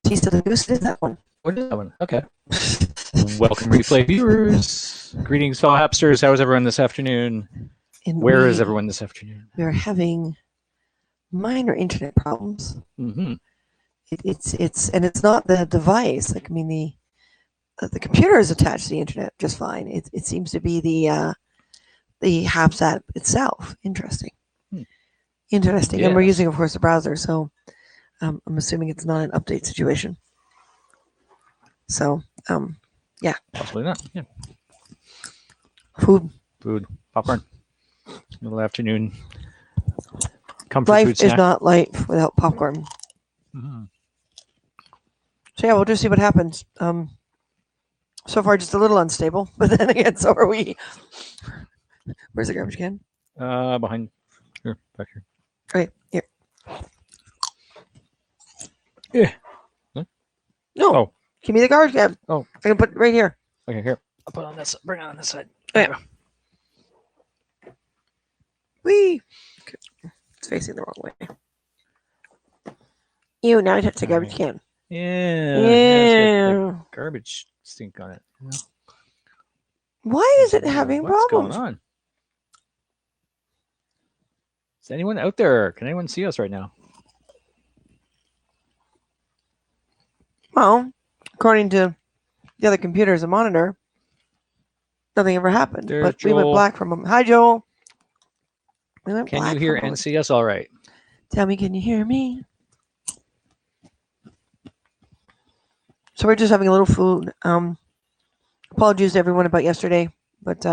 Taste of the Goose is that one. What is that one? Okay. Welcome, replay viewers. Greetings, fellow hapsters. How is everyone this afternoon? And Where is everyone this afternoon? We're having minor internet problems. Mm-hmm. It's not the device. Like, I mean, the computer is attached to the internet just fine. It seems to be the Habs app itself. Interesting. Interesting. Yes. And we're using, of course, the browser, so I'm assuming it's not an update situation. So, yeah. Possibly not. Yeah. Food, popcorn. Little afternoon comfort life food snack. is not life without popcorn. Mm-hmm. So yeah, we'll just see what happens. So far, just a little unstable, but then again, so are we. Where's the garbage can? Behind here, back here. Okay, here. Yeah. Huh? No. Oh. Give me the garbage can. Oh. I can put it right here. Okay, here. I'll put it on this. Bring it on this side. Yeah. Whee! Okay. It's facing the wrong way. Ew, now I touched the garbage can. Yeah. Yeah. Garbage stink on it. Yeah. Why is it having What's problems? going on? Is anyone out there? Can anyone see us right now? Well, according to the other computers and monitor, nothing ever happened. There's but Joel. We went black from them. Hi, Joel. We went Can black you hear from and see us all right? Tell me, can you hear me? So we're just having a little food. Apologies to everyone about yesterday, but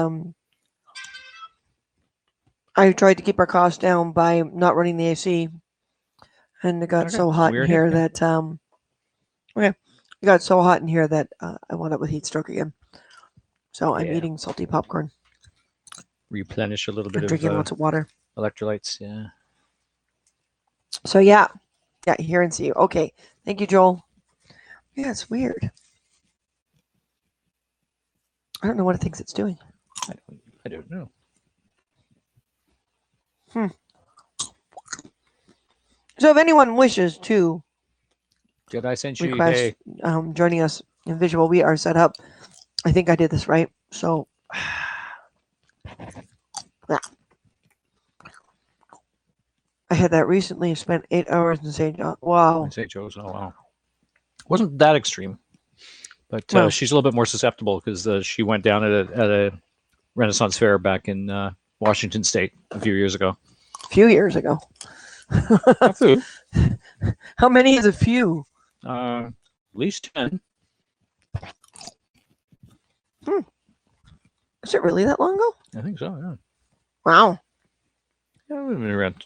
I tried to keep our costs down by not running the AC, and it got so hot in here that it got so hot in here that I wound up with heat stroke again. So I'm eating salty popcorn. Replenish a little bit and drinking lots of water. Electrolytes, yeah. So yeah, hear and see you. Okay, thank you, Joel. Yeah, it's weird. I don't know what it thinks it's doing. I don't know. So if anyone wishes to Did I send you request joining us in visual, we are set up. I think I did this right. So yeah. I had that recently. Spent 8 hours in St. John's. Wow. St. Joe's. Oh wow. Wasn't that extreme, but she's a little bit more susceptible because she went down at a Renaissance fair back in Washington State a few years ago. A few. How many is a few? At least 10. Is it really that long ago? I think so, yeah. Wow. Yeah, it would have been around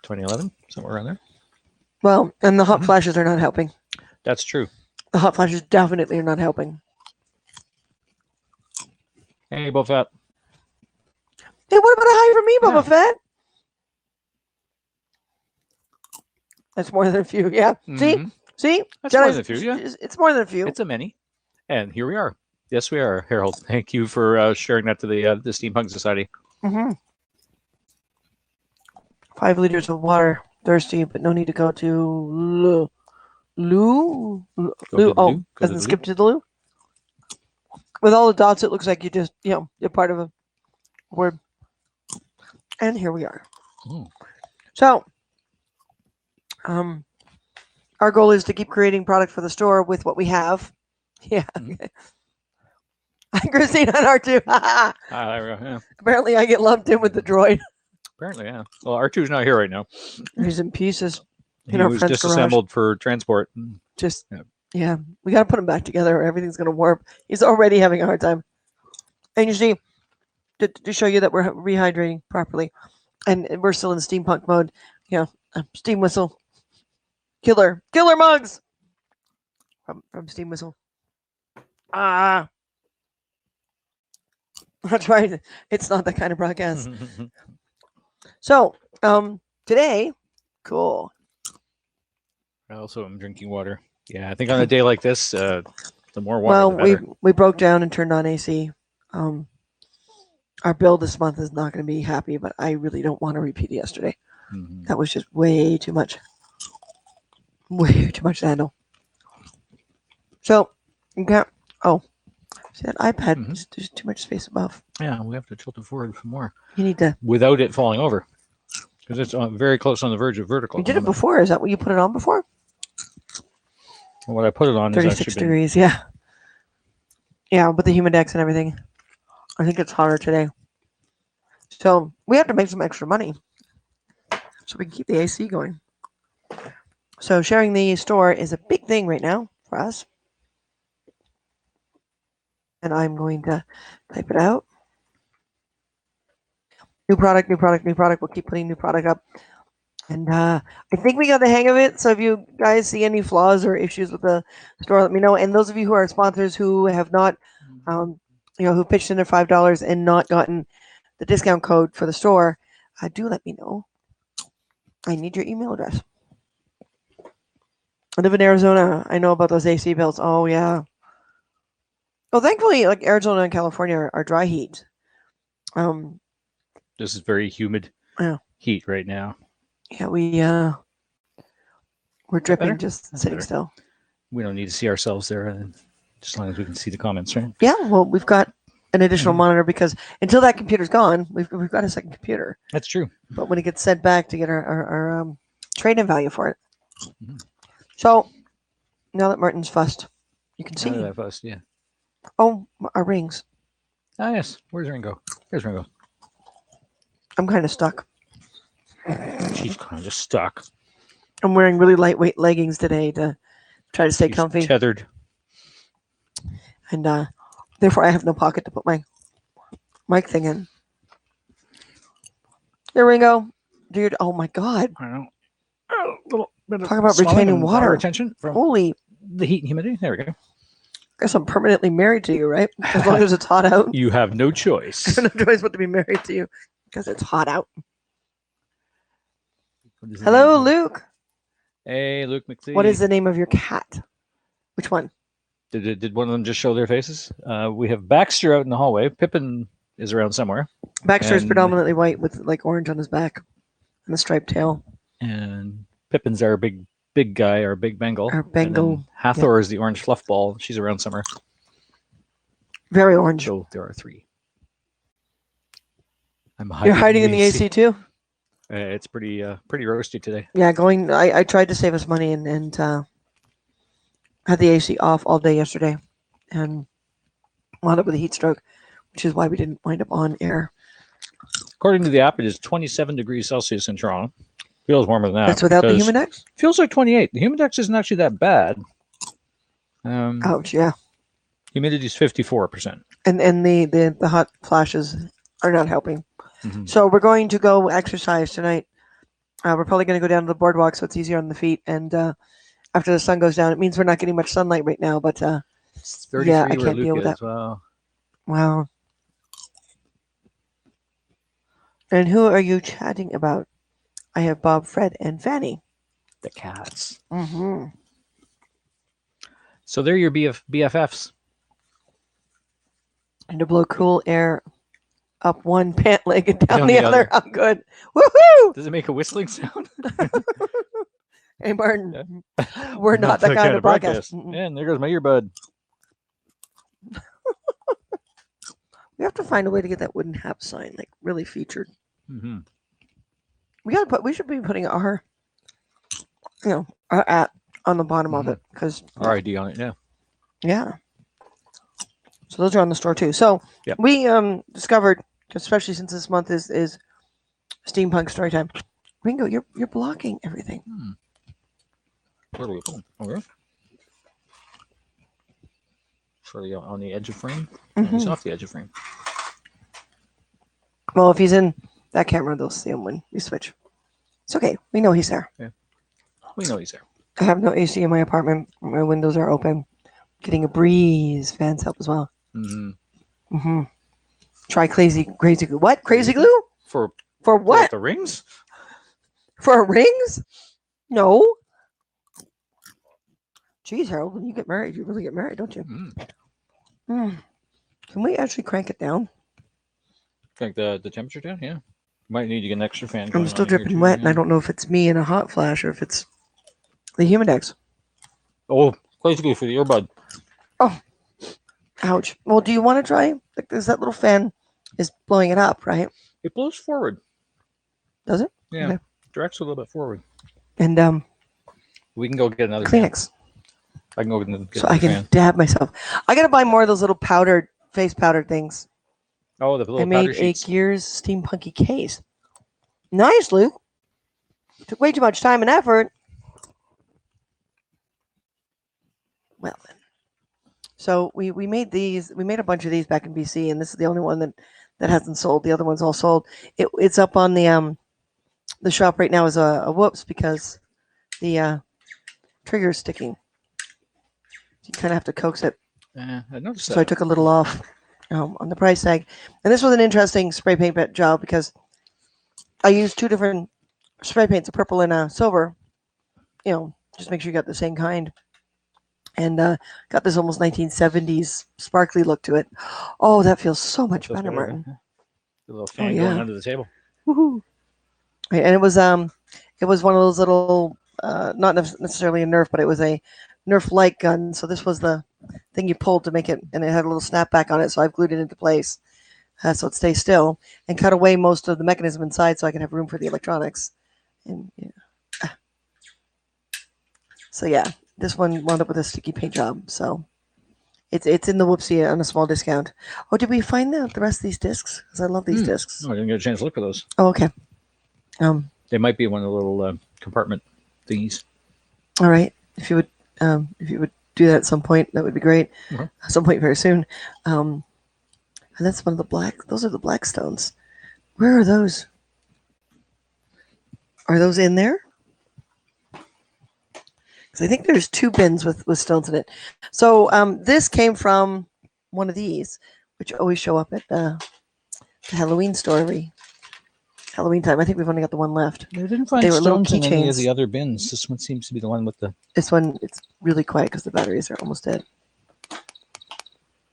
2011, somewhere around there. Well, and the hot flashes are not helping. That's true. The hot flashes definitely are not helping. Hey, Boba Fett. Hey, what about a hi from me, Boba Fett? That's more than a few, yeah. Mm-hmm. See? That's more than a few, yeah. It's more than a few. It's a many. And here we are. Yes, we are, Harold. Thank you for sharing that to the Steampunk Society. Mm-hmm. 5 liters of water. Thirsty, but no need to go to loo. Oh, doesn't skip to the loo? With all the dots, it looks like you just, you're part of a word. And here we are. Oh. So, our goal is to keep creating product for the store with what we have. Yeah. Mm-hmm. Christine on R2. Yeah. Apparently, I get lumped in with the droid. Apparently, yeah. Well, R2's not here right now. He's in pieces. He was disassembled for transport. Yeah. We got to put him back together or everything's going to warp. He's already having a hard time. And you see, to show you that we're rehydrating properly, and we're still in steampunk mode, steam whistle. Killer mugs from Steam Whistle. That's right. It's not that kind of broadcast. So, today, cool. I also am drinking water. Yeah, I think on a day like this, the more water, the better. we broke down and turned on AC. Our bill this month is not going to be happy, but I really don't want to repeat yesterday. Mm-hmm. That was just way too much. Way too much to handle. So you can't. Oh, see that iPad? Mhm. There's too much space above. Yeah, we have to tilt it forward for more You need to. without it falling over because it's very close on the verge of vertical. You at the did it moment. before. Is that what you put it on before? What I put it on is 36 actually been degrees. Yeah. Yeah, with the humidex and everything. I think it's hotter today. So we have to make some extra money so we can keep the AC going. So sharing the store is a big thing right now for us. And I'm going to type it out. New product, new product, new product. We'll keep putting new product up. And I think we got the hang of it. So if you guys see any flaws or issues with the store, let me know. And those of you who are sponsors who have not, who pitched in their $5 and not gotten the discount code for the store, do let me know. I need your email address. I live in Arizona. I know about those AC bills. Oh yeah. Oh, thankfully, like Arizona and California are dry heat. This is very humid heat right now. Yeah, we're dripping just That's sitting better. still. We don't need to see ourselves there, just as long as we can see the comments, right? Yeah, well, we've got an additional monitor because until that computer's gone, we've got a second computer. That's true. But when it gets sent back to get our trade-in value for it. So now that Martin's fussed, you can see. That fussed, yeah. Oh, our rings. Ah, yes. Where's Ringo? There's Ringo. I'm kind of stuck. She's kind of stuck. I'm wearing really lightweight leggings today to try to stay comfy. Tethered. And therefore, I have no pocket to put my mic thing in. There we go. Dude, oh my God. I know. A little bit of Talk about swelling retaining and water. retention from Holy. the heat and humidity. There we go. I guess I'm permanently married to you, right? As long as it's hot out. You have no choice. I have no choice but to be married to you because it's hot out. Hello, Luke. Hey, Luke McLean. What is the name of your cat? Which one? Did one of them just show their faces? We have Baxter out in the hallway. Pippin is around somewhere. Baxter is predominantly white with like orange on his back and a striped tail. And Pippin's our big guy, our big Bengal. Our Bengal. Hathor is the orange fluff ball. She's around somewhere. Very orange. So there are three. You're hiding in the AC too? It's pretty roasty today. Yeah, I tried to save us money and had the AC off all day yesterday and wound up with a heat stroke, which is why we didn't wind up on air. According to the app, it is 27 degrees Celsius in Toronto. Feels warmer than that. That's without the humidex? Feels like 28. The humidex isn't actually that bad. Ouch, yeah. Humidity is 54%. And the hot flashes are not helping. Mm-hmm. So we're going to go exercise tonight. We're probably going to go down to the boardwalk so it's easier on the feet. And after the sun goes down, it means we're not getting much sunlight right now. But it's 33 yeah, I can't deal with that. Well. Wow. And who are you chatting about? I have Bob, Fred, and Fanny. The cats. Mm-hmm. So they're your BFFs. And to blow cool air up one pant leg and down the other. I'm good. Woohoo! Does it make a whistling sound? Hey, Martin. Yeah. We're not that kind of broadcast. And there goes my earbud. We have to find a way to get that wooden hap sign like really featured. Mm-hmm. We should be putting our at on the bottom of it because our ID on it. Yeah. So those are on the store too. So we discovered, especially since this month is Steampunk Storytime. Ringo, you're blocking everything. Where do we go? Okay. Sort of on the edge of frame. Mm-hmm. He's off the edge of frame. Well, if he's in that camera, they'll see him when we switch. It's okay. We know he's there. Yeah. We know he's there. I have no AC in my apartment. My windows are open. Getting a breeze. Fans help as well. Mm-hmm. Mm-hmm. Try crazy glue. What? Crazy glue? For what? The rings? For rings? No. Jeez, Harold, when you get married, you really get married, don't you? Can we actually crank it down? Crank the temperature down? Yeah. Might need to get an extra fan. I'm still dripping wet, and I don't know if it's me in a hot flash or if it's the humidex. Oh, crazy glue for the earbud. Oh, ouch. Well, do you want to try? Like, there's that little fan is blowing it up, right? It blows forward. Does it? Yeah, Okay. directs a little bit forward. And We can go get another fan. Kleenex, I can go get so another I can fan. dab myself. I gotta buy more of those little powdered face powdered things. Oh, the I little made powder a sheets. Gears steampunky case. Nice, Luke. Took way too much time and effort. Well then. So we made these. We made a bunch of these back in BC, and this is the only one that hasn't sold. The other one's all sold. It's up on the shop right now is a whoops because the trigger is sticking. You kind of have to coax it. I noticed So that. I took a little off on the price tag. And this was an interesting spray paint job because I used two different spray paints, a purple and a silver. Just make sure you got the same kind. And got this almost 1970s sparkly look to it. Oh, that feels so much Feels better, better, Martin. huh? The little fan yeah. going under the table. Woohoo! Right, and it was one of those little not necessarily a Nerf, but it was a Nerf-like gun. So this was the thing you pulled to make it, and it had a little snapback on it. So I've glued it into place so it stays still, and cut away most of the mechanism inside so I can have room for the electronics. And yeah. So yeah, this one wound up with a sticky paint job. So it's in the Whoopsie on a small discount. Oh, did we find the rest of these discs? Because I love these discs. Oh, I didn't get a chance to look at those. Oh, okay. They might be one of the little compartment thingies. All right. If you would do that at some point, that would be great. Mhm. At some point very soon. And that's one of the black. Those are the black stones. Where are those? Are those in there? Because I think there's two bins with stones in it. So this came from one of these, which always show up at the Halloween store every Halloween time. I think we've only got the one left. I didn't find They were little stones in any of keychains. the other bins. This one seems to be the one with the. This one, it's really quiet because the batteries are almost dead.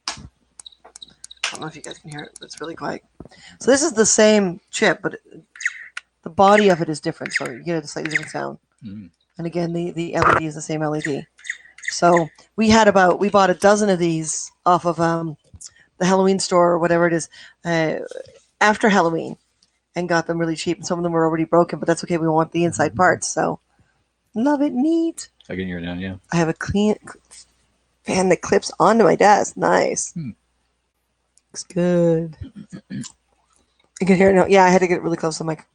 I don't know if you guys can hear it, but it's really quiet. So this is the same chip, but the body of it is different, so you get a slightly different sound. Mm. And again, the LED is the same LED. So we bought a dozen of these off of the Halloween store or whatever it is after Halloween, and got them really cheap. And some of them were already broken, but that's okay. We want the inside parts, so love it. Neat. I can hear it now. Yeah. I have a clean fan that clips onto my desk. Nice. Looks good. You can hear it now. Yeah, I had to get really close to the mic.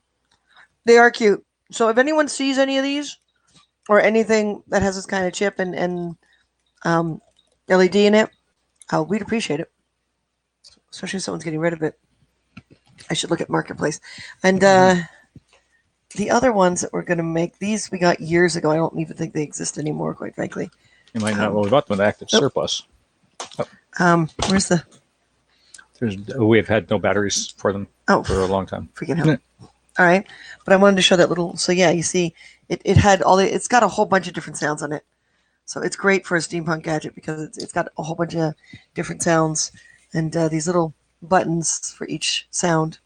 They are cute. So if anyone sees any of these or anything that has this kind of chip and LED in it, we'd appreciate it. Especially if someone's getting rid of it. I should look at Marketplace. And the other ones that we're going to make, these we got years ago. I don't even think they exist anymore, quite frankly. You might not. Well, we bought them with active surplus. Where's the... We've had no batteries for them for a long time. Freaking hell. All right. But I wanted to show that little... So yeah, you see, it had all the... It's got a whole bunch of different sounds on it. So it's great for a steampunk gadget because it's got a whole bunch of different sounds. And these little buttons for each sound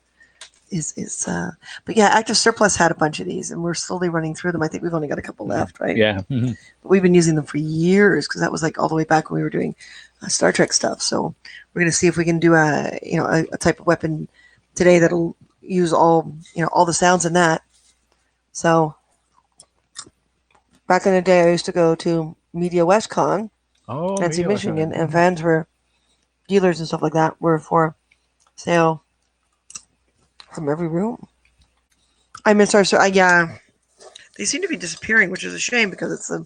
but yeah, Active Surplus had a bunch of these, and we're slowly running through them. I think we've only got a couple left, right? Yeah. But we've been using them for years because that was like all the way back when we were doing Star Trek stuff. So we're going to see if we can do a type of weapon today that'll use all the sounds in that. So back in the day, I used to go to Media West Con, Nancy, Michigan, and fans were dealers and stuff like that were for sale from every room. I miss our yeah. They seem to be disappearing, which is a shame because it's a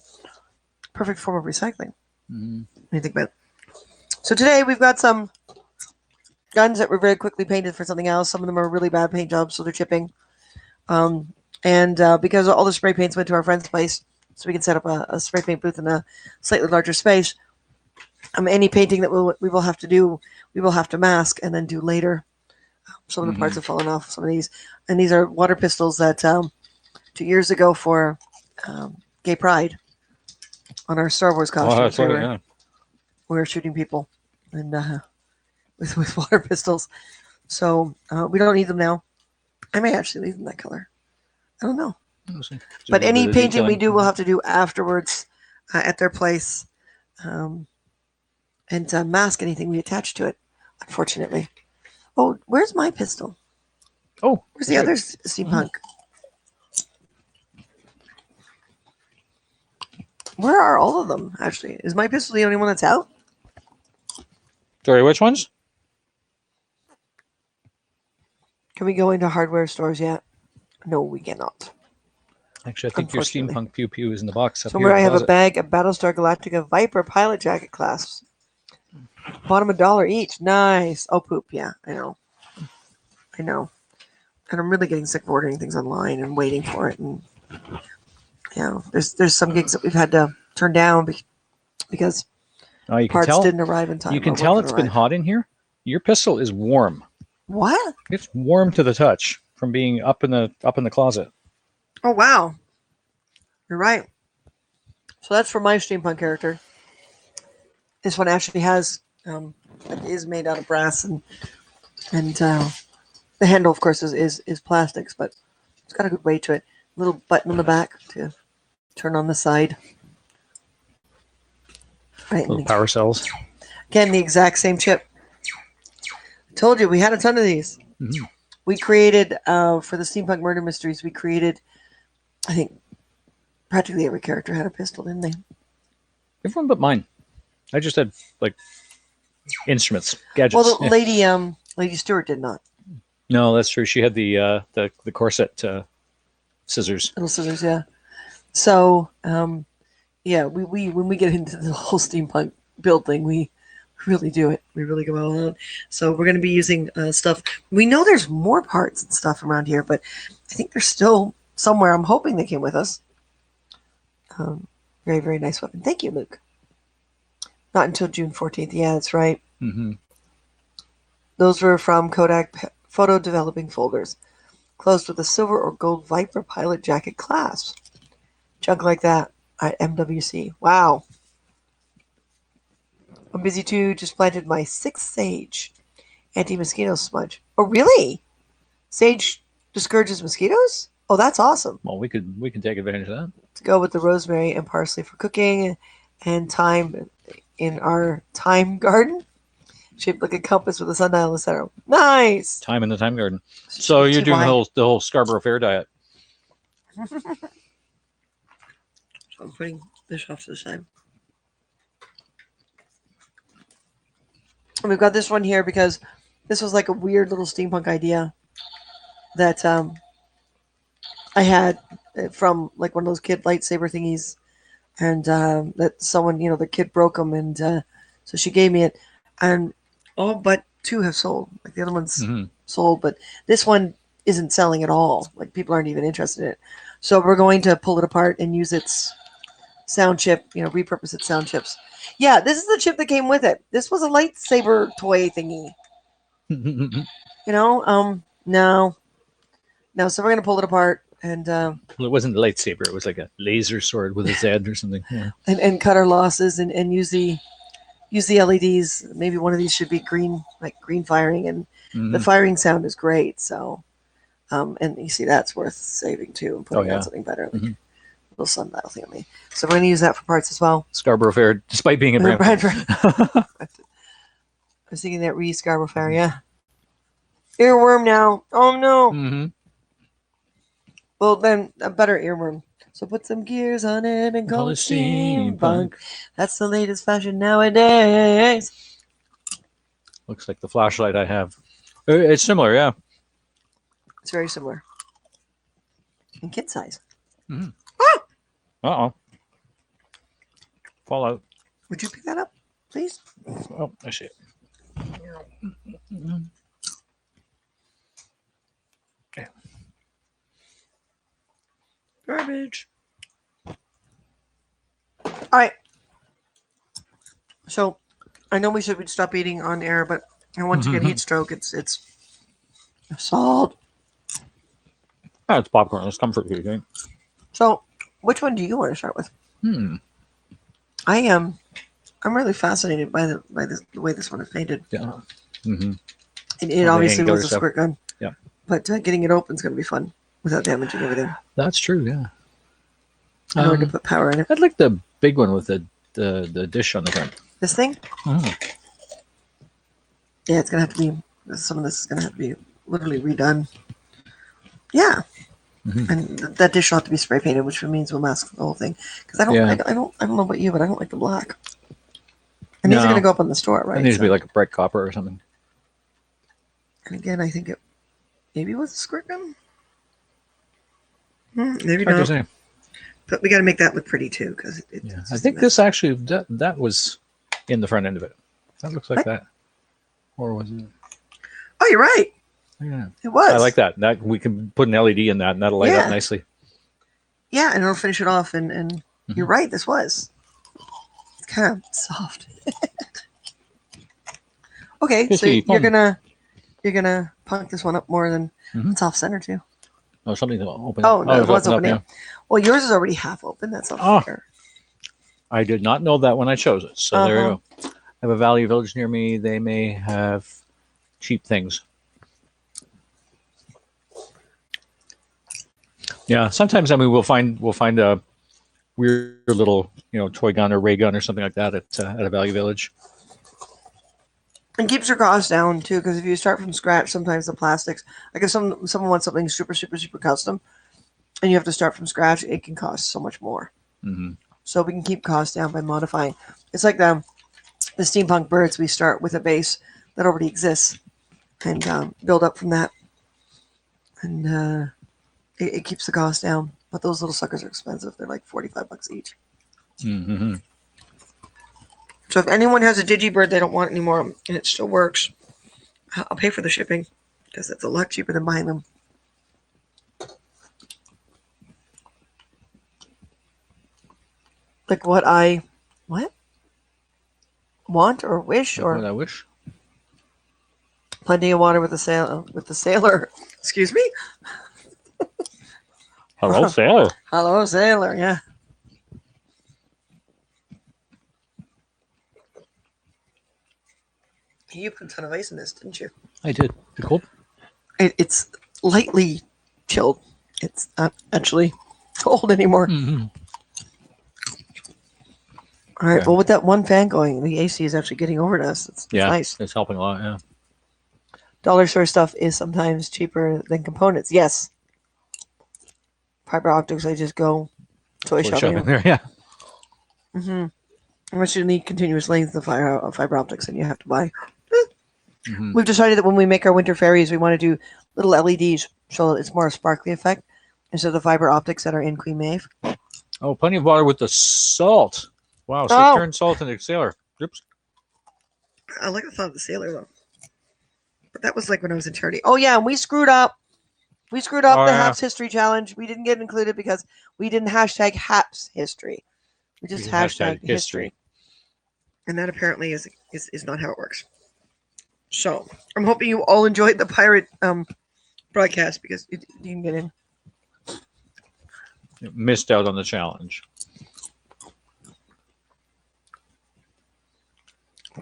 perfect form of recycling. When you think about it. So today we've got some guns that were very quickly painted for something else. Some of them are really bad paint jobs, so they're chipping. And because all the spray paints went to our friend's place, so we can set up a spray paint booth in a slightly larger space. Any painting that we will have to do, we will have to mask and then do later. Some of the parts have fallen off. Some of these, and these are water pistols that 2 years ago for Gay Pride on our Star Wars costumes. We were shooting people and with water pistols. So we don't need them now. I may actually leave them that color. I don't know. But any painting we do, we'll have to do afterwards at their place. and mask anything we attach to it, unfortunately. Oh, where's my pistol? Oh, Where's the other steampunk? Where are all of them, actually? Is my pistol the only one that's out? Sorry, which ones? Can we go into hardware stores yet? No, we cannot. Actually, I think your steampunk pew pew is in the box. Somewhere I have a bag of Battlestar Galactica Viper pilot jacket clasps. Bottom $1 each. Nice. Oh, poop. Yeah, I know. And I'm really getting sick of ordering things online and waiting for it. And there's some gigs that we've had to turn down because parts didn't arrive in time. You can tell it's been hot in here. Your pistol is warm. What? It's warm to the touch from being up in the closet. Oh wow, you're right. So that's for my steampunk character. This one actually has it is made out of brass and the handle, of course, is plastics, but it's got a good weight to it. Little button on the back to turn on the side. Right, little power cells. Again, the exact same chip. I told you we had a ton of these. Mm-hmm. We created for the Steampunk Murder Mysteries. We created, I think, practically every character had a pistol, didn't they? Everyone but mine. I just had like instruments, gadgets. Well, the Lady Stewart did not. No, that's true. She had the corset scissors. Little scissors, yeah. So, we when we get into the whole steampunk build thing, we really do it. We really go all out. So we're going to be using stuff. We know there's more parts and stuff around here, but I think there's still somewhere. I'm hoping they came with us. Very, very nice weapon. Thank you, Luke. Not until June 14th. Yeah, that's right. Mm-hmm. Those were from Kodak photo developing folders, closed with a silver or gold Viper pilot jacket clasp. Junk like that at MWC. Wow. I'm busy too. Just planted my 6th sage anti-mosquito smudge. Oh, really? Sage discourages mosquitoes? Oh, that's awesome. Well, we can take advantage of that. To go with the rosemary and parsley for cooking, and thyme in our thyme garden, shaped like a compass with a sundial in the center. Nice. Thyme in the thyme garden. So you're doing the whole Scarborough Fair diet. So I'm putting this off to the side. And we've got this one here because this was like a weird little steampunk idea that I had from like one of those kid lightsaber thingies, and that someone, the kid broke them, and so she gave me it, and all but 2 have sold. Like the other one's sold, but this one isn't selling at all. Like people aren't even interested in it. So we're going to pull it apart and use its sound chip, repurpose its sound chips. Yeah, this is the chip that came with it. This was a lightsaber toy thingy. No. So we're gonna pull it apart and well, it wasn't a lightsaber. It was like a laser sword with a Z or something. Yeah. and cut our losses and use the LEDs. Maybe one of these should be green, like green firing, and the firing sound is great. So, and you see that's worth saving too and putting on something better. Like little sundial thing on me. So we're going to use that for parts as well. Scarborough Fair, despite being in Brantford. I was thinking that Scarborough Fair, yeah. Earworm now. Oh no. Mm-hmm. Well, then a better earworm. So put some gears on it and call it steampunk. That's the latest fashion nowadays. Looks like the flashlight I have. It's similar, yeah. It's very similar. In kid size. Mm-hmm. Uh-oh. Fallout. Would you pick that up, please? Oh, I see it. Yeah. Garbage. All right. So, I know we said we'd stop eating on air, but once you get heat stroke, it's salt. It's popcorn. It's comfort food, right? So, which one do you want to start with? I am. I'm really fascinated by the way this one is painted. Yeah. It obviously was a squirt gun. Yeah. But getting it open is going to be fun without damaging everything. That's true. Yeah. In order to put power in it. I'd like the big one with the dish on the front. This thing? Mm. Yeah, it's going to have to be, some of this is going to have to be literally redone. Yeah. Mhm. And that dish ought to be spray painted, which means we'll mask the whole thing. Because Yeah. I don't know about you, but I don't like the black. And these are going to No, go up on the store, it right? needs to be So, like a bright copper or something. and again, I think it maybe was a squirt gun. Maybe Hard to not. say. But we got to make that look pretty too, because Yeah, it's I just a think this mess. actually that was in the front end of it. That looks like What? that, or was it? Oh, you're right. Yeah, It was. I like that. That we can put an LED in that, and that'll light up Yeah. nicely. Yeah, and it'll finish it off. And you're right. This was. It's kind of soft. Okay, so Fishy you're foam. gonna punk this one up more than it's off center too. Oh, something to open. Oh no, it it's was opened up opening now. up. Well, yours is already half open. That's not Oh. fair. I did not know that when I chose it. So there you Uh-huh. go. I have a value village near me. They may have cheap things. Yeah, sometimes I mean we'll find a weird little toy gun or ray gun or something like that at a value village. And keeps your costs down too, because if you start from scratch, sometimes the plastics, like if someone wants something super super super custom, and you have to start from scratch, it can cost so much more. Mm-hmm. So we can keep costs down by modifying. It's like the steampunk birds. We start with a base that already exists and build up from that, and it keeps the cost down. But those little suckers are expensive. They're like $45 each. Mm-hmm. So if anyone has a digibird they don't want anymore and it still works, I'll pay for the shipping because it's a lot cheaper than buying them. Like what want or wish Like what or I wish. plenty of water with the sailor. Excuse me. Hello, sailor. Hello, sailor. Yeah. You put a ton of ice in this, didn't you? I did. Is it cold? It's lightly chilled. It's not actually cold anymore. Mm-hmm. All right. Yeah. Well, with that one fan going, the AC is actually getting over to us. It's Yeah, nice. it's helping a lot. Yeah. Dollar store stuff is sometimes cheaper than components. Yes. Fiber optics, I just go toy Toy shopping. there. Yeah. Mm-hmm. Unless you need continuous length of fiber optics, and you have to buy. Mm-hmm. We've decided that when we make our winter fairies, we want to do little LEDs so it's more a sparkly effect instead of the fiber optics that are in Queen Maeve. Oh, plenty of water with the salt. Wow, so Oh. turn salt into sailor. Oops. I like the thought of the sailor though. But that was like when I was in charity. Oh yeah, and we screwed up. We screwed up the Haps History Challenge. We didn't get included because we didn't hashtag Haps History. We just hashtag history. And that apparently is not how it works. So I'm hoping you all enjoyed the pirate broadcast because you didn't get in. Missed out on the challenge.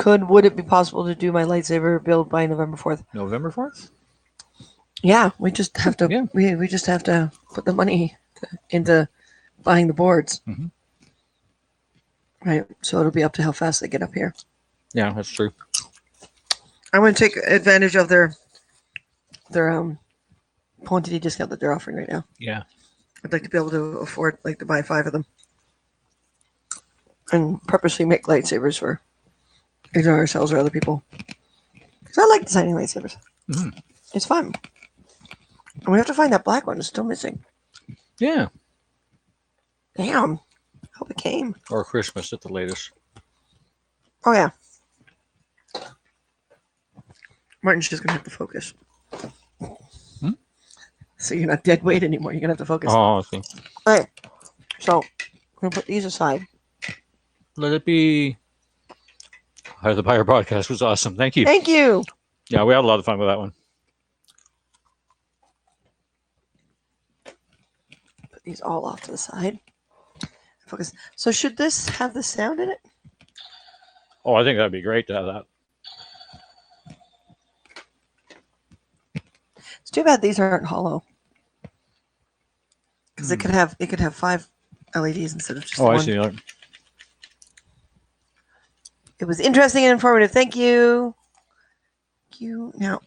Would it be possible to do my lightsaber build by November 4th? November 4th? Yeah, we just have to. Yeah. We just have to put the money into buying the boards. Mhm. Right. So it'll be up to how fast they get up here. Yeah, that's true. I'm going to take advantage of their quantity discount that they're offering right now. Yeah. I'd like to be able to afford to buy 5 of them and purposely make lightsabers for either ourselves or other people. Because I like designing lightsabers. Mhm. It's fun. And we have to find that black one. It's still missing. Yeah. Damn. Hope it came. Or Christmas at the latest. Oh, yeah. Martin's just going to have to focus. So you're not dead weight anymore. You're going to have to focus. Oh, I see. All right. So I'm going to put these aside. Let it be. The Pirate Podcast was awesome. Thank you. Thank you. Yeah, we had a lot of fun with that one. Put these all off to the side. Focus. So should this have the sound in it? Oh, I think that'd be great to have that. It's too bad these aren't hollow. Because it could have 5 LEDs instead of just Oh, one. I see. It was interesting and informative. Thank you. Thank you. Now,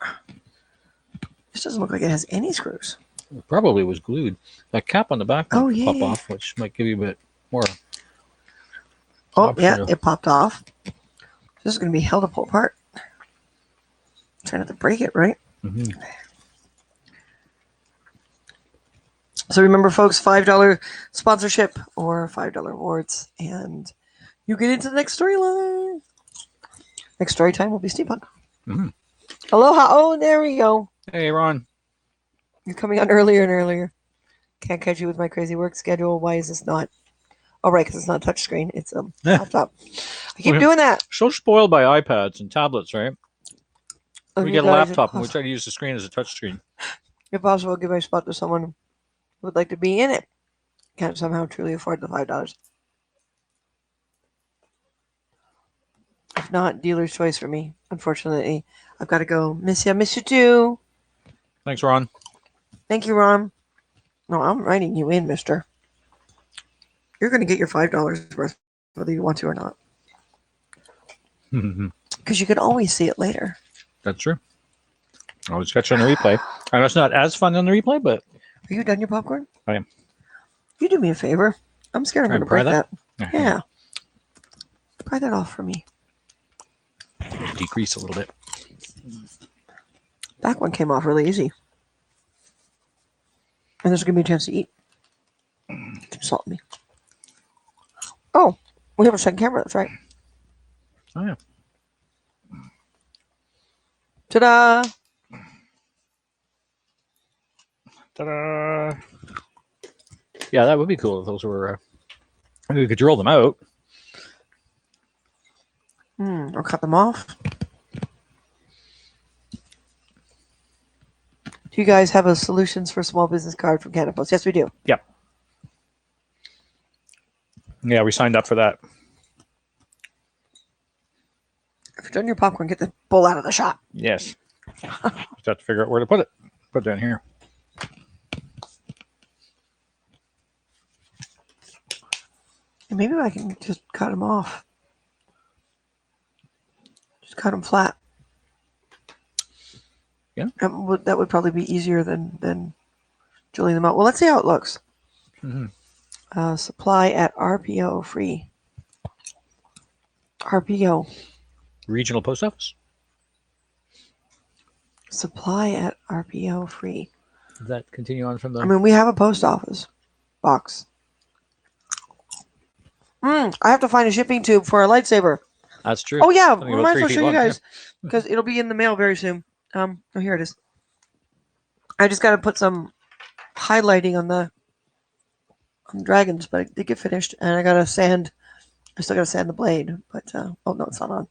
this doesn't look like it has any screws. It probably was glued. That cap on the back might Yeah, pop yeah. off, which might give you a bit more. Oh, option yeah, to- it popped off. This is going to be hell to pull apart. Try not to break it, right? Mhm. So remember, folks, $5 sponsorship or $5 awards, and you get into the next storyline. Next story time will be Steampunk. Mhm. Aloha. Oh, there we go. Hey, Ron. You're coming on earlier and earlier. Can't catch you with my crazy work schedule. Why is this not? Oh, right, because it's not a touchscreen. It's a laptop. I keep Okay. doing that. So spoiled by iPads and tablets, right? And We you get a guys, laptop and we try to use the screen as a touchscreen. if possible, give my spot to someone who would like to be in it. Can't somehow truly afford the $5. If not, dealer's choice for me. Unfortunately, I've got to go. Miss ya, miss you too. Thanks, Ron. Thank you, Ron. No, I'm writing you in, mister. You're going to get your $5 worth, whether you want to or not. Because you can always see it later. That's true. I always catch it on the replay. I know it's not as fun on the replay, but Are you done your popcorn? I am. You do me a favor. I'm scared I'm going to Pry break that. that? Yeah. Pry that off for me. Decrease a little bit. That one came off really easy. And this will give me a chance to eat. Salt me. Oh, we have a second camera. That's right. Oh, yeah. Ta-da! Ta-da! Yeah, that would be cool if those were... maybe we could drill them out. Or cut them off. Do you guys have a solutions for small business card from Canada Post? Yes, we do. Yep. Yeah, we signed up for that. If you're done your popcorn, get the bowl out of the shop. Yes. Just have to figure out where to put it. Put it down here. And maybe I can just cut them off. Just cut them flat. Yeah. That would probably be easier than drilling them out. Well, let's see how it looks. Mm-hmm. Supply at RPO free. RPO. Regional post office. Supply at RPO free. Does that continue on from the... I mean, we have a post office box. I have to find a shipping tube for a lightsaber. That's true. Oh, yeah. Something We about might as 3 well feet show you long, guys. Because it'll be in the mail very soon. Oh, here it is. I just got to put some highlighting on the dragons, but it did get finished. And I got to sand. I still got to sand the blade. But, oh, no, it's not on.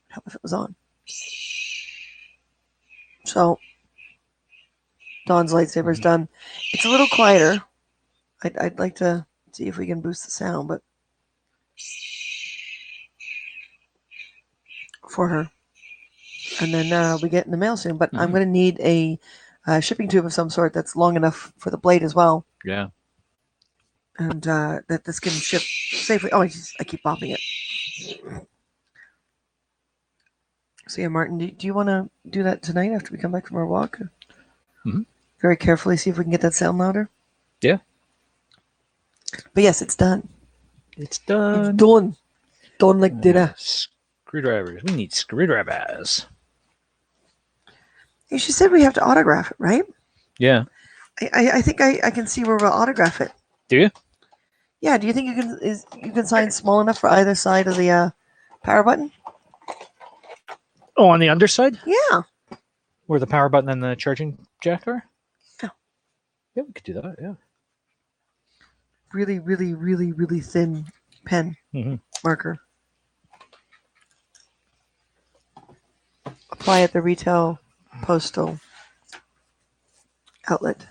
How if it was on? So, Dawn's lightsaber's done. It's a little quieter. I'd like to see if we can boost the sound, but for her. And then we get in the mail soon. But I'm going to need a shipping tube of some sort that's long enough for the blade as well. Yeah. And that this can ship safely. Oh, I keep bopping it. So yeah, Martin, do you want to do that tonight after we come back from our walk? Mm-hmm. Very carefully see if we can get that sound louder. Yeah. But yes, it's done. It's done. It's done. Done like dinner. Screwdrivers. We need screwdrivers. Hey, she said we have to autograph it, right? Yeah. I think I can see where we'll autograph it. Do you? Yeah. Do you think you can sign small enough for either side of the power button? Oh, on the underside? Yeah. Where the power button and the charging jack are? Yeah. Yeah, we could do that, yeah. Really, really, really, really thin pen marker. Apply at the retail postal outlet.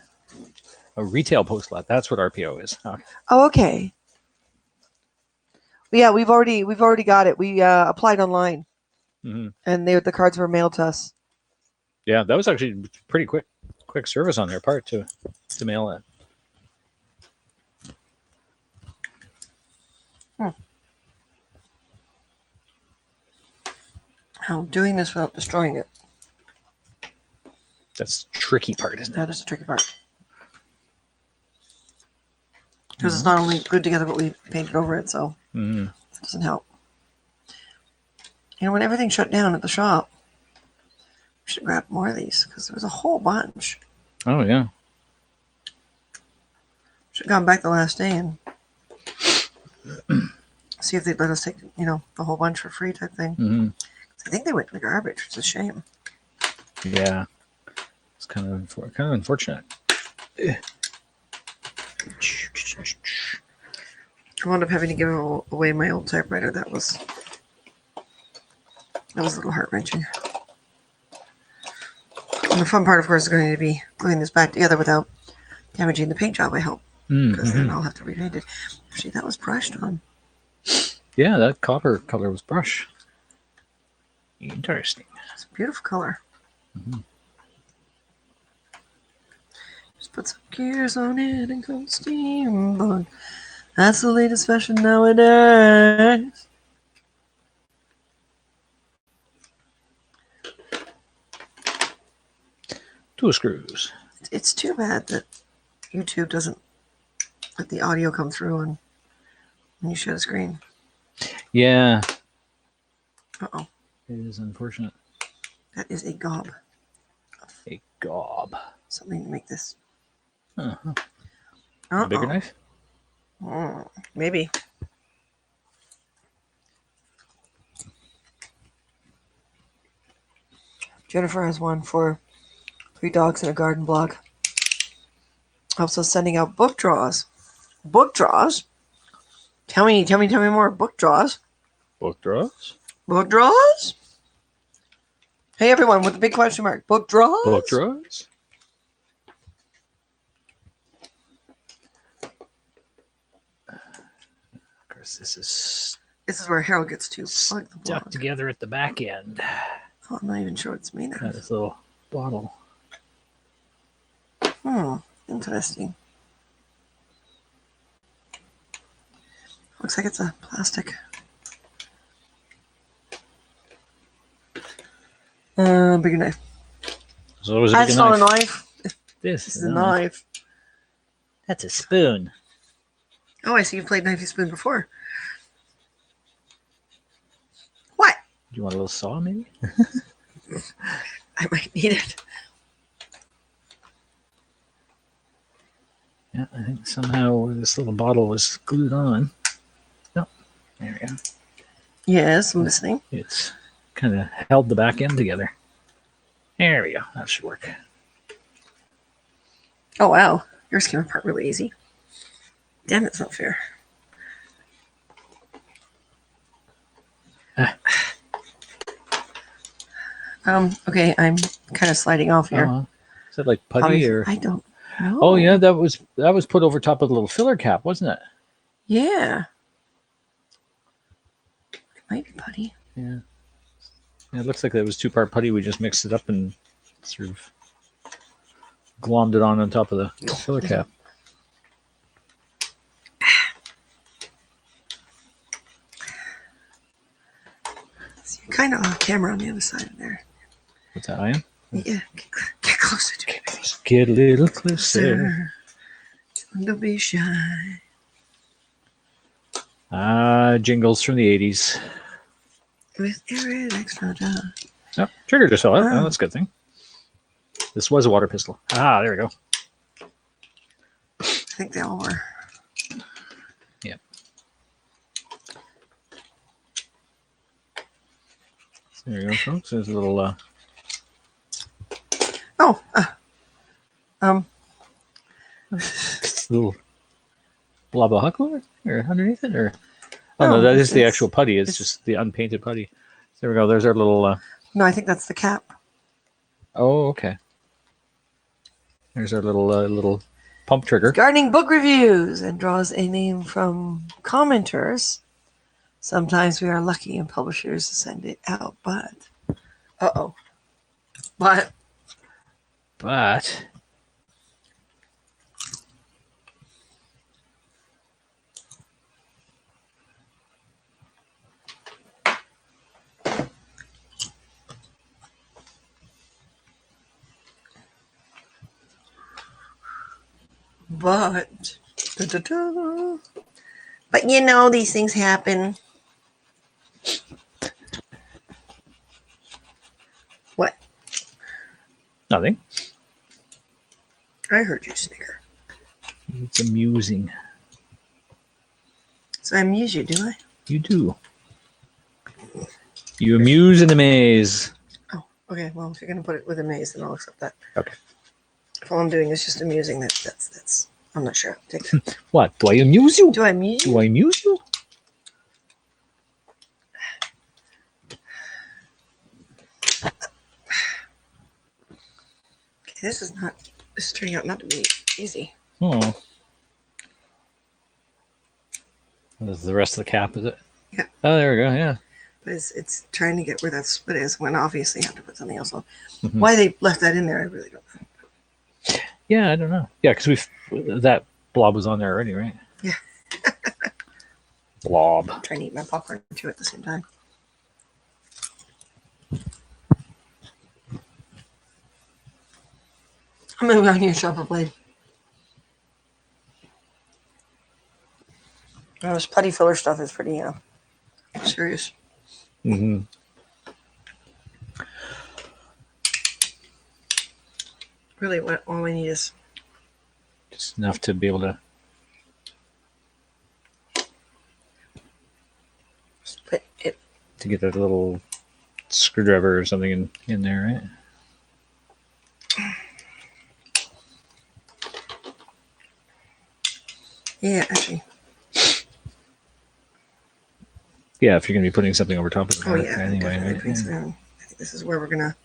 A retail postlet. That's what RPO is. Okay. Oh, okay. Yeah, we've already got it. We applied online, and the cards were mailed to us. Yeah, that was actually pretty quick service on their part to mail it. Now, doing this without destroying it. That's the tricky part, isn't it? That is the tricky part. Because it's not only glued together, but we painted over it, so it doesn't help. You know, when everything shut down at the shop, we should grab more of these because there was a whole bunch. Oh, yeah. Should have gone back the last day and see if they'd let us take, the whole bunch for free type thing. Mm-hmm. I think they went in the garbage, which is a shame. Yeah. It's kind of unfortunate. I wound up having to give away my old typewriter. That was a little heart-wrenching. And the fun part, of course, is going to be gluing this back together without damaging the paint job, I hope. Because then I'll have to repaint it. Actually, that was brushed on. Yeah, that copper color was brush. Interesting. It's a beautiful color. Mm-hmm. Just put some gears on it and go steampunk. That's the latest fashion nowadays. Two screws. It's too bad that YouTube doesn't let the audio come through when you share the screen. Yeah. Uh-oh. It is unfortunate. That is a gob. A gob. Something to make this. Uh-huh. A bigger knife? Maybe. Jennifer has one for 3 dogs in a garden blog. Also sending out book draws. Book draws? Tell me more. Book draws. Book draws? Book draws? Hey everyone, with the big question mark. Book draws? Book draws? Of course, this is where Harold gets to plug the blog. stuck together at the back end. Oh, I'm not even sure what it's made of. Got this little bottle. Interesting. Looks like it's a plastic. Bigger knife. So it was a That's big not knife. a knife. This is a knife. That's a spoon. Oh, I see you've played Knifey Spoon before. What? Do you want a little saw, maybe? I might need it. Yeah, I think somehow this little bottle was glued on. No, there we go. Yes, I'm listening. It's kind of held the back end together. There we go. That should work. Oh, wow. Yours came apart really easy. Damn, that's not fair. Okay, I'm kind of sliding off here. Is that like putty or? I don't know. Oh yeah, that was put over top of the little filler cap, wasn't it? Yeah. It might be putty. Yeah. It looks like that was 2-part putty. We just mixed it up and sort of glommed it on top of the filler cap. So you're kind of off camera on the other side of there. What's that, I am? Yeah, get closer to me. Get a little closer. Don't be shy. Jingles from the 80s. With every extra job. Oh, trigger just fell out. Oh, that's a good thing. This was a water pistol. There we go. I think they all were. Yeah. So there you go, folks. There's a little... little blob of huckler or underneath it, or no, that is the actual putty. It's just the unpainted putty. There we go. There's our little. No, I think that's the cap. Oh, okay. There's our little pump trigger. Gardening book reviews and draws a name from commenters. Sometimes we are lucky and publishers send it out, but but But, da-da-da. But you know, these things happen. What? Nothing. I heard you snicker. It's amusing. So I amuse you, do I? You do. You amuse and amaze. Oh, okay. Well, if you're going to put it with amaze, then I'll accept that. Okay. If all I'm doing is just amusing, that's. I'm not sure. I'll take that. What? Do I amuse you? Do I amuse you? Do I amuse you? Okay, this is turning out not to be easy. Oh. This is the rest of the cap, is it? Yeah. Oh, there we go. Yeah. But it's trying to get where that split is when obviously you have to put something else on. Mm-hmm. Why they left that in there, I really don't know. Yeah, I don't know. Yeah, because that blob was on there already, right? Yeah. Blob. I'm trying to eat my popcorn too at the same time. I'm moving on your sharper blade. This putty filler stuff is pretty serious. Mm-hmm. Really, what all we need is Just enough to be able to. put it. To get that little screwdriver or something in there, right? Yeah, actually. Yeah, if you're going to be putting something over top of it. Oh yeah, anyway, definitely right? putting something on. I think this is where we're gonna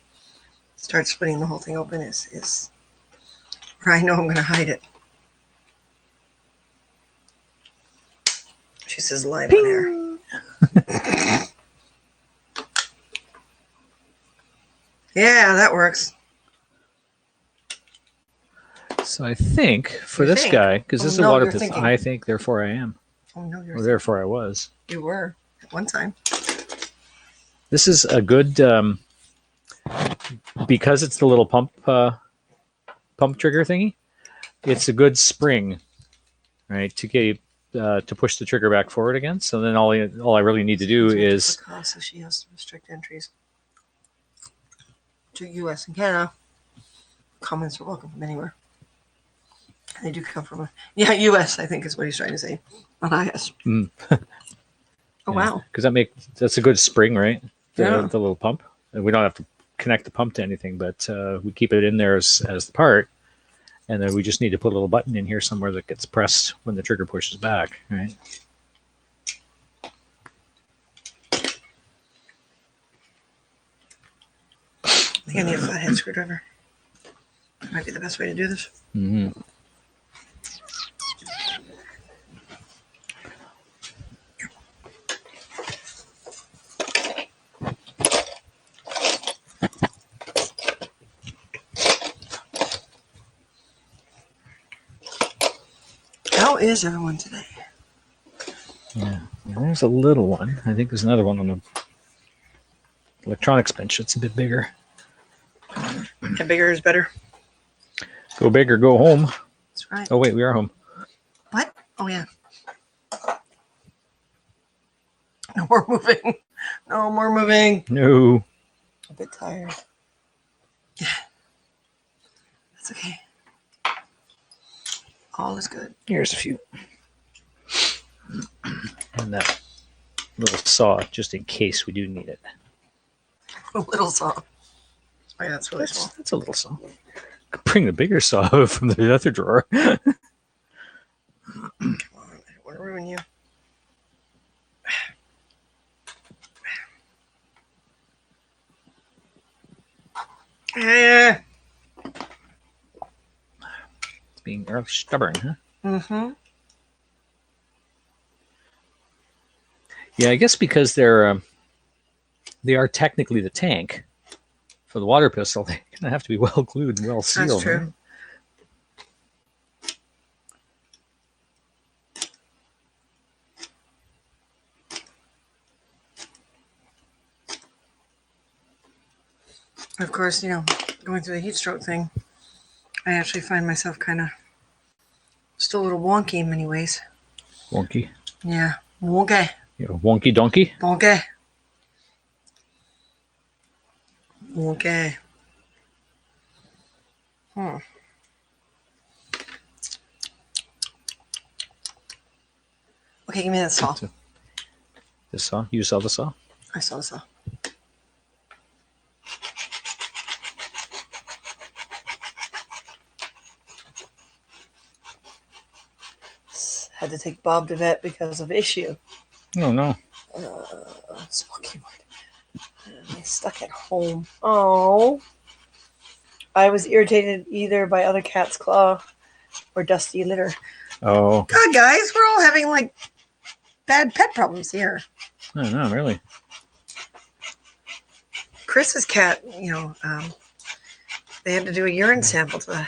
start splitting the whole thing open. Is where I know I'm gonna hide it. She says live on air. Yeah, that works. So I think for You this think? guy, because this is a no, water you're pistol, thinking. I think therefore I am, Oh no, you're or therefore I was. you were at one time. This is a good because it's the little pump trigger thingy. It's a good spring, right, to get to push the trigger back forward again. So then all I really need to do is So she has to restrict entries to U.S. and Canada. Comments are welcome from anywhere. And they do come from U.S. I think is what he's trying to say, not IS. Mm. Oh wow, because that's a good spring, right? Yeah. The little pump. And we don't have to connect the pump to anything, but we keep it in there as the part, and then we just need to put a little button in here somewhere that gets pressed when the trigger pushes back, right? I think I need a flathead screwdriver. Might be the best way to do this. Mm-hmm. How is everyone today? Yeah, there's a little one. I think there's another one on the electronics bench. It's a bit bigger. Yeah, bigger is better. Go big or go home. That's right. Oh wait, we are home. What? Oh yeah. No more moving. No more moving. No. A bit tired. Yeah. That's okay. All is good. Here's a few. And that little saw, just in case we do need it. A little saw. Oh yeah, that's really small. That's a little saw. Could bring the bigger saw from the other drawer. Come on, I don't want to ruin you. Yeah. It's being rather stubborn, huh? Mm-hmm. Yeah, I guess because they are technically the tank for the water pistol. They're gonna have to be well glued and well sealed. That's true. Right? Of course, going through the heat stroke thing, I actually find myself kind of still a little wonky in many ways. Wonky. Yeah, wonky. You know, wonky donkey. Wonky. Wonky. Okay, give me that saw. This saw? You saw the saw? I saw the saw. Had to take Bob to vet because of issue. Oh, no. Small keyboard. I stuck at home. Oh. I was irritated either by other cat's claw or dusty litter. Oh. God, guys, we're all having like bad pet problems here. I don't know, really. Chris's cat, they had to do a urine sample to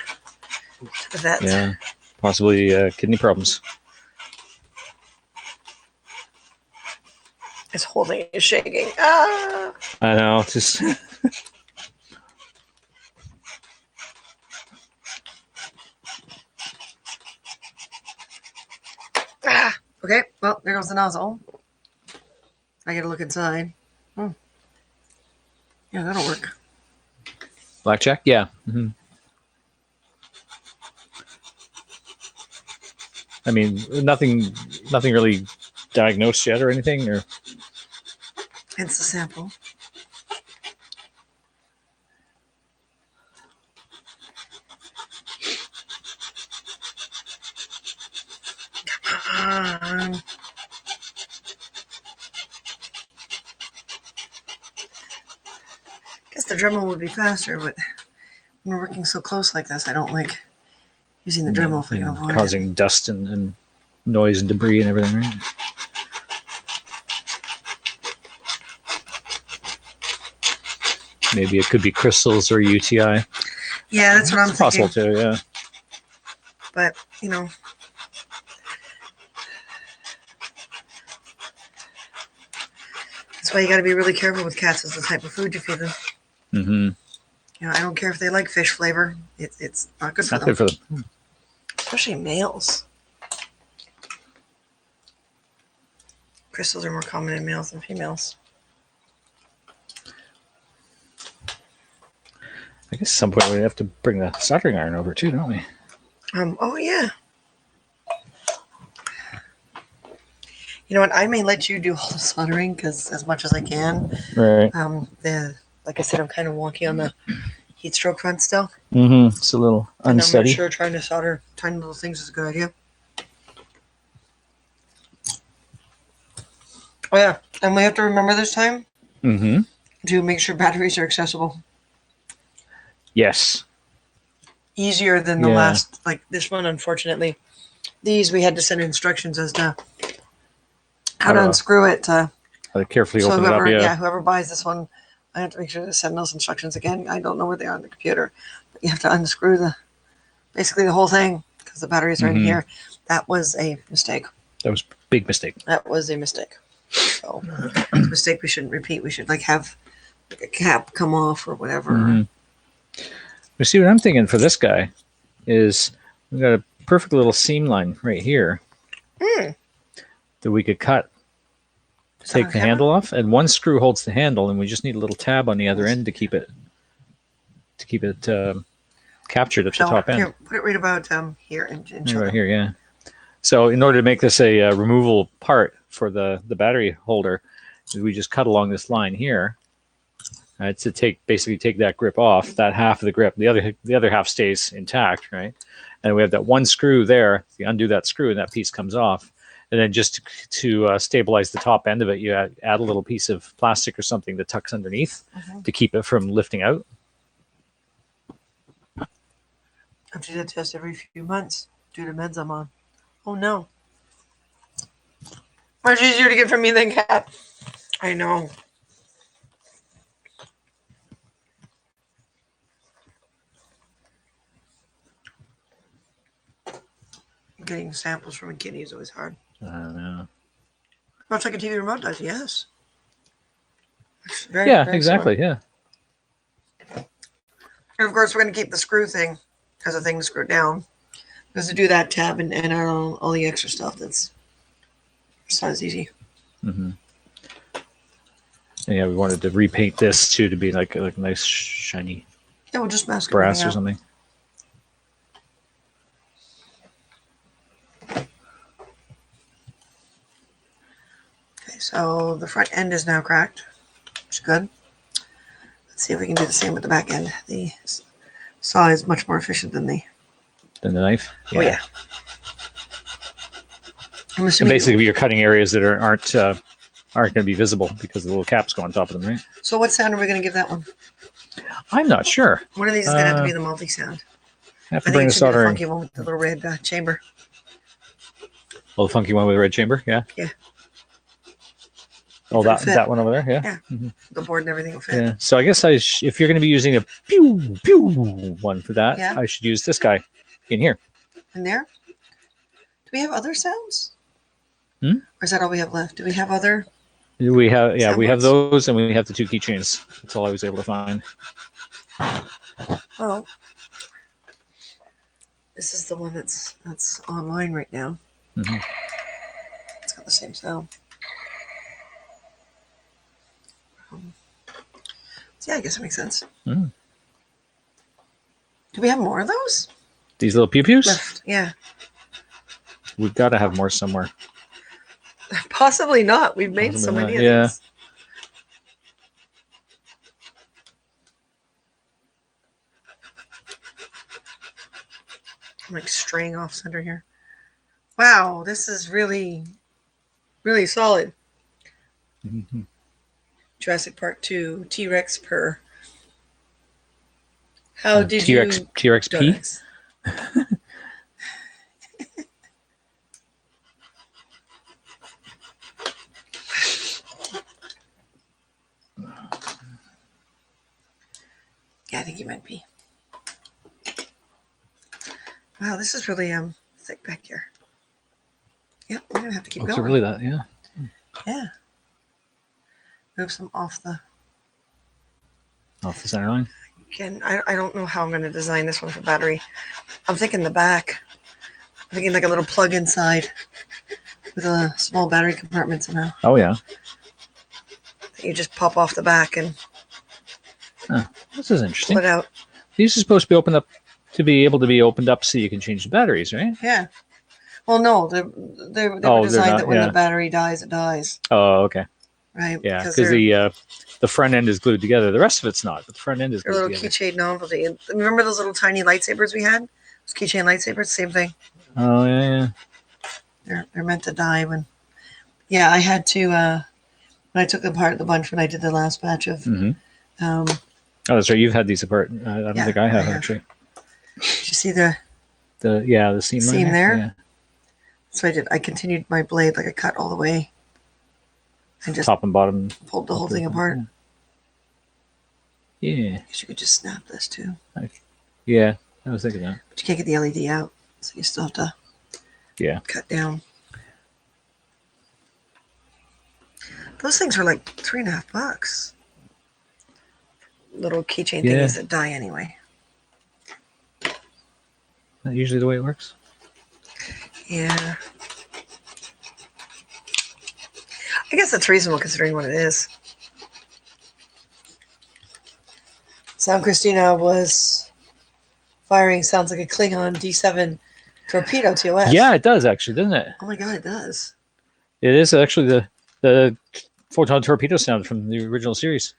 the vet. Yeah. Possibly kidney problems. His whole thing is shaking. Ah! I know. Just. Ah! Okay, well, there goes the nozzle. I gotta look inside. Yeah, that'll work. Blackjack? Yeah. Mm-hmm. I mean, nothing really diagnosed yet or anything, or Hence the sample. Come on. Guess the Dremel would be faster, but when we're working so close like this, I don't like using the Dremel if I can avoid causing dust and noise and debris and everything, right? Maybe it could be crystals or UTI. Yeah, that's what I'm It's possible thinking. too, yeah. But, that's why you got to be really careful with cats is the type of food you feed them. Mm-hmm. I don't care if they like fish flavor. It's not good It's for not them. good for them. Especially males. Crystals are more common in males than females. I guess at some point we have to bring the soldering iron over too, don't we? Oh yeah. You know what? I may let you do all the soldering because as much as I can. Right. Like I said, I'm kind of wonky on the heat stroke front still. Mm-hmm. It's a little And unsteady. I'm not sure trying to solder tiny little things is a good idea. Oh yeah, and we have to remember this time to make sure batteries are accessible. Yes. Easier than the last, like this one, unfortunately. These we had to send instructions as to how to unscrew it. Carefully So open whoever, it up, whoever buys this one, I have to make sure to send those instructions again. I don't know where they are on the computer, but you have to unscrew basically the whole thing because the batteries are in here. That was a mistake. That was a big mistake. That was a mistake. So it's a mistake we shouldn't repeat. We should have a cap come off or whatever. You see what I'm thinking for this guy is we've got a perfect little seam line right here that we could cut. Take the handle off, and one screw holds the handle, and we just need a little tab on the other end to keep it captured at the top end. Here, put it right about here and show Right them. here, yeah. So in order to make this a removable part for the battery holder, we just cut along this line here. To basically take that grip off, that half of the grip. The other half stays intact, right? And we have that one screw there. You undo that screw, and that piece comes off. And then just to stabilize the top end of it, you add a little piece of plastic or something that tucks underneath to keep it from lifting out. I have to do that test every few months due to meds I'm on. Oh no. Much easier to get from me than cat. I know. Getting samples from a kitty is always hard. I don't know. Much like a TV remote does, yes. Very exactly. similar. Yeah. And of course, we're going to keep the screw thing as a thing to screw down. Because to do that tab and all the extra stuff, it's not as easy. Mm-hmm. And yeah, we wanted to repaint this too to be like a nice shiny Yeah, we'll just mask brass everything or out. something. Okay, so the front end is now cracked, which is good. Let's see if we can do the same with the back end. The saw is much more efficient than the knife. Oh yeah. I'm And assuming. basically, you're cutting areas that aren't going to be visible because the little caps go on top of them, right? So what sound are we going to give that one? I'm not sure. One of these is going to have to be the multi-sound. I have I to think bring it the should be the soldering. funky one with the little red chamber. Oh, the funky one with the red chamber, yeah. Yeah. Oh, It'll fit. that one over there, yeah. Yeah. Mm-hmm. The board and everything will fit. Yeah. So I guess if you're going to be using a pew pew one for that, Yeah. I should use this guy in here. In there? Do we have other sounds? Hmm? Or is that all we have left? Do we have other? We have we have soundboards? those, and we have the 2 keychains. That's all I was able to find. Oh. This is the one that's online right now. Mm-hmm. It's got the same sound. So yeah, I guess it makes sense. Mm. Do we have more of those? These little pew pews? Left. Yeah. We've got to have more somewhere. Possibly not. We've made so Possibly many not, of yeah. these. I'm like straying off center here. Wow, this is really, really solid. Mm-hmm. Jurassic Park 2, T-Rex per. How did T-Rex, you... T-Rex P? Donuts. Yeah, I think you meant P. Wow, this is really thick back here. Yep, we're gonna have to keep Oh, going. so really that, yeah. Yeah. Move some off the. Off the center line. Again, I don't know how I'm going to design this one for battery. I'm thinking the back. I'm thinking like a little plug inside with a small battery compartment somehow. Oh yeah. You just pop off the back and This is interesting. pull it out. These are supposed to be opened up to be able to be opened up so you can change the batteries, right? Yeah. Well, no, they were designed not, that when yeah. the battery dies, it dies. Oh, okay. Right. Yeah, because the front end is glued together. The rest of it's not, but the front end is they're glued little together. keychain novelty. And remember those little tiny lightsabers we had? Those keychain lightsabers, same thing. Oh yeah. They're meant to die when. Yeah, I had to when I took apart the bunch when I did the last batch of. Mm-hmm. Um, Oh, that's right. You've had these apart. I don't Yeah, think I have I have. actually. did you see the? The seam. Seam line there? Yeah. So I did. I continued my blade like I cut all the way, and just Top and bottom. pulled the whole thing apart. Yeah. Because you could just snap this too, Yeah. I was thinking that. but you can't get the LED out, so you still have to. Yeah. Cut down. Those things are like $3.50. Little keychain Yeah. thingies that die anyway. That usually the way it works. Yeah. I guess that's reasonable considering what it is. Sound Christina was firing sounds like a Klingon D7 torpedo TOS. Yeah, it does actually, doesn't it? Oh my god, it does. It is actually the photon torpedo sound from the original series.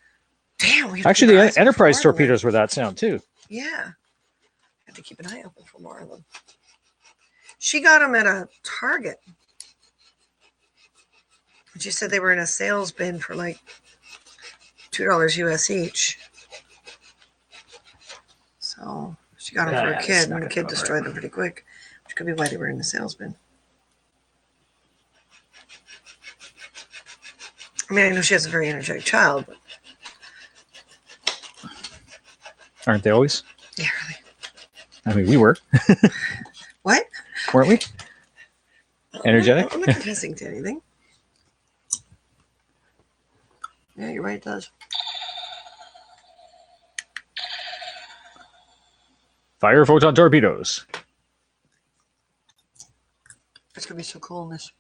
Damn, we have to Actually, keep our the eyes open Enterprise for more of them. torpedoes were that sound too. Yeah. Have to keep an eye open for more of them. She got them at a Target. And she said they were in a sales bin for like $2 US each. So she got them for Yeah, a kid, snuck and the it kid over. destroyed them pretty quick, which could be why they were in the sales bin. I mean, I know she has a very energetic child, but Aren't they always? yeah, really. I mean, we were, What? weren't we? Energetic? I'm not confessing to anything. Yeah, you're right, it does. Fire photon torpedoes. It's gonna be so cool in this.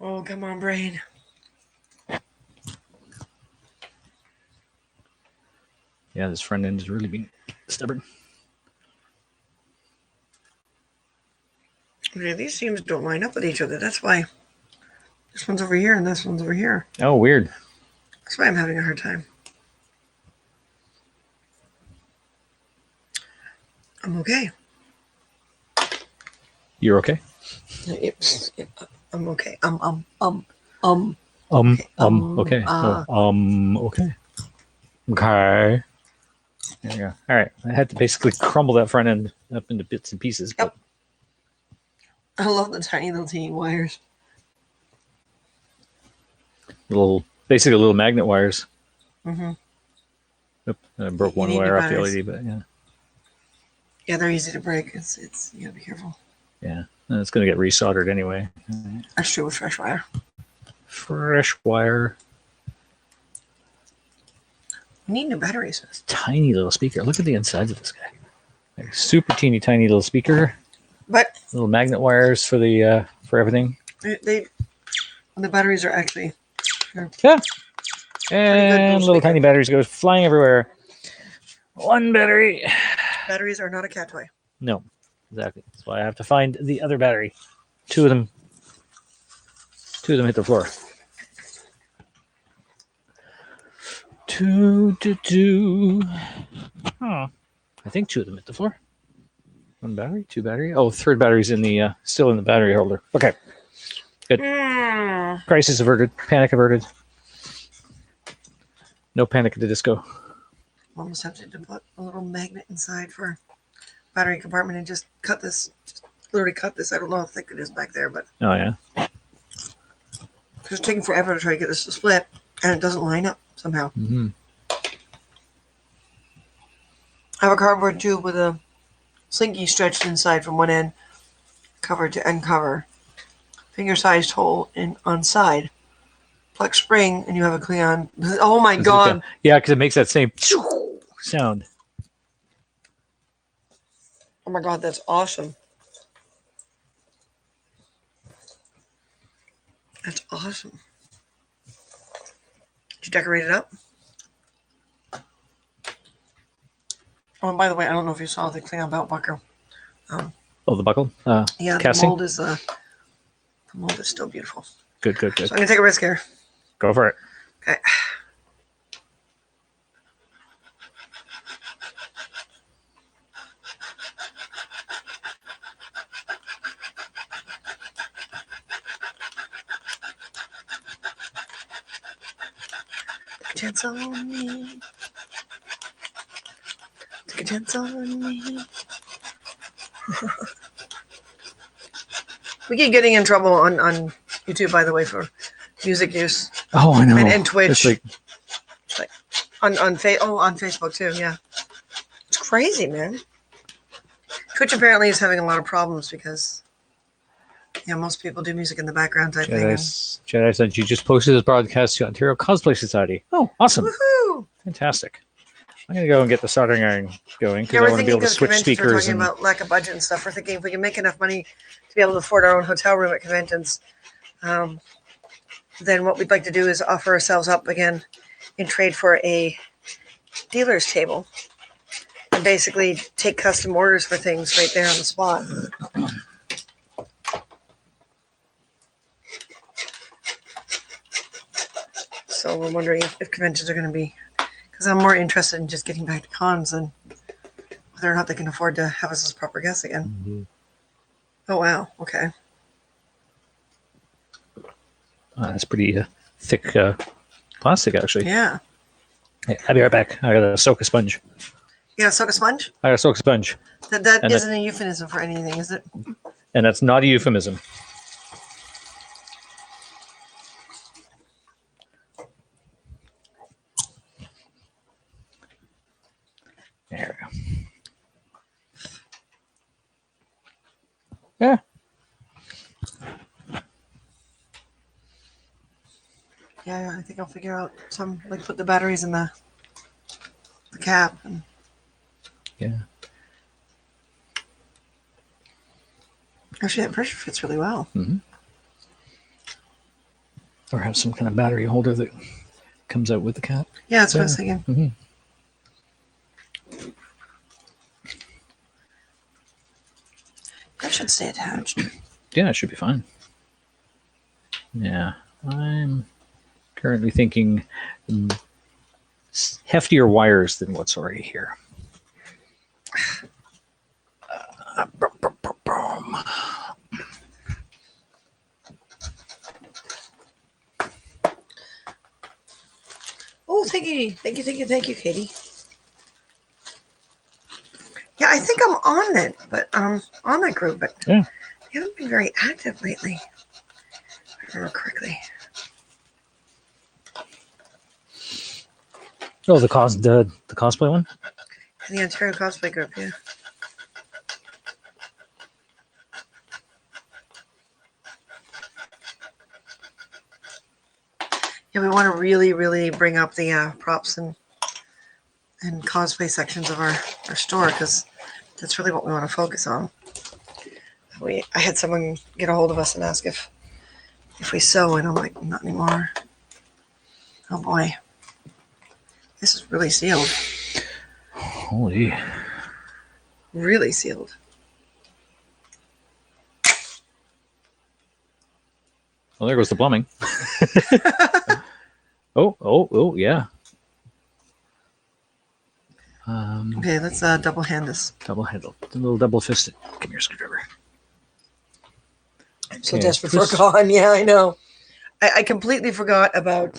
Oh, come on, brain. Yeah, this front end is really being stubborn. Okay, these seams don't line up with each other. That's why this one's over here and this one's over here. Oh, weird. That's why I'm having a hard time. I'm okay. You're okay? I'm okay. Okay. Okay. Okay. There you go. All right. I had to basically crumble that front end up into bits and pieces. But Yep. I love the tiny little teeny wires. basically little magnet wires. Mm-hmm. Oop, I broke You one need wire new off the batteries. LED, but yeah. Yeah, they're easy to break. It's you gotta be careful. Yeah. And it's going to get resoldered anyway. That's true with fresh wire. Fresh wire. We need new batteries. Tiny little speaker. Look at the insides of this guy. Like super teeny tiny little speaker. But Little magnet wires for the for everything. the batteries are actually Yeah. And little little speaker. tiny batteries go flying everywhere. One battery. batteries are not a cat toy. No, exactly. That's why I have to find the other battery. Two of them hit the floor. Two. Huh. I think two of them hit the floor. One battery, two battery. Oh, third battery's in the still in the battery holder. Okay. Good. Crisis averted. Panic averted. No panic at the disco. Almost tempted to put a little magnet inside for battery compartment and just cut this. Just literally cut this. I don't know how thick it is back there, but Oh yeah. it's taking forever to try to get this to split, and it doesn't line up somehow. Mm-hmm. I have a cardboard tube with a slinky stretched inside from one end, cover to end cover. Finger-sized hole on side. Plug spring, and you have a Cleon. Oh my god! Yeah, because it makes that same sound. Oh my god, that's awesome. That's awesome. Did you decorate it up? Oh, and by the way, I don't know if you saw the Cleon belt buckle. Oh, the buckle. Yeah, casting? the mold is still beautiful. Good. So I'm gonna take a risk here. Go for it. Okay. Take a chance on me. Take a chance on me. We keep getting in trouble on YouTube, by the way, for music use. Oh, I know. And Twitch. It's like, On Facebook too, yeah. It's crazy, man. Twitch apparently is having a lot of problems because most people do music in the background type thing. Jedi said you just posted this broadcast to Ontario Cosplay Society. Oh, awesome. Woohoo! Fantastic. I'm going to go and get the soldering iron going because I want to be able to switch speakers. We're talking about lack of budget and stuff. We're thinking if we can make enough money to be able to afford our own hotel room at conventions, then what we'd like to do is offer ourselves up again in trade for a dealer's table and basically take custom orders for things right there on the spot. So we're wondering if conventions are going to be, because I'm more interested in just getting back to cons than whether or not they can afford to have us as proper guests again. Mm-hmm. Oh, wow. Okay. That's pretty thick plastic, actually. Yeah. Hey, I'll be right back. I got to soak a sponge. You got to soak a sponge? I got to soak a sponge. That isn't a euphemism for anything, is it? And that's not a euphemism. There we go. Yeah. Yeah, I think I'll figure out put the batteries in the cap and Yeah. Actually, that pressure fits really well. Mm-hmm. Or have some kind of battery holder that comes out with the cap. Yeah, that's what I was thinking. Mm-hmm. That should stay attached. Yeah, it should be fine. Yeah, I'm currently thinking heftier wires than what's already here. Oh, thank you, Katie. Yeah, I think I'm on it, but on that group, but Yeah. I haven't been very active lately. If I remember correctly. Oh, the cosplay one. The Ontario Cosplay Group, yeah. Yeah, we want to really, really bring up the props and cosplay sections of our store because that's really what we want to focus on. I had someone get a hold of us and ask if we sew, and I'm like, not anymore. Oh boy, this is really sealed. Holy. Really sealed. Well, there goes the plumbing. Oh, yeah. Okay, let's double hand this. Double handle, a little double fisted. Come here, screwdriver. I'm so desperate for a con. Yeah, I know. I completely forgot about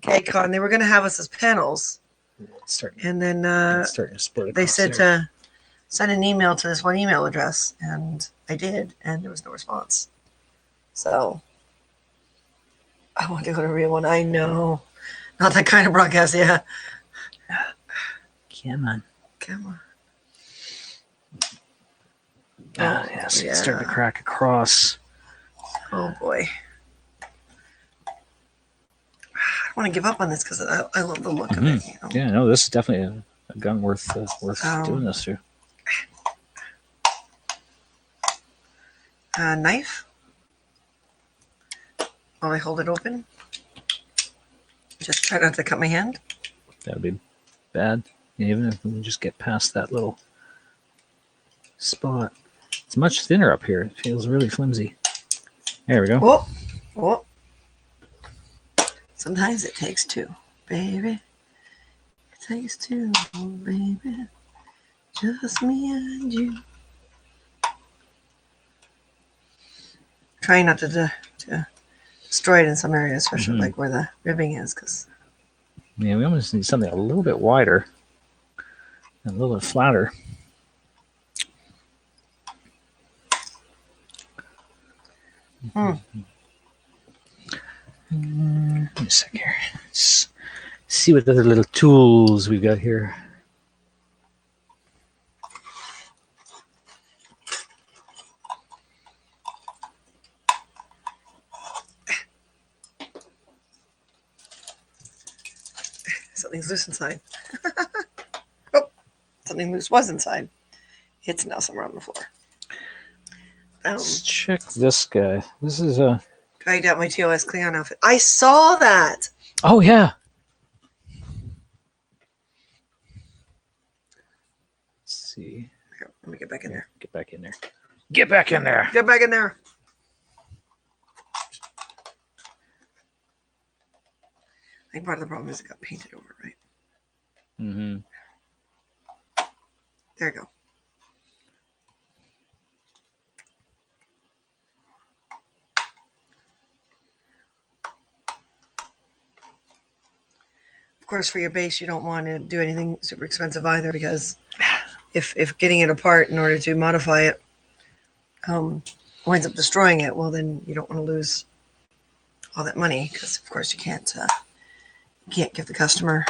KCON. They were going to have us as panels, and then starting to split. they said to send an email to this one email address, and I did, and there was no response. So I want to go to a real one. I know, not that kind of broadcast. Yeah, come on. Yes, it's starting to crack across. Oh boy. I don't want to give up on this because I love the look of it. You know? Yeah, no, this is definitely a gun worth doing this to. Knife. While I hold it open. Just try not to cut my hand. That would be bad. Even if we just get past that little spot. It's much thinner up here. It feels really flimsy. There we go. Oh. Sometimes it takes two, baby. It takes two, baby. Just me and you. Trying not to destroy it in some areas, especially like where the ribbing is, because. Yeah, we almost need something a little bit wider and a little bit flatter. Let me a sec here. Let's see what other little tools we've got here. Something's loose inside. Oh, something loose was inside. It's now somewhere on the floor. Let's check this guy. This is a... Dragged out my TOS Cleon outfit. I saw that. Oh, yeah. Let's see. Here, let me get back in there. Get back in there. Get back in there. Get back in there. I think part of the problem is it got painted over, right? Mm-hmm. There you go. Of course, for your base, you don't want to do anything super expensive either, because if getting it apart in order to modify it winds up destroying it, well, then you don't want to lose all that money, because of course you can't give the customer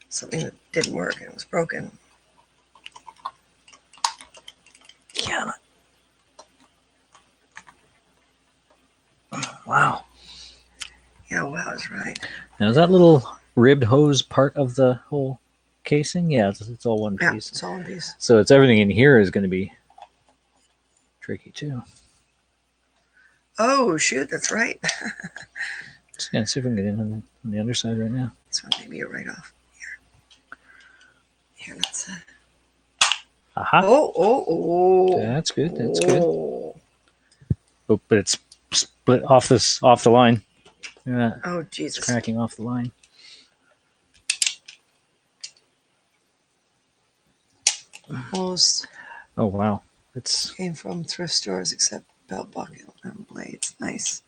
something that didn't work and it was broken. Yeah. Wow. Yeah, wow, that's right. Now, is that little ribbed hose part of the whole casing. Yeah, it's all one Yeah, piece. it's all one piece. So it's everything in here is going to be tricky too. Oh, shoot, that's right. Just gonna see if we can get in on the underside right now. This one, maybe you're right off. Here, let's... Aha. Oh. That's good. That's good. Oh, but it's split off the line. Yeah. Oh, It's Jesus. cracking off the line. Most Oh wow. It's came from thrift stores except belt buckle and blades. Nice.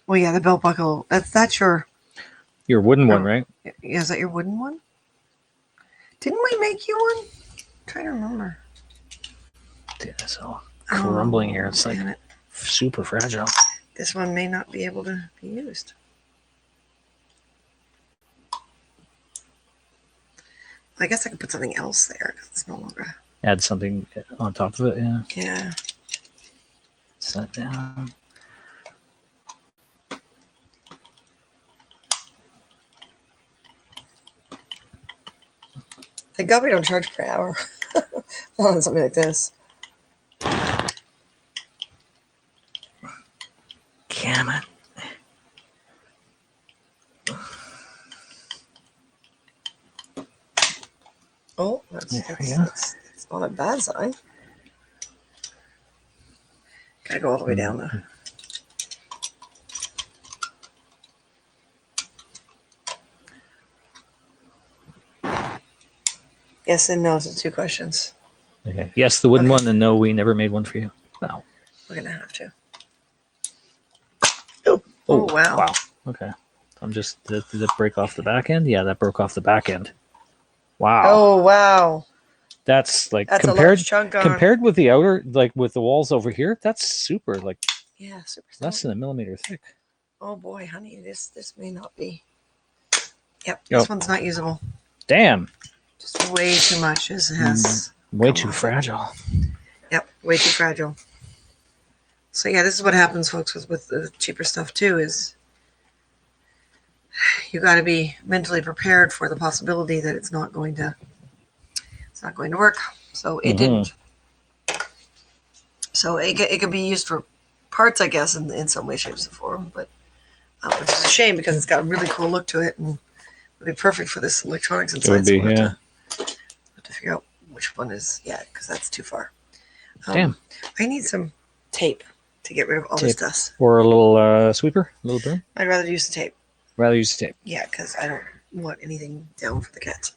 Well, yeah, the belt buckle. That's your wooden one, right? Yeah, is that your wooden one? Didn't we make you one? I'm trying to remember. Dude, it's all crumbling here. It's like it. super fragile. This one may not be able to be used. I guess I could put something else there because it's no longer. Add something on top of it. Yeah. Yeah. Set down. Thank God we don't charge per hour on something like this. Damn it. Oh, that's not a bad sign. Gotta go all the way down though. Yes and no to 2 questions. Okay. Yes, the wooden one, and no, we never made one for you. No. We're gonna have to. Oh, wow. Wow. Okay. Did it break off the back end? Yeah, that broke off the back end. Wow. Oh wow. That's like a large chunk on. compared with the outer, like with the walls over here, that's super, like super less than a millimeter thick. Oh boy, honey, this may not be. Yep, this one's not usable. Damn. Just way too much. It has way too fragile. Yep, way too fragile. So yeah, this is what happens, folks, with the cheaper stuff too. Is you got to be mentally prepared for the possibility that it's not going to work. So it didn't. So it could be used for parts, I guess, in some way, shape, or form. But which is a shame because it's got a really cool look to it and would be perfect for this electronics inside. It would be, yeah. Have to figure out which one is, because that's too far. Damn. I need some tape to get rid of all this dust. Or a little sweeper, a little broom. I'd rather use the tape. Rather use the tape. Yeah, because I don't want anything down for the cats.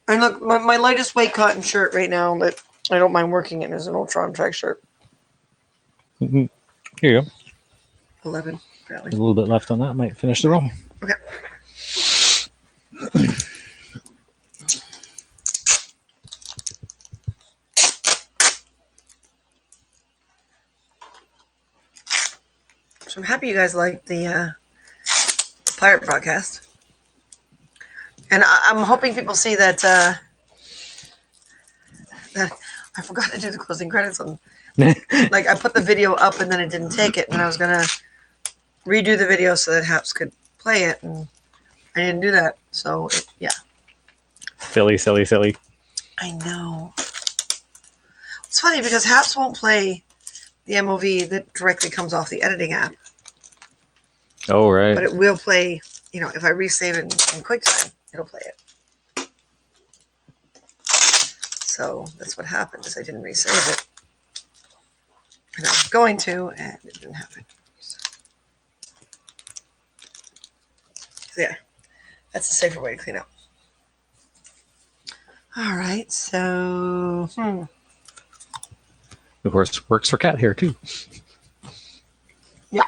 And look, my lightest weight cotton shirt right now that I don't mind working in is an Ultron track shirt. Mm-hmm. Here you go. 11, apparently. There's a little bit left on that. Might finish the roll. Okay. So I'm happy you guys liked the pirate broadcast. And I'm hoping people see that that I forgot to do the closing credits on. Like I put the video up and then it didn't take it, and I was gonna redo the video so that Haps could play it, and I didn't do that. So yeah. Silly. I know. It's funny because Haps won't play the MOV that directly comes off the editing app. Oh right. But it will play. If I resave it in QuickTime, it'll play it. So that's what happened, is I didn't resave it. And I was going to, and it didn't happen. So yeah, that's a safer way to clean up. All right, so... Of course, works for cat hair, too. Yeah.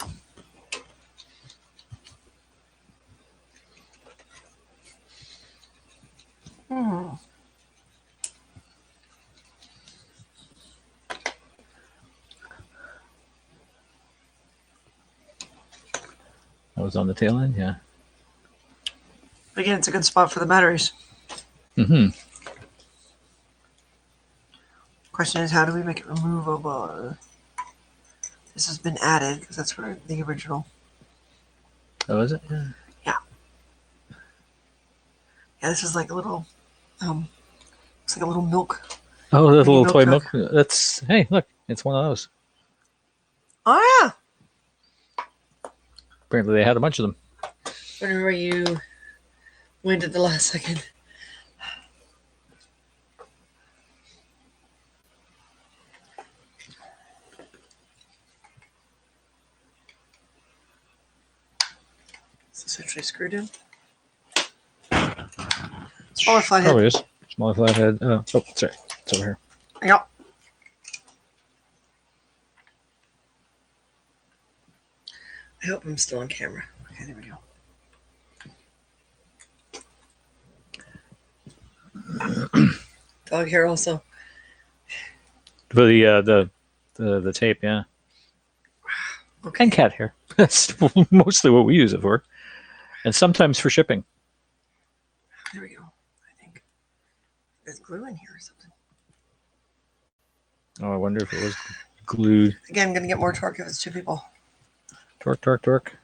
That was on the tail end, yeah. Again, it's a good spot for the batteries. Mm-hmm. Question is, how do we make it removable? This has been added, because that's where the original Oh, is it? Yeah. Yeah, this is like a little, it's like a little milk. Oh, the Mini little milk toy truck. milk. That's hey, look, it's one of those. Oh yeah. Apparently, they had a bunch of them. Whenever you went at the last second. It's essentially screwed in. Smaller flathead. Probably is. Smaller flathead. Oh, sorry. It's over here. Yeah. I hope I'm still on camera. Okay, there we go. Dog hair also. For the tape, yeah. Okay. And cat hair. That's mostly what we use it for. And sometimes for shipping. There we go. I think there's glue in here or something. Oh, I wonder if it was glued. Again, I'm gonna get more torque if it's 2 people. Torque.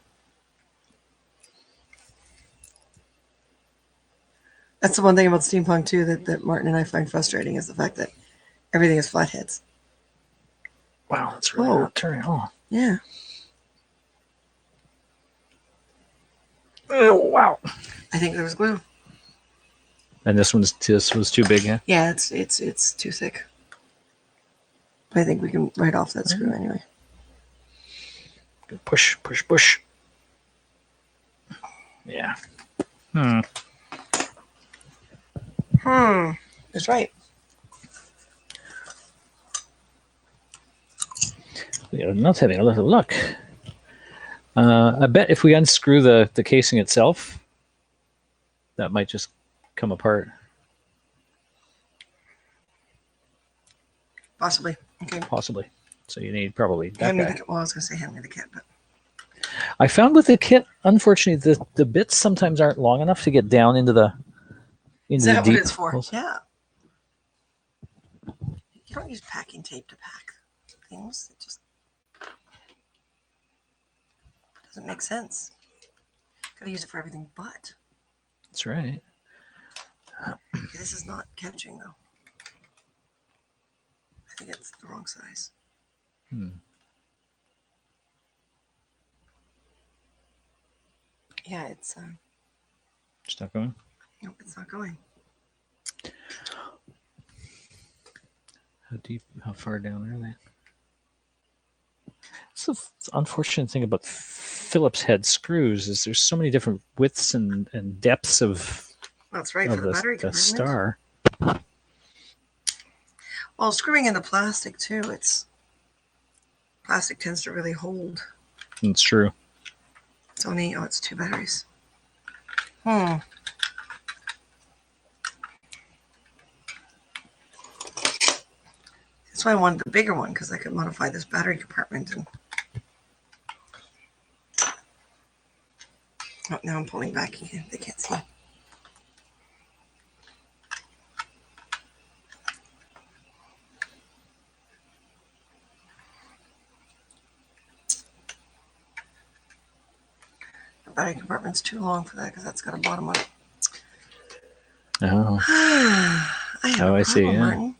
That's the one thing about steampunk too that Martin and I find frustrating is the fact that everything is flatheads. Wow, that's really Oh. not turning on. Yeah. Oh, wow. I think there was glue. And this was too big, yeah? Yeah, it's too thick. But I think we can write off that screw anyway. Push. Yeah. That's right. Yeah, not having a little luck. I bet if we unscrew the casing itself, that might just come apart. Possibly. Okay. Possibly. So you need probably that Hand me guy. the, well, I was gonna say hand me the kit, but I found with the kit, unfortunately, the bits sometimes aren't long enough to get down into the is that deep what it's for? holes. Yeah. You don't use packing tape to pack things. It just doesn't make sense. Gotta use it for everything but. That's right. Okay, this is not catching though. I think it's the wrong size. Yeah, it's It's not going. nope, it's not going. How far down are they? It's the unfortunate thing about Phillips head screws is there's so many different widths and depths of, That's right, of for the battery the compartment. star. Well, screwing in the plastic too, plastic tends to really hold. It's true. It's only it's 2 batteries. That's why I wanted the bigger one, because I could modify this battery compartment. And oh, now I'm pulling back. They can't see. The battery compartment's too long for that because that's got a bottom on it. Oh, I have I see. Yeah. Martin.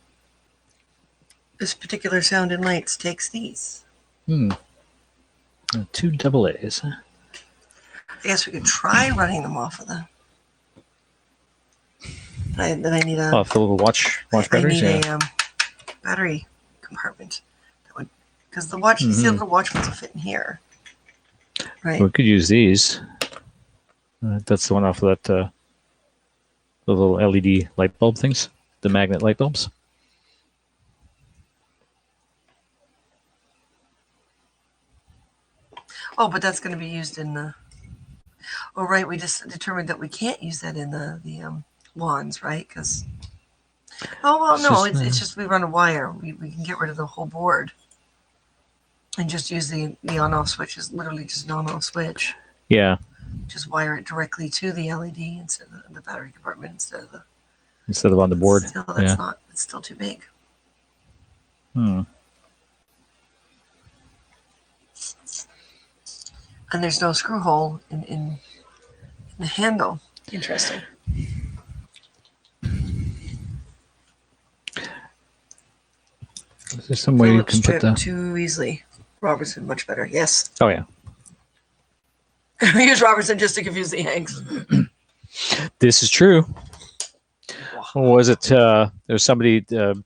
This particular Sound and Lights takes these. 2 AA's. Huh? I guess we could try running them off of the. Then I need a. Off the little watch I batteries. need Yeah. a battery compartment. That would, because the watch, you see, the little watch ones will fit in here, right? We could use these. That's the one off of that. The little LED light bulb things, the magnet light bulbs. Oh, but that's going to be used in the. Oh, right. We just determined that we can't use that in the wands, right? Because. Oh well, no. It's just we run a wire. We can get rid of the whole board. And just use the on-off switch. Is literally just an on-off switch. Yeah. Just wire it directly to the LED instead of the battery compartment instead of on the board. Still, that's not. It's still too big. And there's no screw hole in the handle. Interesting. Is there some way you Phillips can put strip the? too easily. Robertson, much better. Yes. Oh yeah. We use Robertson just to confuse the Yanks. This is true. What was it? There was somebody that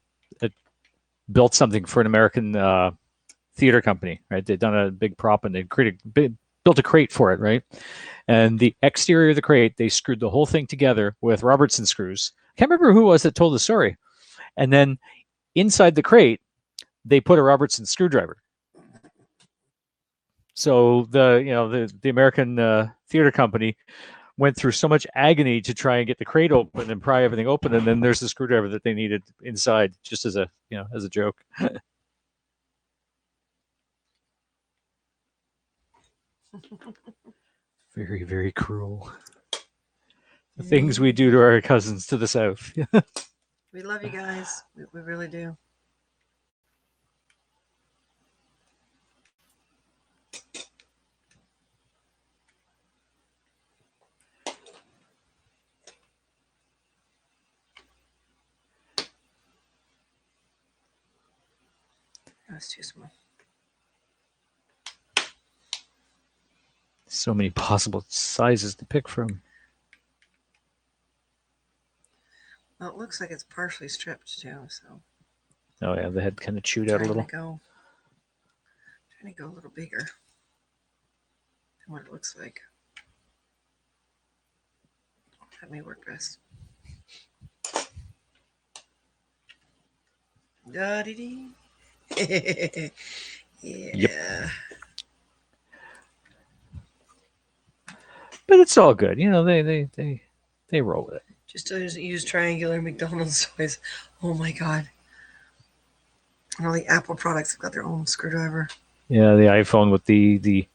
built something for an American theater company, right? They'd done a big prop and they built a crate for it, right? And the exterior of the crate, they screwed the whole thing together with Robertson screws. I can't remember who it was that told the story. And then inside the crate, they put a Robertson screwdriver. So the American theater company went through so much agony to try and get the crate open and pry everything open, and then there's the screwdriver that they needed inside, just as a joke. Very, very cruel. The things we do to our cousins to the south. We love you guys. We really do. That's too small. So many possible sizes to pick from. Well, it looks like it's partially stripped too, so. Oh yeah, the head kind of chewed out a little. Trying to go a little bigger than what it looks like. That may work best. Da-dee-dee. Yeah. Yep. But it's all good. They roll with it. Just use triangular McDonald's toys. Oh my god. And all the Apple products have got their own screwdriver. Yeah, the iPhone with the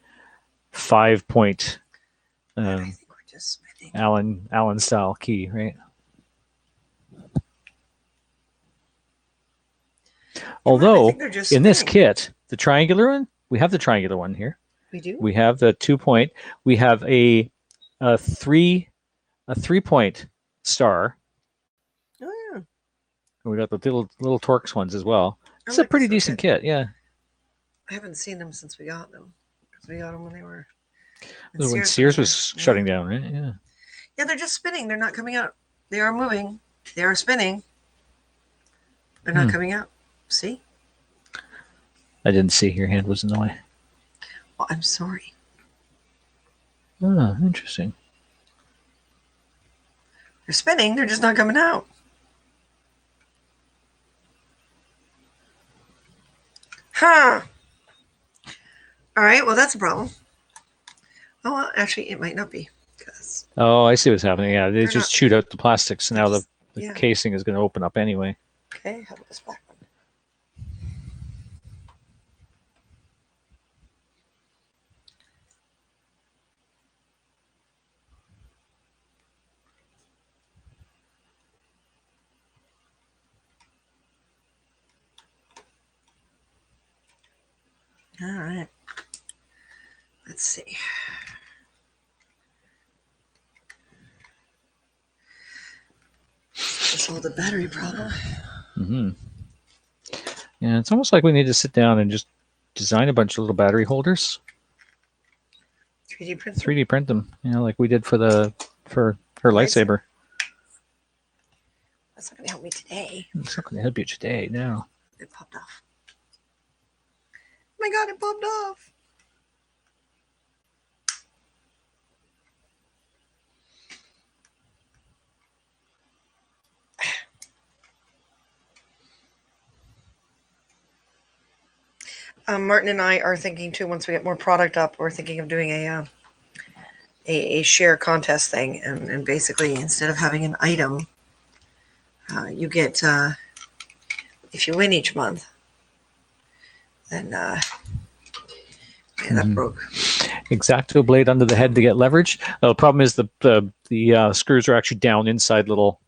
5-point I think we're just spinning. Allen style key, right? Although in this kit, the triangular one, we have the triangular one here. We do. We have the 2-point. We have a 3-point star. Oh yeah. And we got the little Torx ones as well. It's I a like pretty this decent kit, yeah. I haven't seen them since we got them. Because we got them when they were. When Sears was shutting down, right? Yeah. Yeah, they're just spinning. They're not coming out. They are moving. They are spinning. They're not coming out. See? I didn't see your hand was in the way. Well, I'm sorry. Oh, interesting. They're spinning. They're just not coming out. Huh. All right. Well, that's a problem. Oh, well, actually, it might not be. Oh, I see what's happening. Yeah, they just not, chewed out the plastics. Now the yeah. casing is going to open up anyway. Okay, how about this back one? All right. Let's see. Solve the battery problem. Mm-hmm. Yeah, it's almost like we need to sit down and just design a bunch of little battery holders. 3D print. 3D print them, like we did for her lightsaber. That's not going to help me today. It's not going to help you today, no. It popped off. Oh my god, it popped off. Martin and I are thinking too, once we get more product up, we're thinking of doing a share contest thing. And basically, instead of having an item, you get, if you win each month, then that broke. X-Acto blade under the head to get leverage. The problem is the screws are actually down inside little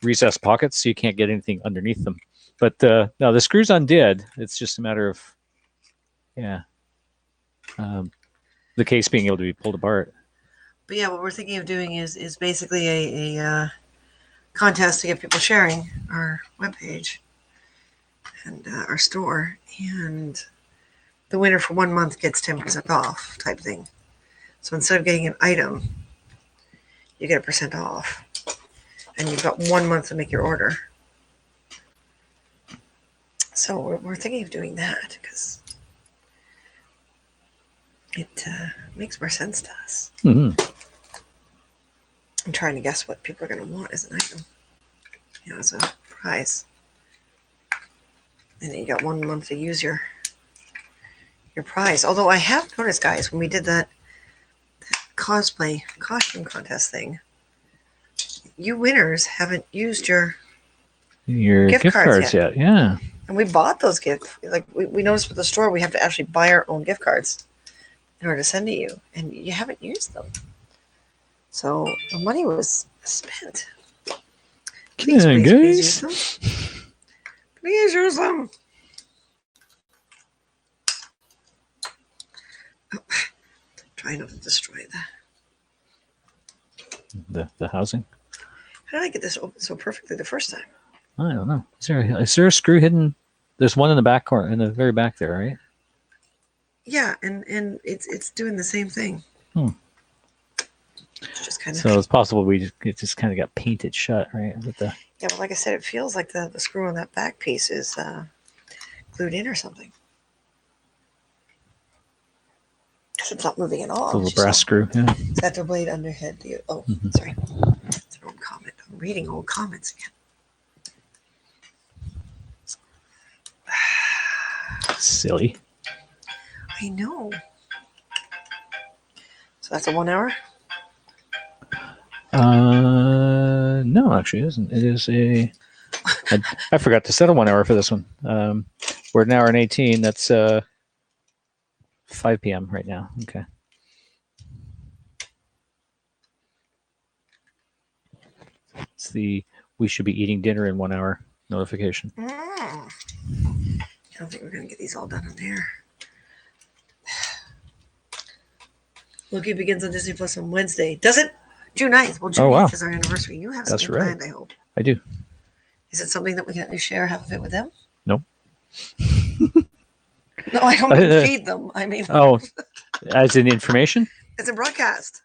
recessed pockets, so you can't get anything underneath them. But no, the screws undid. It's just a matter of The case being able to be pulled apart. But yeah, what we're thinking of doing is basically a contest to get people sharing our webpage and our store, and the winner for 1 month gets 10% off type thing. So instead of getting an item, you get 1% off, and you've got 1 month to make your order. So we're thinking of doing that because it makes more sense to us. Mm-hmm. I'm trying to guess what people are going to want as an item, as a prize. And then you got 1 month to use your prize. Although I have noticed, guys, when we did that cosplay costume contest thing, you winners haven't used your gift cards yet. Yeah. And we bought those gifts. Like we noticed with the store, we have to actually buy our own gift cards in order to send to you, and you haven't used them. So the money was spent. Please use them. Please use them. Oh, try not to destroy the housing. How did I get this open so perfectly the first time? I don't know. Is there a screw hidden? There's one in the back corner, in the very back there, right? Yeah, and it's doing the same thing. It's just kind of. So it's possible it just kind of got painted shut, right? Yeah, but like I said, it feels like the screw on that back piece is glued in or something. Because it's not moving at all. The little brass screw. Yeah. Is that the blade underhead? Sorry. It's an old comment. I'm reading old comments again. Silly. I know. So that's a 1 hour? No, actually, it isn't. It is I forgot to set a 1 hour for this one. We're at 1 hour and 18. That's 5 p.m. right now. Okay. It's the we should be eating dinner in 1 hour notification. I don't think we're going to get these all done in there. Loki begins on Disney Plus on Wednesday. Does it? June 9th. Well, June 9th is our anniversary. You have something planned, I hope. I do. Is it something that we can at least share half of it with them? No. No, I don't mean feed them. I mean... Oh, as in information? It's a broadcast.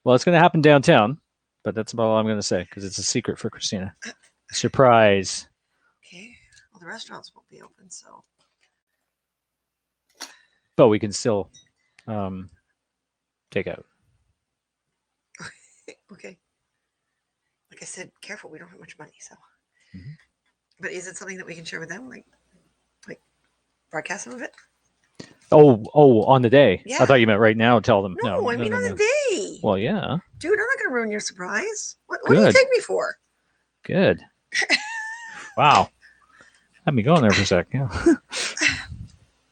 Well, it's going to happen downtown, but that's about all I'm going to say because it's a secret for Christina. Surprise. Okay. Well, the restaurants won't be open, so... But we can still take out. Okay. Like I said, careful. We don't have much money, so. Mm-hmm. But is it something that we can share with them, like broadcast some of it? Oh, on the day. Yeah. I thought you meant right now. Tell them. No, I mean on the day. Well, yeah. Dude, I'm not going to ruin your surprise. What do you take me for? Good. Wow. Had me going there for a sec. Yeah.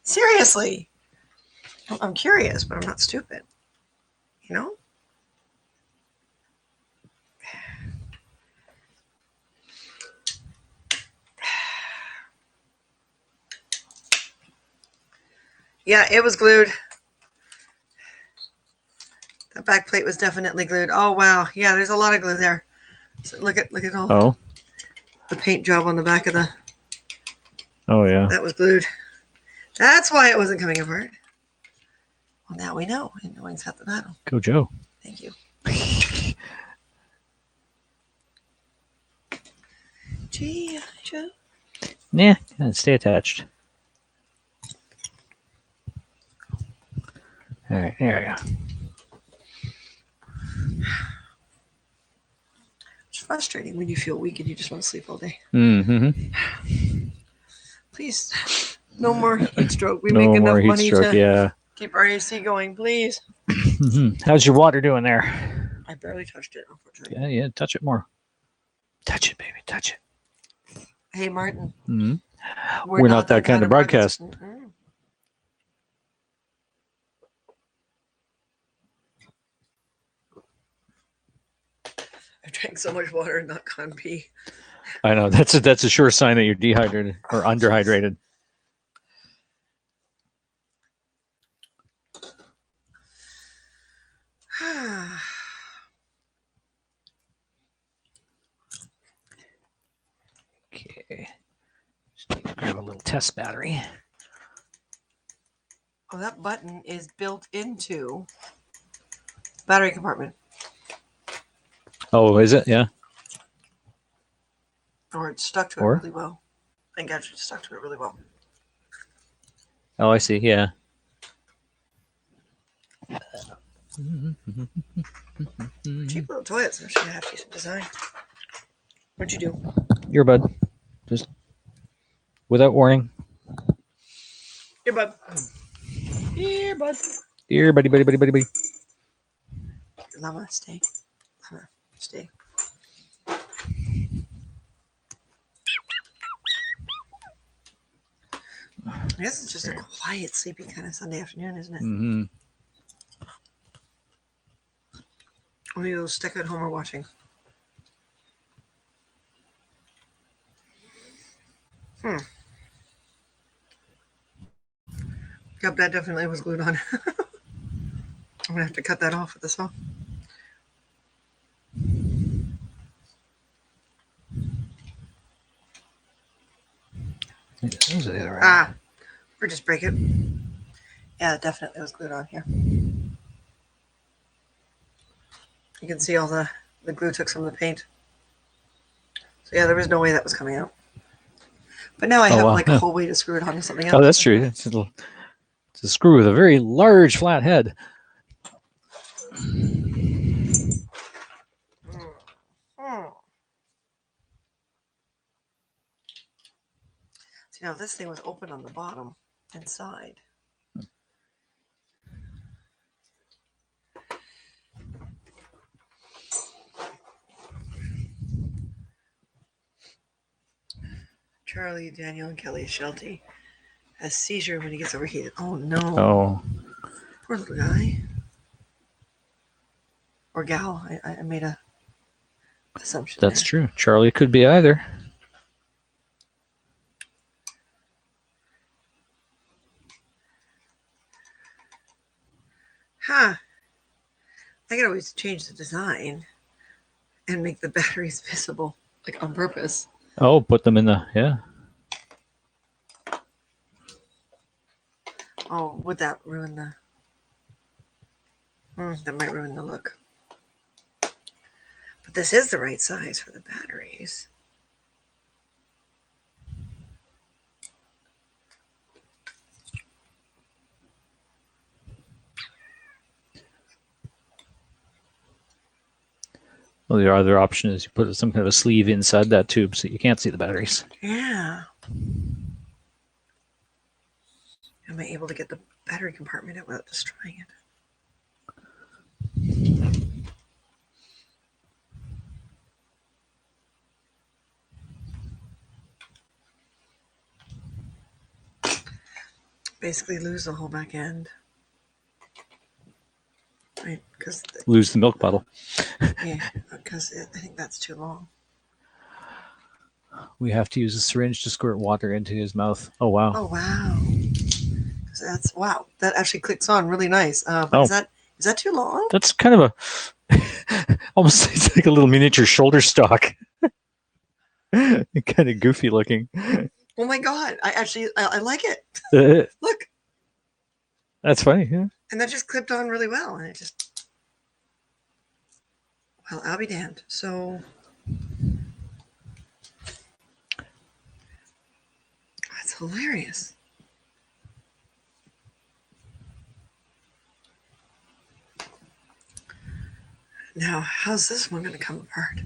Seriously. I'm curious, but I'm not stupid. You know? Yeah, it was glued. The back plate was definitely glued. Oh wow, yeah, there's a lot of glue there. So look at all the paint job on the back of the. Oh yeah. That was glued. That's why it wasn't coming apart. Well, now we know, and knowing's half the battle. Go Joe. Thank you. Gee, Joe. Nah, stay attached. All right, there we go. It's frustrating when you feel weak and you just want to sleep all day. Mm-hmm. Please, no more heat stroke. We no make more enough heat money stroke, to keep our AC going, please. How's your water doing there? I barely touched it, unfortunately. Yeah, touch it more. Touch it, baby, touch it. Hey, Martin. Mm-hmm. We're not that kind of broadcast. Mm-hmm. I drank so much water and not gone pee. I know that's a sure sign that you're dehydrated or underhydrated. a little test battery. Oh, that button is built into battery compartment. Oh, is it? Yeah. Or it's stuck to it Or? really well. I think actually it's stuck to it really well. Oh, I see. Yeah. Cheap little toilets. I'm sure you have decent design. What'd you do? Earbud. Just without warning. Earbud. Earbud. Ear, buddy, buddy, buddy, buddy, buddy. Llama, stay. Llama, stay. I guess it's just a quiet, sleepy kind of Sunday afternoon, isn't it? Mm-hmm. Or maybe we'll stick at home or watching. Yep, that definitely was glued on. I'm gonna have to cut that off with the saw. Ah, or just break it. Yeah, it definitely was glued on here. You can see all the glue took some of the paint. So yeah, there was no way that was coming out. But now I have like a whole way to screw it onto something else. Oh, that's true. It's a screw with a very large flat head. See, now this thing was open on the bottom inside. Charlie, Daniel, and Kelly Sheltie has seizure when he gets overheated. Oh no. Oh. Poor little guy. Or gal. I made a assumption. That's true. Charlie could be either. Huh. I could always change the design and make the batteries visible, like on purpose. Oh, put them in the, yeah. Oh, would that ruin the... that might ruin the look. But this is the right size for the batteries. Well, the other option is you put some kind of a sleeve inside that tube so you can't see the batteries. Yeah. Am I able to get the battery compartment out without destroying it? Basically lose the whole back end. Right, because... Lose the milk bottle. Yeah, because I think that's too long. We have to use a syringe to squirt water into his mouth. Oh, wow. Oh, wow. That's... Wow, that actually clicks on really nice. But is that too long? That's kind of a... almost it's like a little miniature shoulder stock. Kind of goofy looking. Oh my god, I like it. Look. That's funny, yeah. And that just clipped on really well, and it just... Well, I'll be damned. So... That's hilarious. Now, how's this one going to come apart?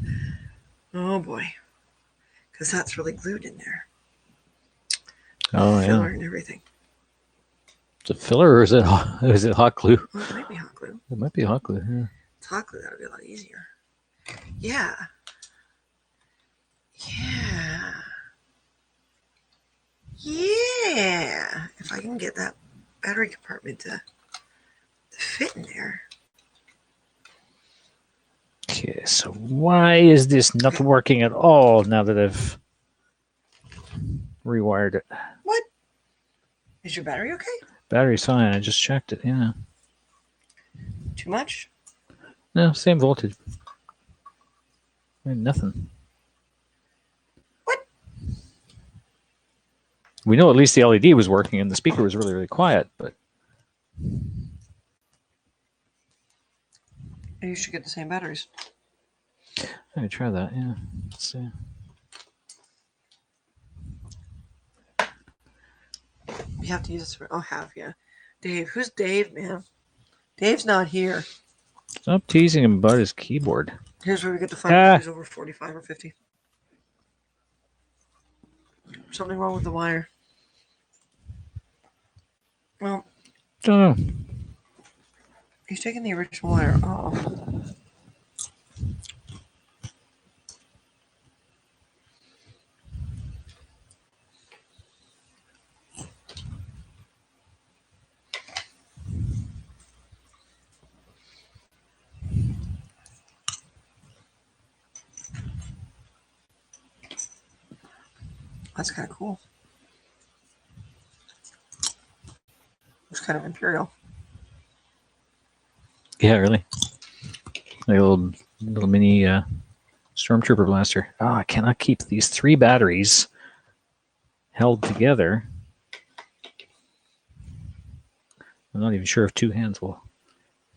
Oh boy. Because that's really glued in there. Oh, Filler yeah. and everything. Is it filler or is it hot glue? Well, it might be hot glue. It might be hot glue, yeah. It's hot glue, that would be a lot easier. Yeah. Yeah. Yeah. If I can get that battery compartment to fit in there. Okay, so why is this not working at all now that I've rewired it? What? Is your battery okay? Battery's fine. I just checked it, yeah. Too much? No, same voltage. Nothing. What? We know at least the LED was working and the speaker was really, really quiet. But You should get the same batteries. I can try that. Yeah. Let's see. You have to use this for. Oh, yeah. Dave. Who's Dave, man? Dave's not here. Stop teasing him about his keyboard. Here's where we get to find out if he's over 45 or 50. Something wrong with the wire. Well, Don't know. he's taking the original wire off. That's kind of cool. Looks kind of imperial. Yeah, really. Like a little mini stormtrooper blaster. Oh, I cannot keep these 3 batteries held together. I'm not even sure if 2 hands will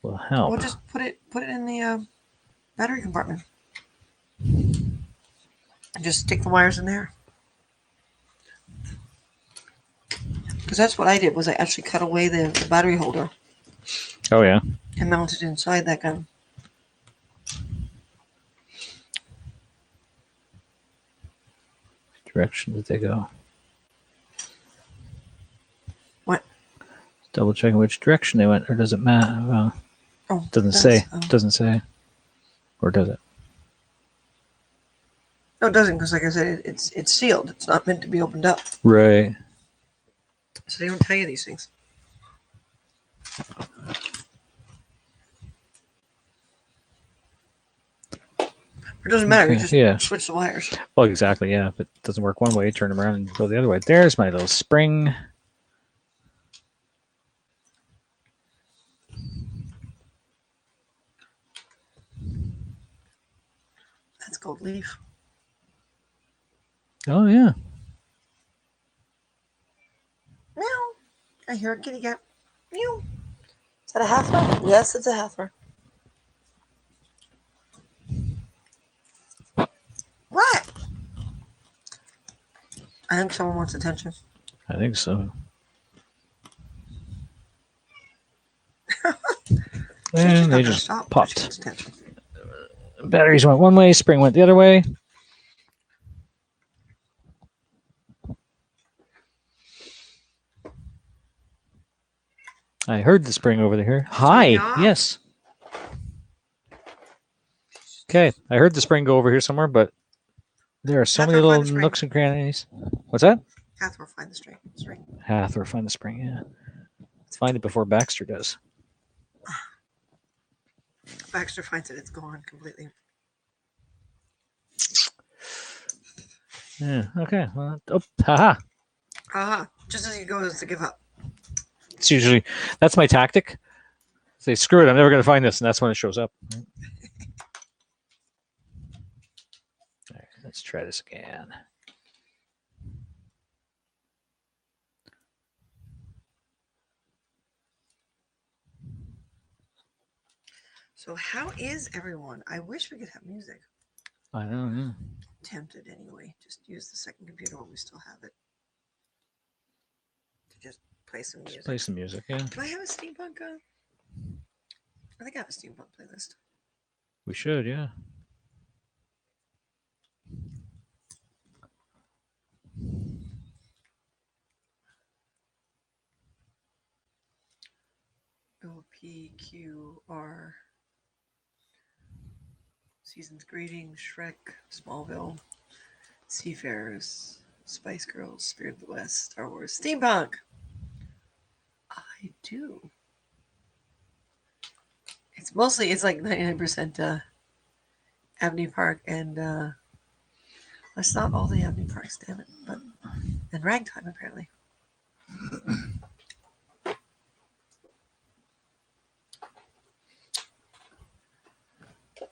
help. Well, just put it in the battery compartment. And just stick the wires in there. Because that's what I did, was I actually cut away the battery holder. Oh, yeah. And mounted inside that gun. Direction did they go? What? Double checking which direction they went, or does it matter? Well, Oh, doesn't say. Doesn't say. Or does it? No, it doesn't, because like I said, it's sealed. It's not meant to be opened up. Right. So they don't tell you these things. It doesn't matter. Okay, You just switch the wires. Well, exactly, yeah. If it doesn't work one way, turn them around and go the other way. There's my little spring. That's gold leaf. Oh, yeah. Meow. I hear a kitty cat. Meow. Is that a Hathor? Yes, it's a Hathor. What? I think someone wants attention. I think so. And they just popped. Batteries went one way, spring went the other way. I heard the spring over there. Hi. Yes. Okay. I heard the spring go over here somewhere, but there are so many little nooks and crannies. What's that? Hathor, find the string. Hathor, find the spring, yeah. Let's find it before Baxter does. Baxter finds it, it's gone completely. Yeah, okay. Well, oh, haha. Just as he goes to give up. It's usually, that's my tactic. Say, screw it, I'm never going to find this, and that's when it shows up. Right? All right, let's try this again. So how is everyone? I wish we could have music. I don't know. Tempted anyway. Just use the second computer when we still have it. To just play some music. Just play some music, yeah. Do I have a steampunk? I think I have a steampunk playlist. We should, yeah. OPQR. Season's Greetings, Shrek, Smallville, Seafarers, Spice Girls, Spirit of the West, Star Wars, Steampunk. I do. It's like 99% Avenue Park and that's not all the Avenue Parks, damn it. But and Ragtime apparently.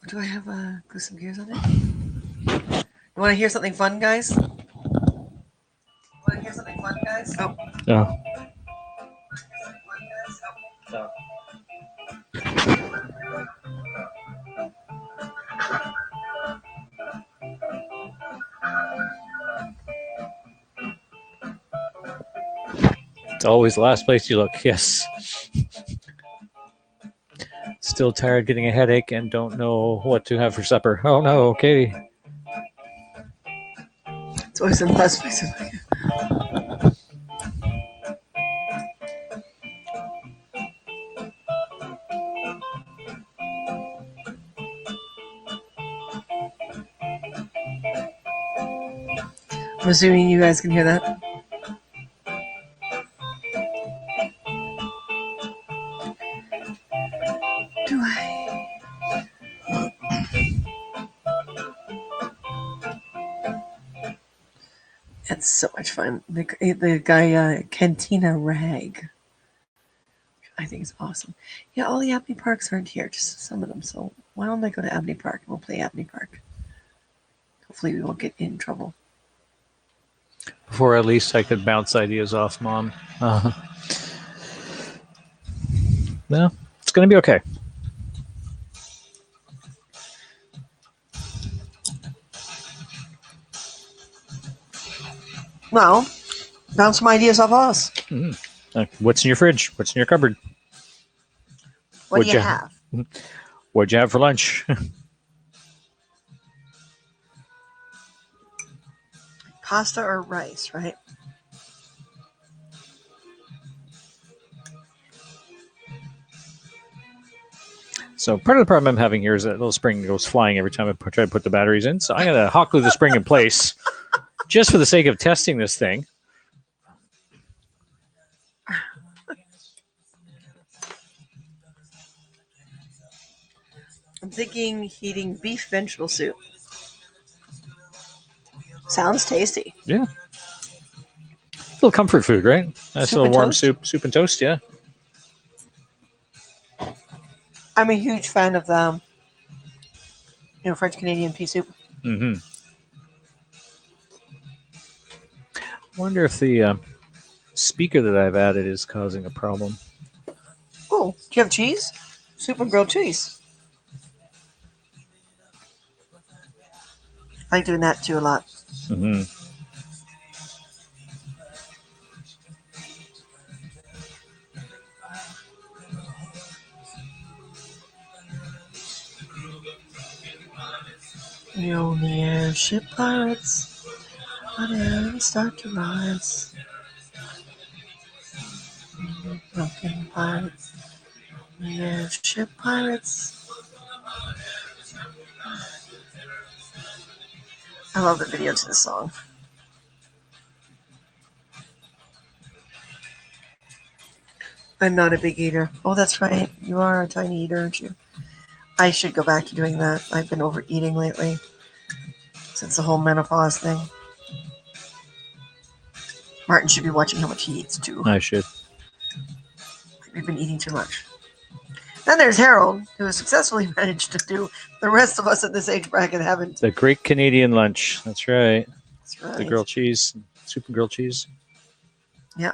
Do I have glue some gears on it? You want to hear something fun, guys? Oh, Oh. It's always the last place you look. Yes. Still tired, getting a headache, and don't know what to have for supper. Oh no, Katie. it's always in the last place. I'm assuming you guys can hear that. Do I? It's so much fun. The guy, Cantina Rag, I think is awesome. Yeah, all the Abney Parks aren't here, just some of them. So why don't I go to Abney Park and we'll play Abney Park? Hopefully we won't get in trouble. Before at least I could bounce ideas off Mom. No, it's going to be okay. Well, bounce some ideas off us. What's in your fridge? What's in your cupboard? What What'd do you you- have? What'd you have for lunch? Pasta or rice, right? So part of the problem I'm having here is that little spring goes flying every time I try to put the batteries in. So I'm going to hot glue the spring in place just for the sake of testing this thing. I'm thinking heating beef vegetable soup. Sounds tasty. Yeah. A little comfort food, right? Nice Soup little and warm toast? soup and toast, yeah. I'm a huge fan of the, French Canadian pea soup. Mm-hmm. Wonder if the speaker that I've added is causing a problem. Oh, do you have cheese? Soup and grilled cheese. I like doing that too a lot. Mm-hmm. The only airship pirates, whatever start to rise. Broken pirates, the airship pirates. I love the video to this song. I'm not a big eater. Oh, that's right. You are a tiny eater, aren't you? I should go back to doing that. I've been overeating lately since the whole menopause thing. Martin should be watching how much he eats too. I should. We've been eating too much. Then there's Harold, who has successfully managed to do the rest of us at this age bracket haven't. The great Canadian lunch. That's right. That's right. The grilled cheese. Soup and grilled cheese. Yeah.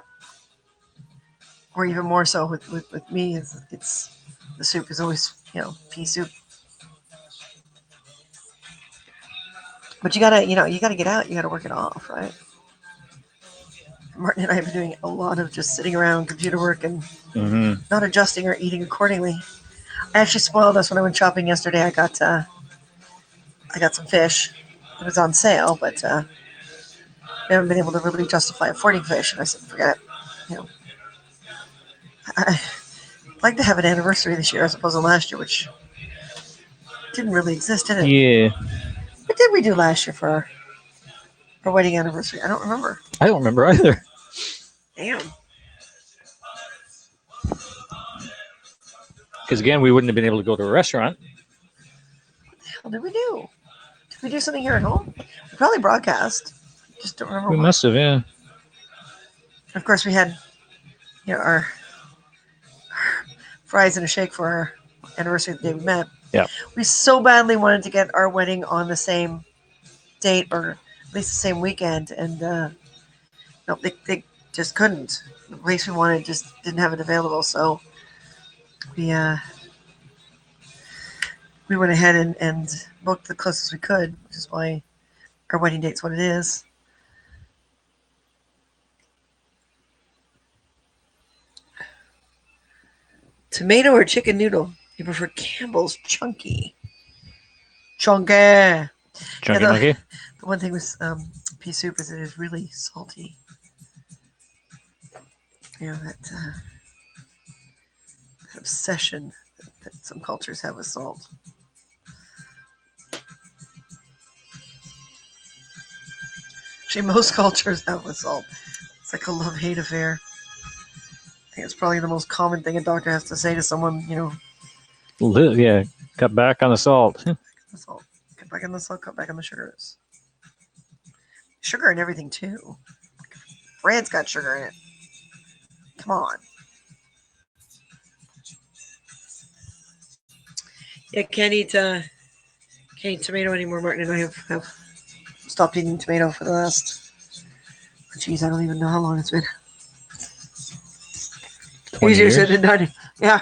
Or even more so with me, it's the soup is always, pea soup. But you gotta get out, you gotta work it off, right? Martin and I have been doing a lot of just sitting around computer work and Mm-hmm. not adjusting or eating accordingly. I actually spoiled us when I went shopping yesterday. I got some fish. It was on sale, but we haven't been able to really justify affording fish. And I said, forget it. I'd like to have an anniversary this year as opposed to last year, which didn't really exist, did it? Yeah. What did we do last year for our wedding anniversary? I don't remember. I don't remember either. Damn. Because again, we wouldn't have been able to go to a restaurant. What the hell did we do? Did we do something here at home? We probably broadcast. Just don't remember. We what. must have, yeah. Of course, we had our fries and a shake for our anniversary the day we met. Yeah. We so badly wanted to get our wedding on the same date or at least the same weekend, and no, they just couldn't. The place we wanted just didn't have it available, so we went ahead and booked the closest we could, which is why our wedding date's what it is. Tomato or chicken noodle? You prefer Campbell's Chunky? Chunky. Yeah, Chunky monkey. the one thing with pea soup is it is really salty. You know, that obsession that some cultures have with salt. Actually, most cultures have with salt. It's like a love-hate affair. I think it's probably the most common thing a doctor has to say to someone, Yeah, cut back on the salt. the salt. Cut back on the salt, cut back on the sugars. Sugar and everything, too. Bread's got sugar in it. Come on. Yeah, can't eat tomato anymore, Martin, and I have stopped eating tomato for the last, geez, I don't even know how long it's been. 20 Easier years. said than done. Yeah,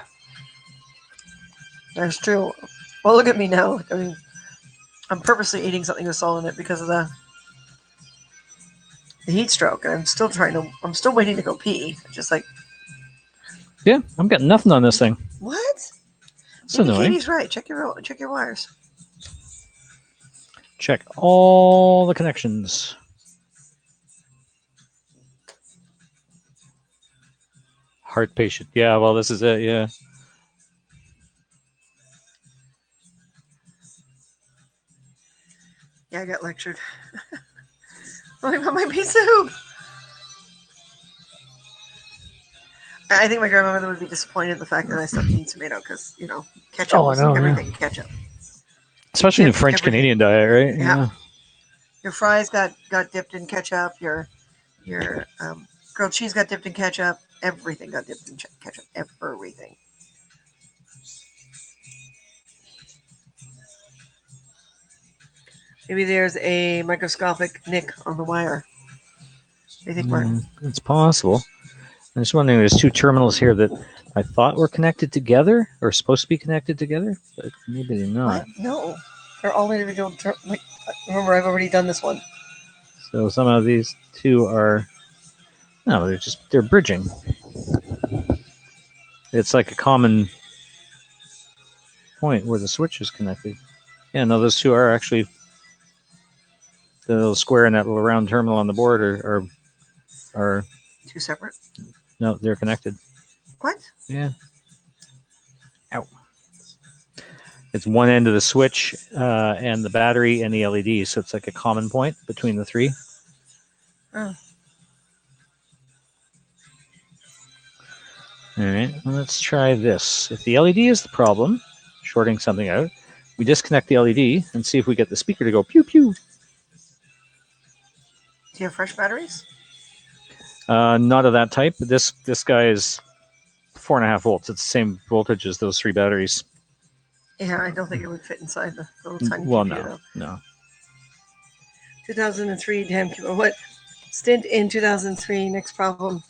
that's true. Well, look at me now. I mean, I'm purposely eating something with salt in it because of the heat stroke, and I'm still waiting to go pee. Just like, Yeah, I'm getting nothing on this thing. what? It's Maybe annoying. Katie's right. Check your wires. Check all the connections. Heart patient. Yeah, well, this is it. Yeah. Yeah, I got lectured. What about my pea soup? I think my grandmother would be disappointed in the fact that I stopped eating tomato because, ketchup Oh, I was know. everything. Yeah. Ketchup. Especially in Dip French everything. Canadian diet, right? Yeah. Your fries got dipped in ketchup. Your grilled cheese got dipped in ketchup. Everything got dipped in ketchup. Everything. Maybe there's a microscopic nick on the wire. What do you think, Martin? It's possible. I'm just wondering. There's two terminals here that I thought were connected together or supposed to be connected together, but maybe they're not. What? No. They're all individual. Remember, I've already done this one. So somehow these two are no, they're bridging. It's like a common point where the switch is connected. Yeah, no, those two are actually the little square and that little round terminal on the board are Two separate. no, they're connected. What? Yeah. Ow. It's one end of the switch and the battery and the LED, so it's like a common point between the three. Oh. All right, well, let's try this. If the LED is the problem, shorting something out, we disconnect the LED and see if we get the speaker to go pew pew. Do you have fresh batteries? Not of that type. This guy is 4.5 volts. It's the same voltage as those three batteries. Yeah, I don't think it would fit inside the little tiny Well, computer. no. 2003, damn keyboard. What? Stint in 2003. Next problem.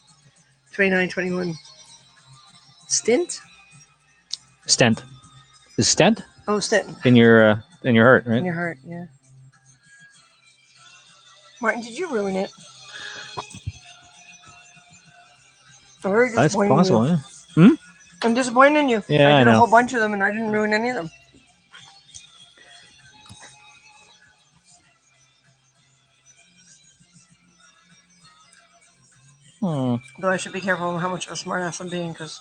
2921. Stint? Stent. Is stent Oh, stint. in your heart, right? In your heart, yeah. Martin, did you ruin it? I'm very That's disappointed in possible. you. Yeah. I'm disappointed in you. Yeah, I I did a know. whole bunch of them and I didn't ruin any of them. Though I should be careful how much of a smartass I'm being because,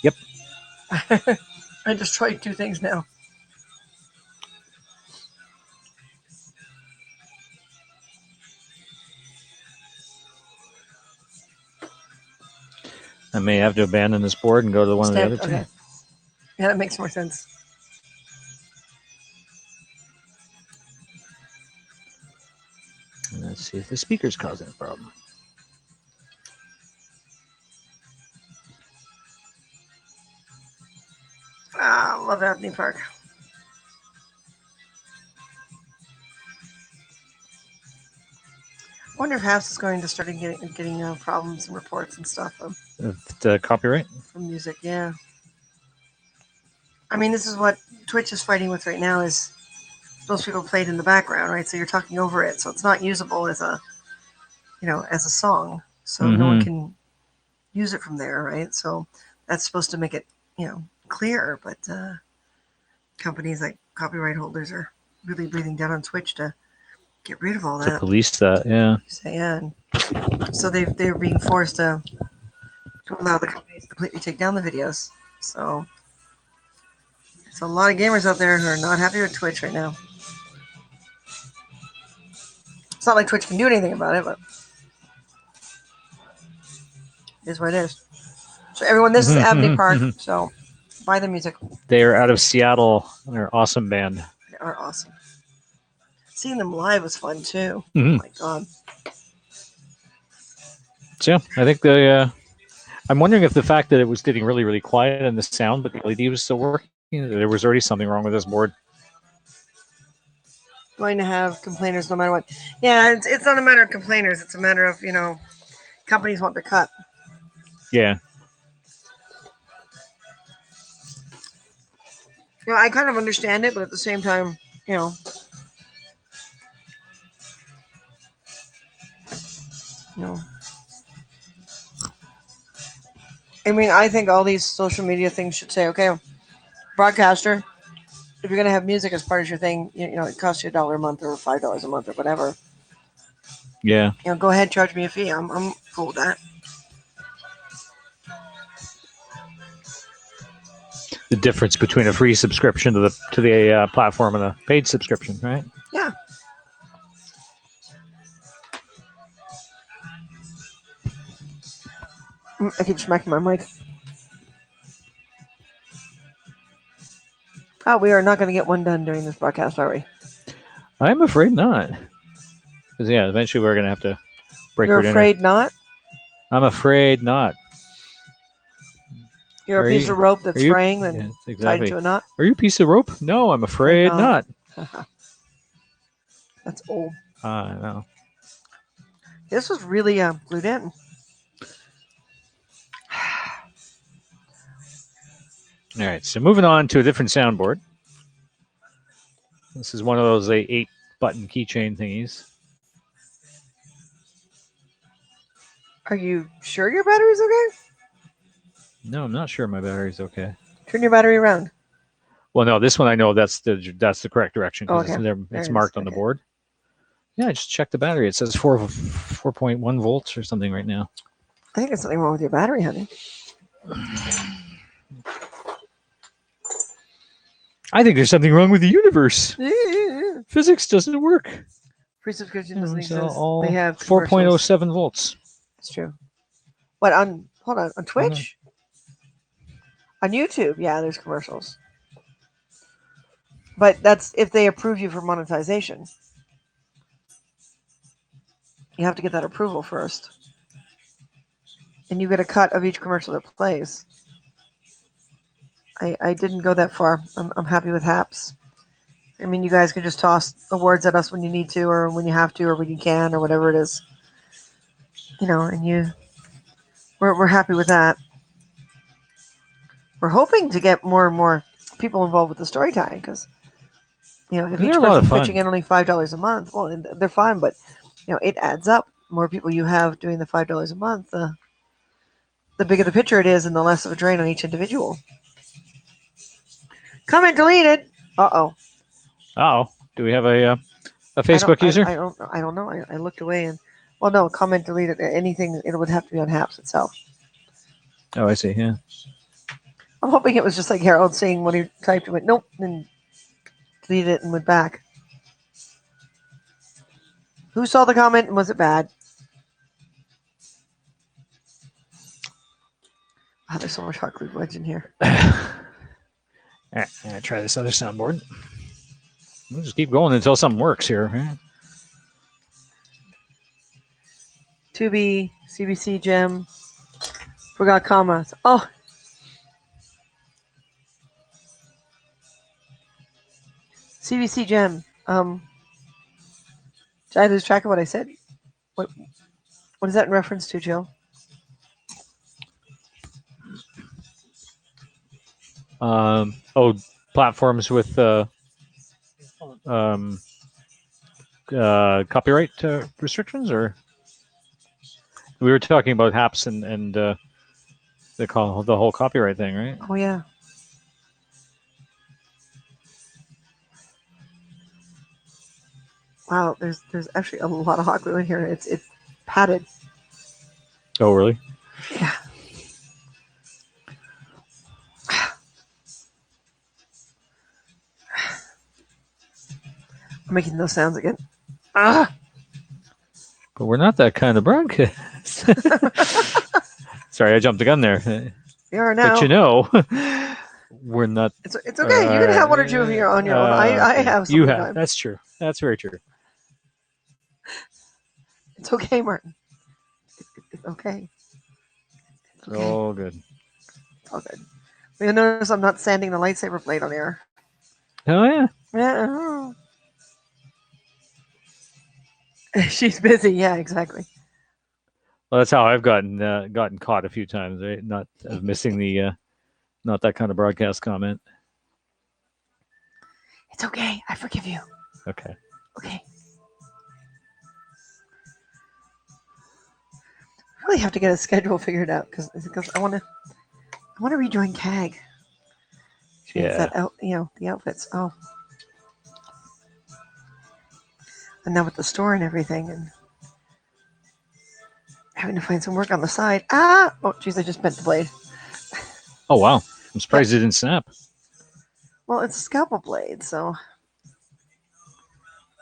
Yep. I destroyed two things now. I may have to abandon this board and go to one of the other two. Okay. Yeah, that makes more sense. And let's see if the speaker's causing a problem. Ah, love Avenue Park. wonder if Haps is going to start getting problems and reports and stuff The copyright. from music. Yeah. I mean, this is what Twitch is fighting with right now. Is most people played in the background, right? So you're talking over it, so it's not usable as a as a song. So no one can use it from there, right? So that's supposed to make it clear, but companies like copyright holders are really breathing down on Twitch to get rid of all To that. police that, yeah. So, yeah. So they're being forced to allow the companies to completely take down the videos. So there's a lot of gamers out there who are not happy with Twitch right now. It's not like Twitch can do anything about it, but it is what it is. So everyone, this is Abney Park. So buy the music. They are out of Seattle. They're an awesome band. They are awesome. Seeing them live was fun too. Mm-hmm. Oh my god. So yeah, I think I'm wondering if the fact that it was getting really, really quiet and the sound, but the LED was still working, there was already something wrong with this board. Going to have complainers no matter what. Yeah, it's not a matter of complainers. It's a matter of companies want to cut. Yeah. I kind of understand it, but at the same time, I mean, I think all these social media things should say, okay, broadcaster, if you're going to have music as part of your thing, it costs you $1 a month or $5 a month or whatever. Yeah. Go ahead, charge me a fee. I'm cool with that. The difference between a free subscription to the platform and a paid subscription, right? Yeah. I keep smacking my mic. Oh, we are not going to get one done during this broadcast, are we? I'm afraid not. Because eventually we're going to have to break You're for dinner. afraid not? I'm afraid not. You're a piece of rope that's fraying and exactly. tied into a knot? Are you a piece of rope? No, I'm afraid not. That's old. I know. This was really glued in. All right, so moving on to a different soundboard. This is one of those 8-button keychain thingies. Are you sure your battery's okay? No, I'm not sure my battery's okay. Turn your battery around. Well, no, this one I know that's the correct direction because it's marked on the board. Yeah, I just checked the battery. It says 4.1 volts or something right now. I think there's something wrong with your battery, honey. I think there's something wrong with the universe. Yeah. Physics doesn't work. Free subscription doesn't exist. All they have 4.07 volts. It's true. But on Twitch? On YouTube, yeah, there's commercials. But that's if they approve you for monetization. You have to get that approval first. And you get a cut of each commercial that plays. I didn't go that far. I'm happy with Haps. I mean, you guys can just toss awards at us when you need to, or when you have to, or when you can, or whatever it is. And we're happy with that. We're hoping to get more and more people involved with the story time because, if each person's pitching in only $5 a month, well, they're fine, but it adds up. The more people you have doing the $5 a month, the bigger the picture it is, and the less of a drain on each individual. Comment deleted. Uh-oh. Do we have a Facebook user? I don't know. I looked away and, well, no, comment deleted. Anything, it would have to be on Haps itself. Oh, I see. Yeah. I'm hoping it was just like Harold saying when he typed, he went, nope, and deleted it and went back. Who saw the comment and was it bad? Oh, there's so much hot glue wedge in here. All right, I'm going to try this other soundboard. We'll just keep going until something works here. Right? Tubi, CBC Gem. Forgot commas. Oh. CBC Gem. Did I lose track of what I said? What is that in reference to, Jill? Oh, platforms with um, copyright restrictions, or we were talking about HAPS and the whole copyright thing, right? Oh yeah. Wow, there's actually a lot of hot glue in here. It's padded. Oh, really? Yeah. I'm making those sounds again. Ah! But we're not that kind of broadcast. Sorry, I jumped the gun there. We are now. But you know, we're not. It's okay. You can have one or two of your on your own. I Okay. have some. You of the have. time. That's true. That's very true. It's okay, Martin. It's okay. It's okay. Oh, good. It's all good. You'll notice I'm not sanding the lightsaber blade on air. Oh yeah. Yeah. She's busy. Yeah, exactly. Well, that's how I've gotten caught a few times. Right? Not missing the not that kind of broadcast comment. It's okay. I forgive you. Okay. Okay. I really have to get a schedule figured out because I want to rejoin CAG. Yeah. That out, the outfits. Oh, and now with the store and everything, and having to find some work on the side. Ah! Oh, jeez, I just bent the blade. Oh wow. I'm surprised it didn't snap. Well, it's a scalpel blade, so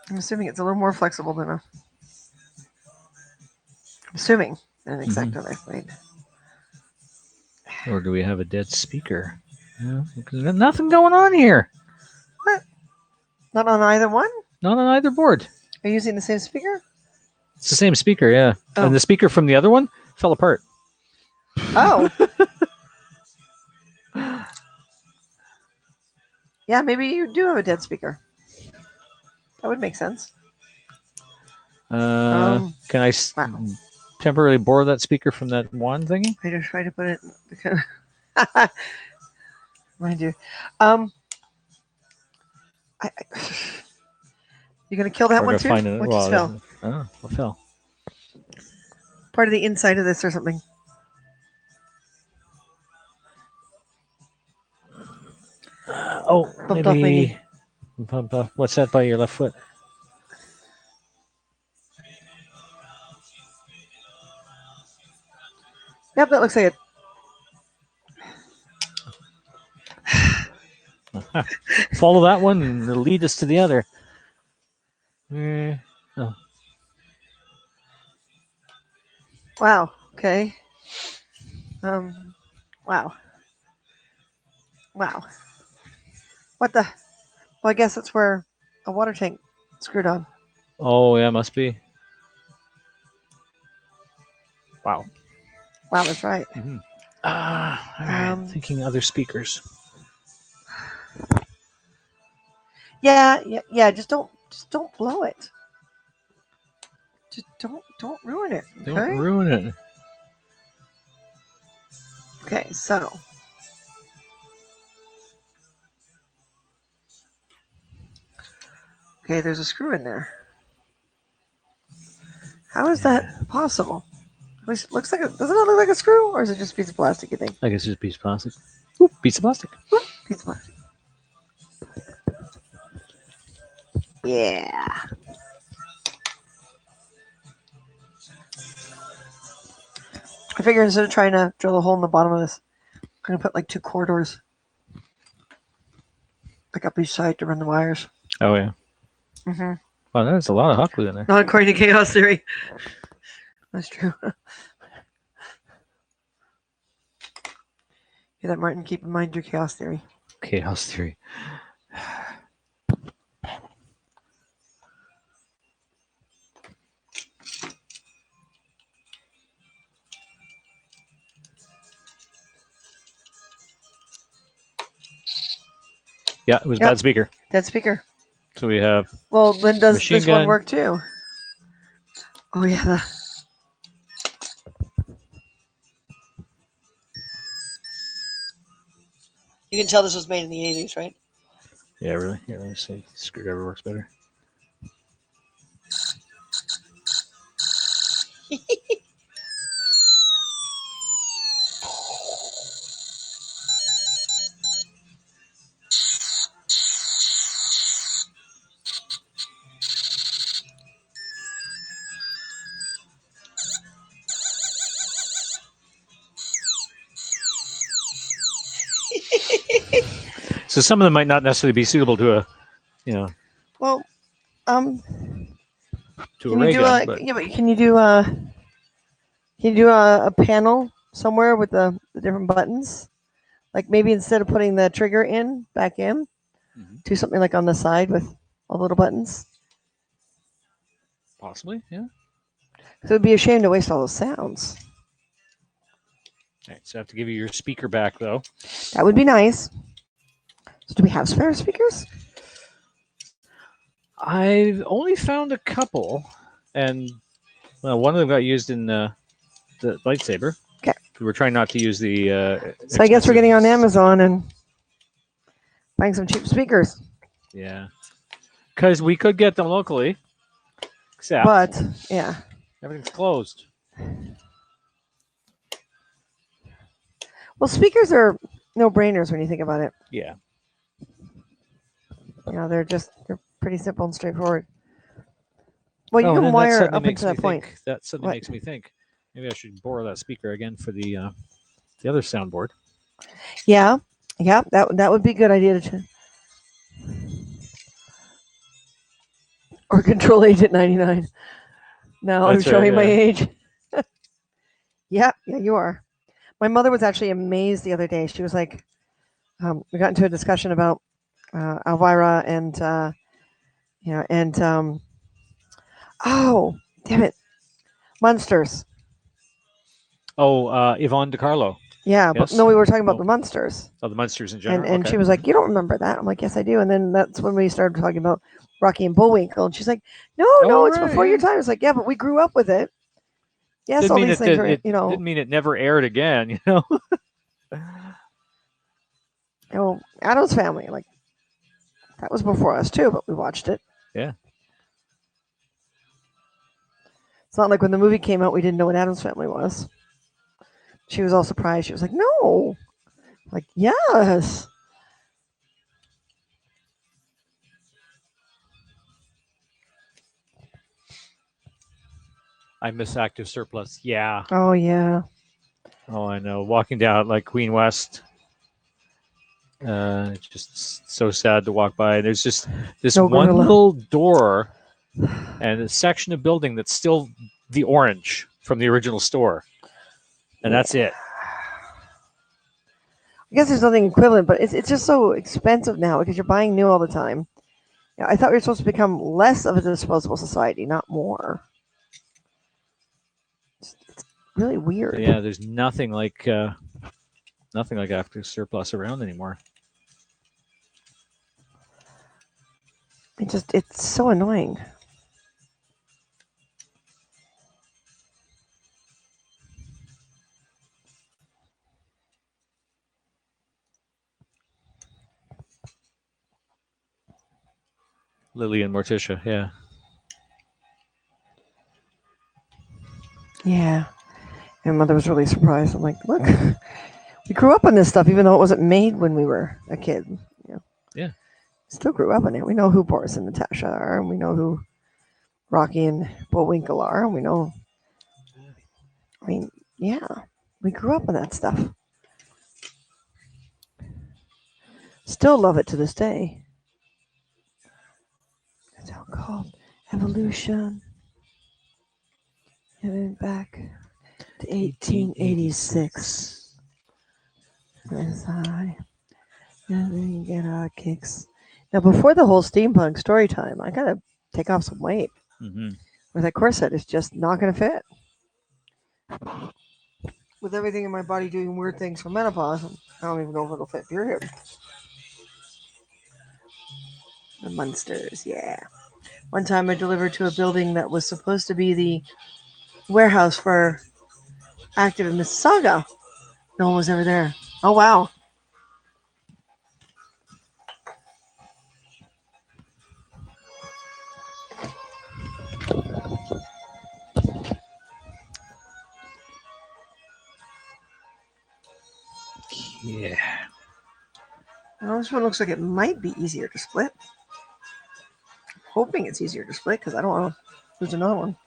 I'm assuming it's a little more flexible than a. I'm assuming an exacto knife blade. Or do we have a dead speaker? Yeah, because there's nothing going on here. What? Not on either one? Not on either board. Are you using the same speaker? It's the same speaker, yeah. Oh. And the speaker from the other one fell apart. Oh. Yeah, maybe you do have a dead speaker. That would make sense. Can I Wow. temporarily borrow that speaker from that one thingy? I just try to put it because mind you. You gonna kill that We're one gonna too? find it. What just fell? Oh, what fell? Part of the inside of this or something. Oh, Bumped off my knee. maybe. What's that by your left foot? Yep, that looks like it. Follow that one and it'll lead us to the other. Oh. Wow. Okay. Wow. Wow. What the? Well, I guess that's where a water tank screwed on. Oh, yeah, must be. Wow. Wow, that's right. Mm-hmm. All right. Thinking other speakers. Yeah. Just don't blow it. Just don't ruin it. Okay? Don't ruin it. Okay, so. Okay, there's a screw in there. How is that possible? It looks like doesn't it look like a screw, or is it just a piece of plastic? You think? I guess it's a piece of plastic. Ooh, piece of plastic. Piece of plastic. Yeah. I figure instead of trying to drill a hole in the bottom of this, I'm gonna put like 2 corridors, like up each side to run the wires. Oh yeah. Mm-hmm. Wow, there's a lot of hot glue in there. Not according to chaos theory. That's true. Hear that, Martin? Keep in mind your chaos theory. Chaos theory. Yeah, it was Yep. bad speaker. Dead speaker. So we have. Well, then does Machine this one gun. work too? Oh yeah. You can tell this was made in the 80s, right? Yeah, really. Yeah, let me see. Screwdriver works better. So some of them might not necessarily be suitable to a, you know, Well, to a can you ray do gun, a but yeah? But can you do a panel somewhere with the different buttons? Like maybe instead of putting the trigger in back in, Mhm. do something like on the side with all the little buttons. possibly, yeah. So it'd be a shame to waste all those sounds. All right, so I have to give you your speaker back, though. That would be nice. So do we have spare speakers? I've only found a couple, and well, one of them got used in the lightsaber. Okay. We were trying not to use the So I guess we're getting on expensive- Amazon and buying some cheap speakers. Yeah, because we could get them locally, except But yeah. everything's closed. Well, speakers are no brainers when you think about it. Yeah. You know, they're pretty simple and straightforward. Well, you Oh, and can then that wire suddenly up makes until me that point. think. That suddenly What? makes me think. Maybe I should borrow that speaker again for the other soundboard. Yeah, yeah, that would be a good idea to. Or Control Agent 99. Now I'm That's right. showing my Yeah. age. Yeah, yeah, you are. My mother was actually amazed the other day. She was like, we got into a discussion about Elvira and oh, damn it, Munsters. Oh, Yvonne DiCarlo. Yeah, but Yes. no, we were talking about Oh, the Munsters, oh, the Munsters in and general. Okay. she was like, "You don't remember that?" I'm like, "Yes, I do." And then that's when we started talking about Rocky and Bullwinkle, and she's like, "No, no, Oh, it's right. before your Yeah. time." It's like, "Yeah, but we grew up with it." Yes, Didn't all mean these it things did. are, It you know, didn't mean it never aired again. You know. Adam's Family, like that was before us too, but we watched it. Yeah. It's not like when the movie came out, we didn't know what Adam's Family was. She was all surprised. She was like, "No," like, "Yes." I miss active surplus. Yeah. Oh yeah. Oh, I know. Walking down like Queen West. It's just so sad to walk by. There's just this No one gorilla. little door and a section of building that's still the orange from the original store, and Yeah. that's it. I guess there's nothing equivalent, but it's just so expensive now because you're buying new all the time. Yeah, I thought we were supposed to become less of a disposable society, not more. It's really weird. But yeah, there's nothing like active surplus around anymore. It's so annoying. Lily and Morticia, yeah. Yeah. And mother was really surprised. I'm like, look, we grew up on this stuff, even though it wasn't made when we were a kid. You know, Yeah. still grew up on it. We know who Boris and Natasha are, and we know who Rocky and Bullwinkle are, and we know. I mean, yeah, we grew up on that stuff. Still love it to this day. It's all called evolution. And back to 1886. As I get our kicks. Now, before the whole steampunk story time, I gotta take off some weight. Mm-hmm. With that corset, it's just not gonna fit. With everything in my body doing weird things for menopause, I don't even know if it'll fit. Period. The Munsters, yeah. One time I delivered to a building that was supposed to be the warehouse for Active in Mississauga. No one was ever there. Oh, wow. Yeah. Well, this one looks like it might be easier to split. Hoping it's easier to split because I don't want to lose another one.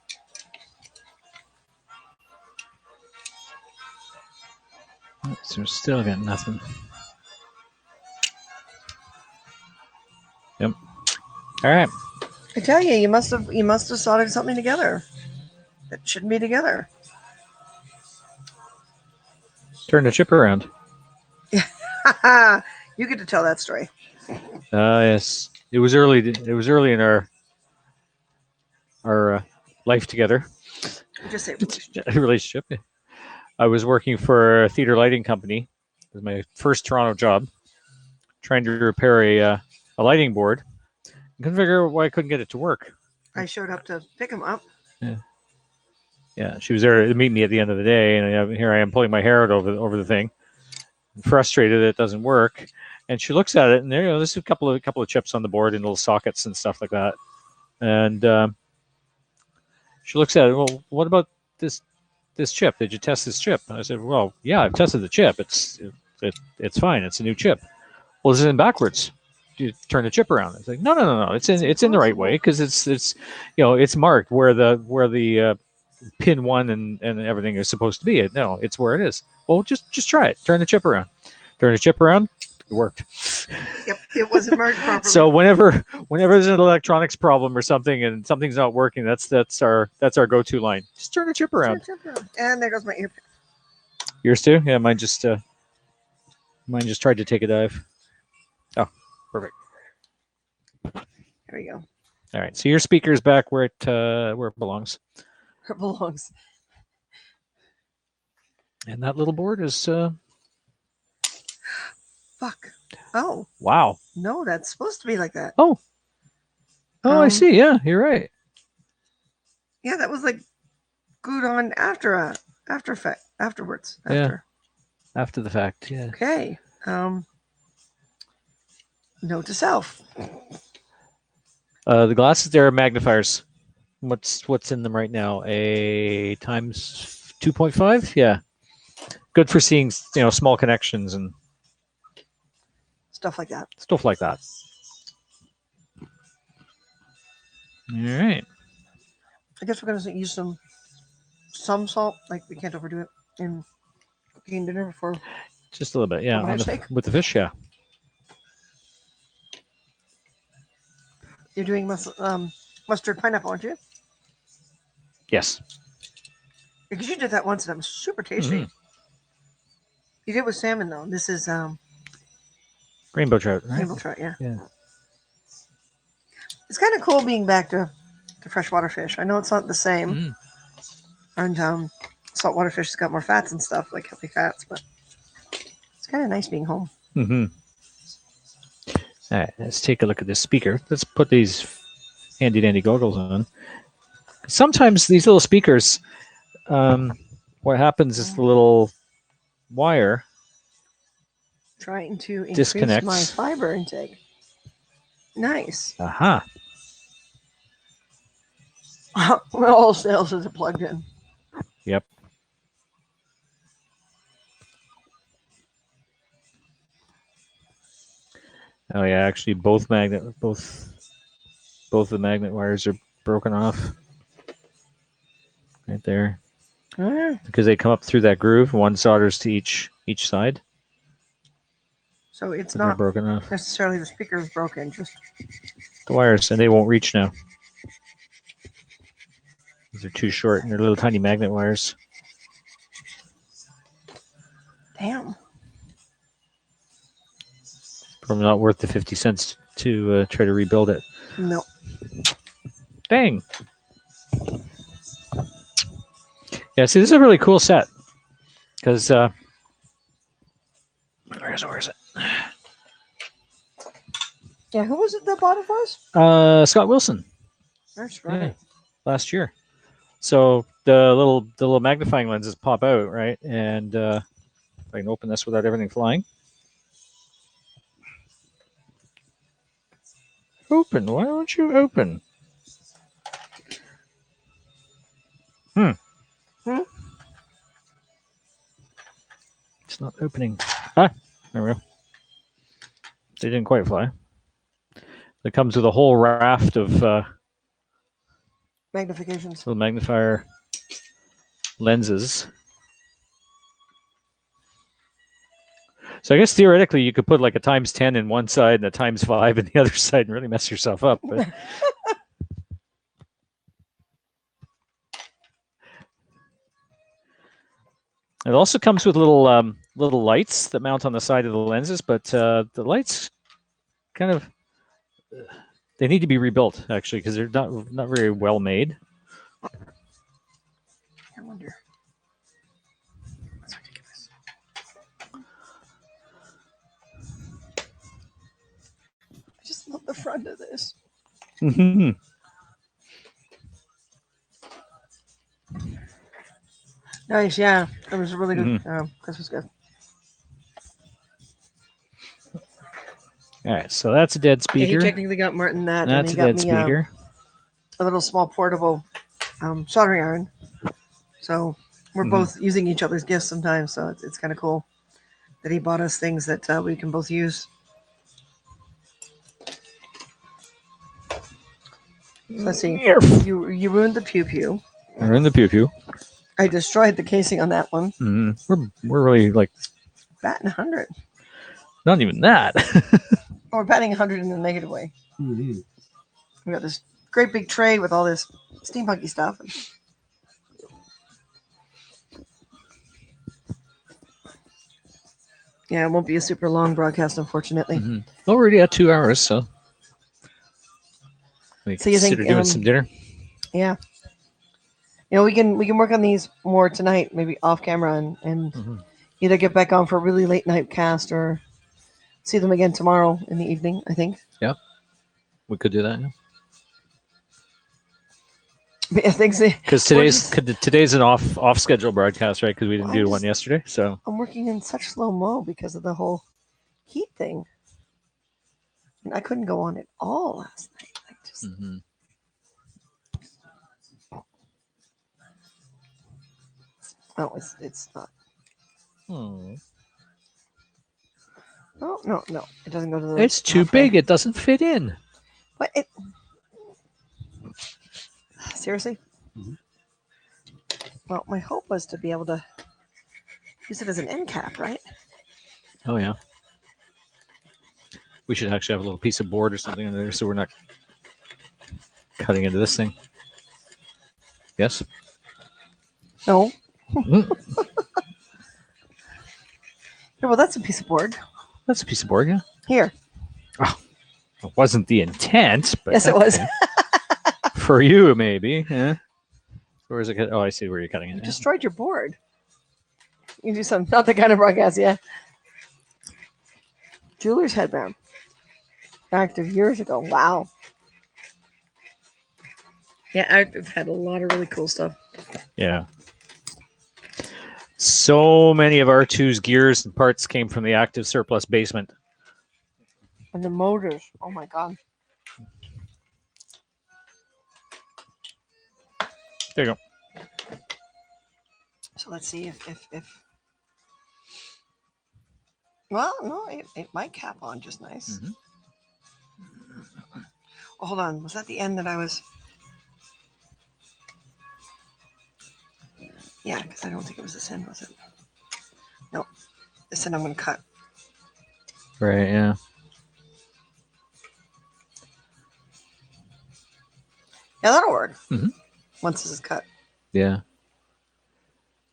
So we're still got nothing. Yep. All right. I tell you, you must have soldered something together that shouldn't be together. Turn the chip around. You get to tell that story. Yes. It was early. It was early in our life together. Just say Relationship. I was working for a theater lighting company. It was my first Toronto job. Trying to repair a lighting board. I couldn't figure out why I couldn't get it to work. I showed up to pick him up. Yeah, she was there to meet me at the end of the day, and here I am pulling my hair out over the thing, frustrated that it doesn't work. And she looks at it, and there's a couple of chips on the board and little sockets and stuff like that. And she looks at it. Well, what about this chip? Did you test this chip? And I said, well, yeah, I've tested the chip. It's fine. It's a new chip. Well, is it in backwards? Do you turn the chip around? It's like no. It's in the right way because it's marked where the pin 1 and everything is supposed to be. No, it's where it is. Well, just try it. Turn the chip around. Turn the chip around. It worked. Yep, it wasn't marked properly. So whenever there's an electronics problem or something and something's not working, that's our go-to line. Just turn the chip around. And there goes my ear. Yours too? Yeah, mine just tried to take a dive. Oh, perfect. There we go. All right. So your speaker's back where it belongs. Where it belongs. And that little board is Fuck. Oh. Wow. No, that's supposed to be like that. Oh, I see. Yeah, you're right. Yeah, that was like glued on afterwards. Yeah. After the fact. Yeah. Okay. Note to self. The glasses there are magnifiers. What's in them right now? A times 2.5? Yeah. Good for seeing, small connections and Stuff like that. stuff like that. All right. I guess we're gonna use some salt. Like we can't overdo it in cooking dinner before. Just a little bit, yeah. With the fish, yeah. You're doing mustard pineapple, aren't you? Yes. Because you did that once and it was super tasty. Mm-hmm. You did with salmon though. This is Rainbow trout, right? rainbow trout, yeah. Yeah. It's kind of cool being back to freshwater fish. I know it's not the same, and saltwater fish has got more fats and stuff, like healthy fats, but it's kind of nice being home. Mm-hmm. All right, let's take a look at this speaker. Let's put these handy dandy goggles on. Sometimes these little speakers, what happens is the little wire Trying to increase disconnects my fiber intake. Nice. Aha. All sales is plugged in. Yep. Oh yeah, actually both the magnet wires are broken off. Right there. Because they come up through that groove. One solders to each side. So it's They're not broken off. necessarily the speaker is broken, just The wires, and they won't reach now. These are too short, and they're little tiny magnet wires. damn. Probably not worth the 50 cents to try to rebuild it. No. Dang. Yeah, see, this is a really cool set. Because, where is it? Yeah, who was it that bought it for us? Scott Wilson. That's Yeah, right. last year. So the little magnifying lenses pop out, right? And if I can open this without everything flying. Open. Why don't you open? Hmm? It's not opening. Ah, there we go. They didn't quite fly. It comes with a whole raft of Magnifications. little magnifier lenses. So I guess theoretically you could put like a times 10 in one side and a times 5 in the other side and really mess yourself up. But it also comes with little lights that mount on the side of the lenses, but the lights kind of they need to be rebuilt actually because they're not very well made. I wonder. That's ridiculous. I just love the front of this. Mm-hmm. Nice, yeah. It was a really good Mm-hmm. Christmas gift. All right, so that's a dead Yeah, he speaker. technically got Martin that, and That's he a got dead me speaker. a little small portable soldering iron. So we're both using each other's gifts sometimes. So it's kind of cool that he bought us things that we can both use. So let's see. You ruined the pew pew. We're in the pew pew. I destroyed the casing on that one. Mm-hmm. We're really like batting 100. not even that. Oh, we're batting 100 in a negative way. Mm-hmm. We got this great big tray with all this steampunky stuff. Yeah, it won't be a super long broadcast, unfortunately. Mm-hmm. Already at 2 hours, so we So you think, consider doing some dinner. Yeah. We can work on these more tonight, maybe off camera, and either get back on for a really late night cast or see them again tomorrow in the evening, I think. Yeah, we could do that. But yeah, thanks. Because today's an off schedule broadcast, right? Because we didn't do one yesterday. So I'm working in such slow mo because of the whole heat thing. And I couldn't go on at all last night. No, it's not. No, it doesn't go to the. It's too big. It doesn't fit in. What? Seriously? Mm-hmm. Well, my hope was to be able to use it as an end cap, right? Oh yeah. We should actually have a little piece of board or something in there, so we're not cutting into this thing. Yes. No. Yeah, well, that's a piece of board. That's a piece of board, yeah. Here. Oh, it wasn't the intent, but yes, it was. For you, maybe. Yeah. Where is it? Oh, I see where you're cutting it. You destroyed your board. You do some, not the kind of broadcast, yeah. Jeweler's headband. Active years ago. Wow. Yeah, I've had a lot of really cool stuff. Yeah. So many of R2's gears and parts came from the active surplus basement. And the motors. Oh my God. There you go. So let's see if well, no, it might cap on just nice. Oh, hold on. Was that the end that I was? Yeah, because I don't think it was this end, was it? No. This end I'm going to cut. Right, yeah. Yeah, that'll work. Mm-hmm. Once this is cut. Yeah.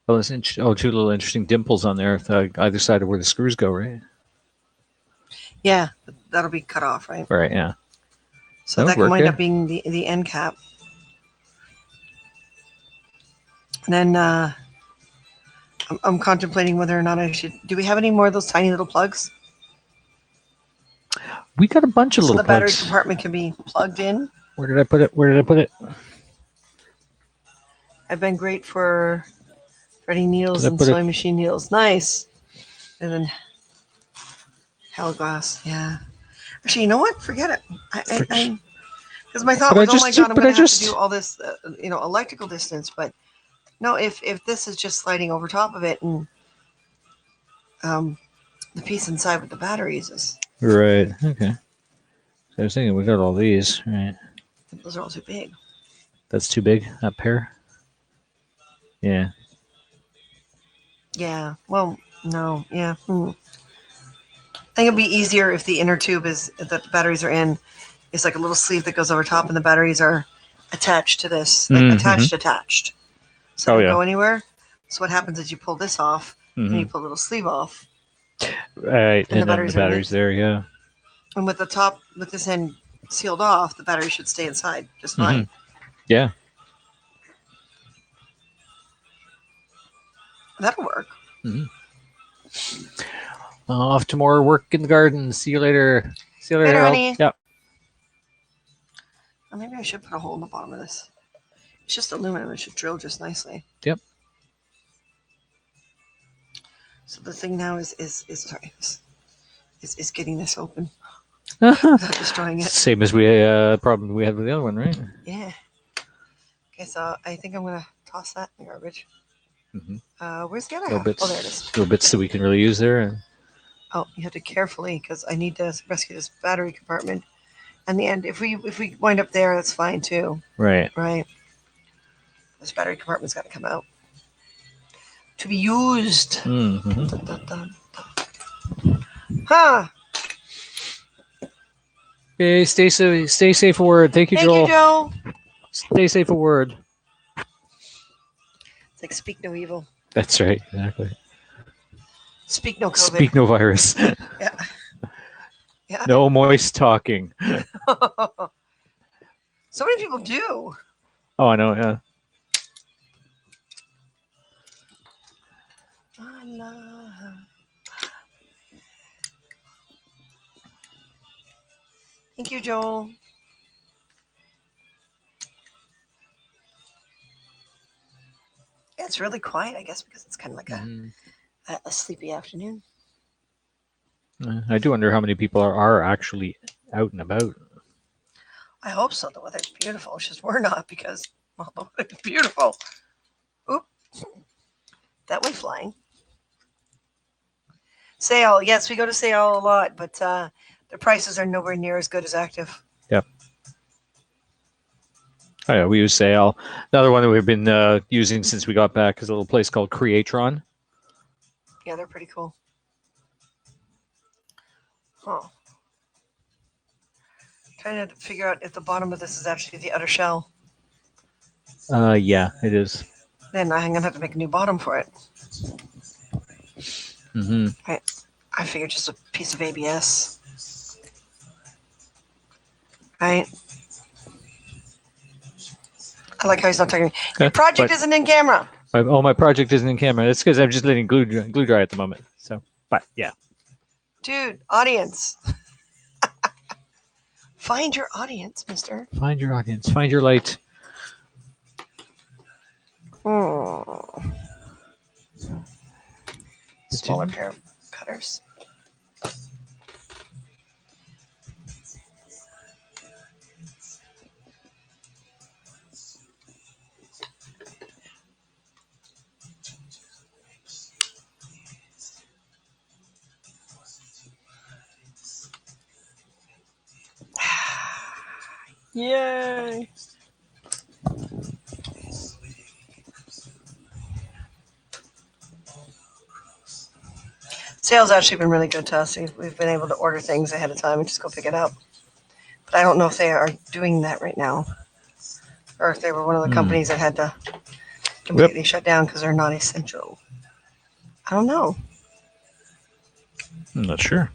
Oh, there's two little interesting dimples on there, either side of where the screws go, right? Yeah, that'll be cut off, right? Right, yeah. So that can wind up being the end cap. And then I'm contemplating whether or not I should. Do we have any more of those tiny little plugs? We got a bunch of so little the battery plugs. compartment can be plugged in. Where did I put it? Where did I put it? I've been great for threading needles Did I and put it- sewing machine needles. Nice. And then Hellglass. Yeah. Actually, you know what? Forget it. Because my thought But I was, oh my just- god, I'm but going I to have just- to do all this, electrical distance. But no, if this is just sliding over top of it, and the piece inside with the batteries is, Right. Okay. So I was thinking we got all these. Right. those are all too big. That's too big. That pair. Yeah. Yeah. Well, no. Yeah. I think it'd be easier if the inner tube is that the batteries are in. It's like a little sleeve that goes over top, and the batteries are attached to this, like attached. So Oh, they don't yeah. go anywhere. So what happens is you pull this off, and you pull the little sleeve off, Right. And the And then the batteries are in batteries it. there. Yeah. and with this end sealed off, the battery should stay inside just fine. Yeah. That'll work. Off to more work in the garden. See you later. See you later, Later, Harold. honey. Yeah. Or maybe I should put a hole in the bottom of this. It's just aluminum. It should drill just nicely. Yep. So the thing now is getting this open without destroying it. Same as we problem we had with the other one, right? Yeah. Okay, so I think I'm gonna toss that in the garbage. Where's the other Little half? bits. Oh, there it is. Little bits that we can really use there. Oh, you have to carefully because I need to rescue this battery compartment. And the end, if we wind up there, that's fine too, Right. right? This battery compartment's got to come out to be used. Mm-hmm. Dun, dun, dun, dun. Huh? Okay, stay safe a word. Thank you, Thank Joel. you, Joe. Stay safe a word. It's like speak no evil, That's right. Exactly. speak no COVID. Speak no virus. Yeah. Yeah. No moist talking. So many people do. Oh, I know. Yeah. Thank you, Joel. It's really quiet, I guess, because it's kind of like a sleepy afternoon. I do wonder how many people are actually out and about. I hope so. The weather's beautiful. It's just we're not because, well, the weather's beautiful. Oop. That went flying. Sale. Yes, we go to sale a lot, but the prices are nowhere near as good as Active. Yep. Oh, yeah, we use Sale. Another one that we've been using since we got back is a little place called Creatron. Yeah, they're pretty cool. Huh. Trying to figure out if the bottom of this is actually the outer shell. Yeah, it is. Then I'm going to have to make a new bottom for it. Mm-hmm. I figured just a piece of ABS. Right? I like how he's not talking to me. Your project isn't in camera. My project isn't in camera. It's because I'm just letting glue dry at the moment. So, but yeah. Dude, audience. Find your audience, mister. Find your audience. Find your light. Smaller pair of cutters. Yay! Sale's actually been really good to us. We've been able to order things ahead of time and just go pick it up. But I don't know if they are doing that right now, or if they were one of the companies that had to completely shut down because they're not essential. I don't know. I'm not sure.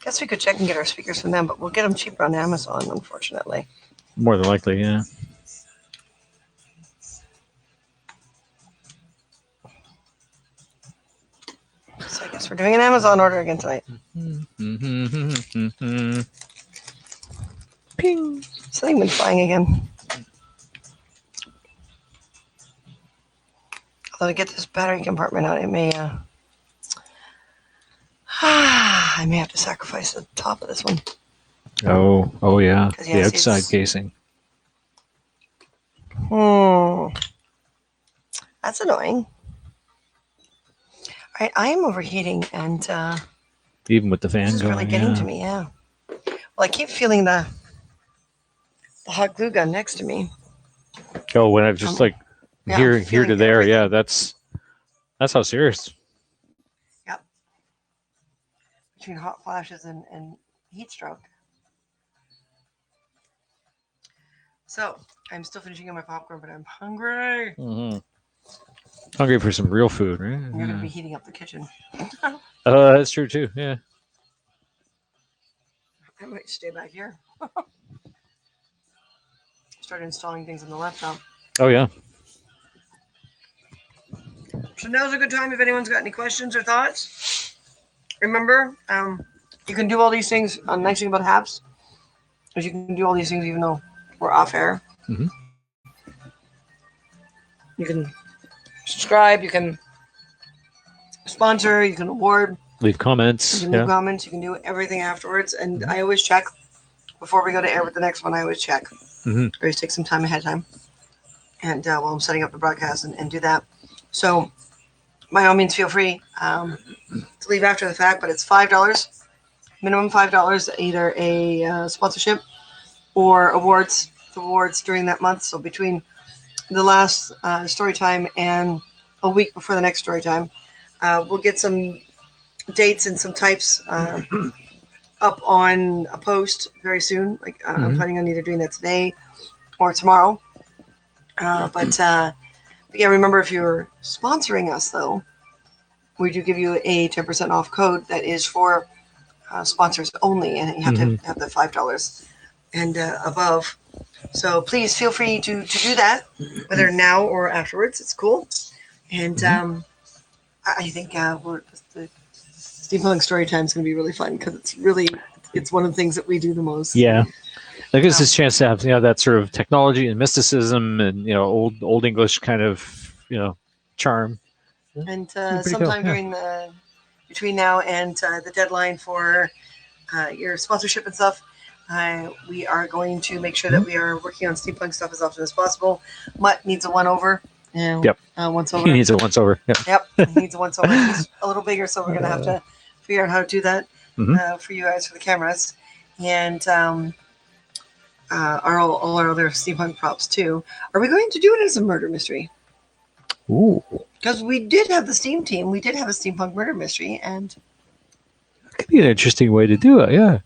Guess we could check and get our speakers from them, but we'll get them cheaper on Amazon, unfortunately. More than likely, yeah. So I guess we're doing an Amazon order again tonight. Ping. Something been flying again. Although to get this battery compartment out, it may. I may have to sacrifice the top of this one. Oh yeah. 'Cause, The yeah, see, outside it's- casing. That's annoying. All right, I am overheating, and Even with the fan this is going. really getting Yeah. to me. Yeah. Well, I keep feeling the hot glue gun next to me. Oh, when I've just like Yeah, here I'm to feeling there. everything. Yeah, that's how serious. Yep. Between hot flashes and heat stroke. So I'm still finishing up my popcorn, but I'm hungry. Mm-hmm. Hungry for some real food, right? I'm going to be heating up the kitchen. Oh, that's true too. Yeah. I might stay back here. Start installing things on the laptop. Oh yeah. So now's a good time if anyone's got any questions or thoughts. Remember, you can do all these things. Nice thing about Haps is you can do all these things even though we're off air. Mhm. You can subscribe. You can sponsor. You can award. Leave comments. You can Yeah. leave comments. You can do everything afterwards. And I always check before we go to air with the next one. I always check. Mhm. I always take some time ahead of time. And while I'm setting up the broadcast and do that. So by all means, feel free to leave after the fact, but it's $5, minimum $5, either a sponsorship or awards during that month. So between the last story time and a week before the next story time, we'll get some dates and some types up on a post very soon. Like I'm planning on either doing that today or tomorrow. But yeah, remember, if you're sponsoring us, though, we do give you a 10% off code that is for sponsors only, and you have to have the $5 and above. So please feel free to do that, whether now or afterwards. It's cool. And I think the Steampunk story time is going to be really fun because it's one of the things that we do the most. Yeah. That gives us a chance to have that sort of technology and mysticism and old English kind of charm. And Pretty sometime cool, yeah. during between now and the deadline for your sponsorship and stuff, we are going to make sure that we are working on Steampunk stuff as often as possible. Mutt needs a one over. Yep. Once over. He needs a once over. Yeah. Yep, he needs a once over. He's a little bigger, so we're going to have to figure out how to do that for you guys for the cameras. And all our other steampunk props too. Are we going to do it as a murder mystery? Ooh. Because we did have the Steam team. We did have a steampunk murder mystery, and That could be an interesting way to do it. Yeah.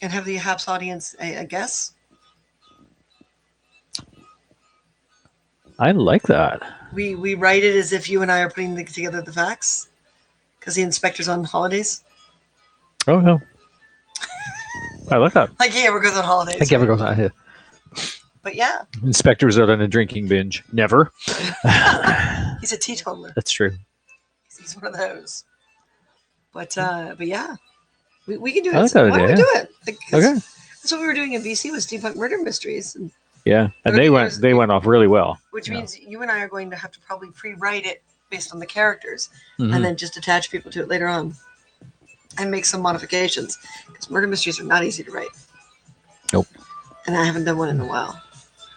have the Haps audience a guess. I like that. We write it as if you and I are putting together the facts, because the inspector's on holidays. Oh no. I like that. Like he ever goes on holidays. I think ever goes on here. But yeah, Inspectors out on a drinking binge. Never. he's a teetotaler. That's true. He's one of those. But yeah, we can do it. I like that Why don't we idea, do it? Like, 'cause Okay. That's what we were doing in BC with Steampunk Murder Mysteries, Yeah, But and I think they went off really well. which Yeah. means you and I are going to have to probably pre-write it based on the characters, Mhm. and then just attach people to it later on, and make some modifications. Because murder mysteries are not easy to write. Nope. And I haven't done one in a while.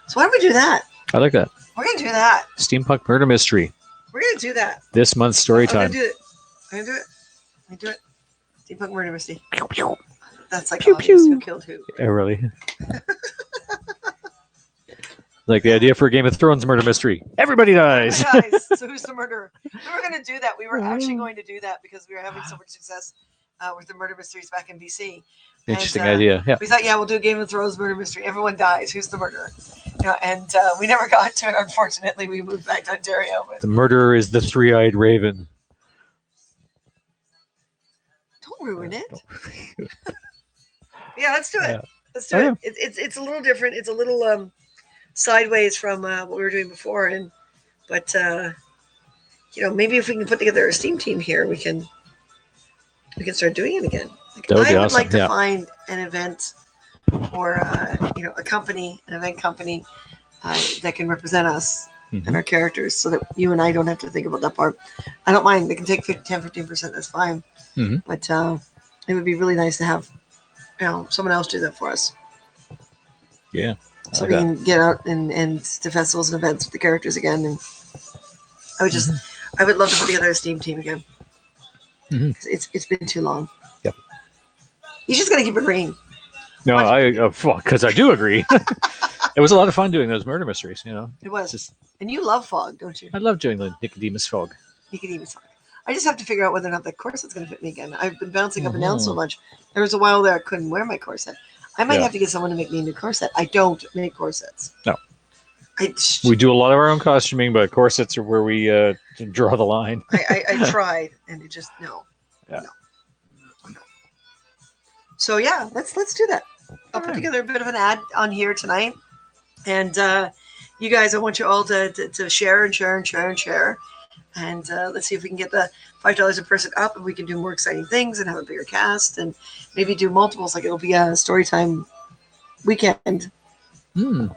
So why don't we do that? I like that. We're gonna do that. Steampunk murder mystery. We're gonna do that. This month's story I'm gonna time. do it. I'm gonna do it. I'm gonna do it. Steampunk murder mystery. That's like Pew, obvious pew. who killed who. Yeah, really. Like the idea for a Game of Thrones murder mystery. Everybody dies. Guys, so who's the murderer? We were going to do that. We were actually going to do that because we were having so much success with the murder mysteries back in BC. Interesting And, idea. Yeah. We thought, yeah, we'll do a Game of Thrones murder mystery. Everyone dies. Who's the murderer? And we never got to it. Unfortunately, we moved back to Ontario. But The murderer is the three-eyed raven. don't ruin it. Yeah, let's do it. Yeah. Let's do Oh, it. It's a little different. It's a little sideways from what we were doing before, but maybe if we can put together a Steam team here, we can start doing it again. Like, That would be I would awesome, like to yeah. find an event or a company, an event company that can represent us Mhm. and our characters, so that you and I don't have to think about that part. I don't mind. They can take 10-15%. That's fine. Mhm. But it would be really nice to have someone else do that for us, Yeah. I so like we that. can get out and to festivals and events with the characters again. And I would just, Mhm. I would love to put together a Steam team again. Mhm. 'Cause it's been too long. Yep. You just gotta keep it green. No, What? because I do agree. It was a lot of fun doing those murder mysteries. It It's was. just And you love fog, don't you? I love doing the Nicodemus Fog. You can even fog. I just have to figure out whether or not that corset's going to fit me again. I've been bouncing up and down so Mhm. much. There was a while there I couldn't wear my corset. I might Yeah. have to get someone to make me a new corset. I don't make corsets. No. I, We do a lot of our own costuming, but corsets are where we draw the line. I tried and it just no. Yeah. No. So yeah, let's do that. I'll put Alright. together a bit of an ad on here tonight, and you guys, I want you all to share and share and share and share, and let's see if we can get the $5 a person up, and we can do more exciting things and have a bigger cast, and maybe do multiples. Like it'll be a storytime weekend. Mm,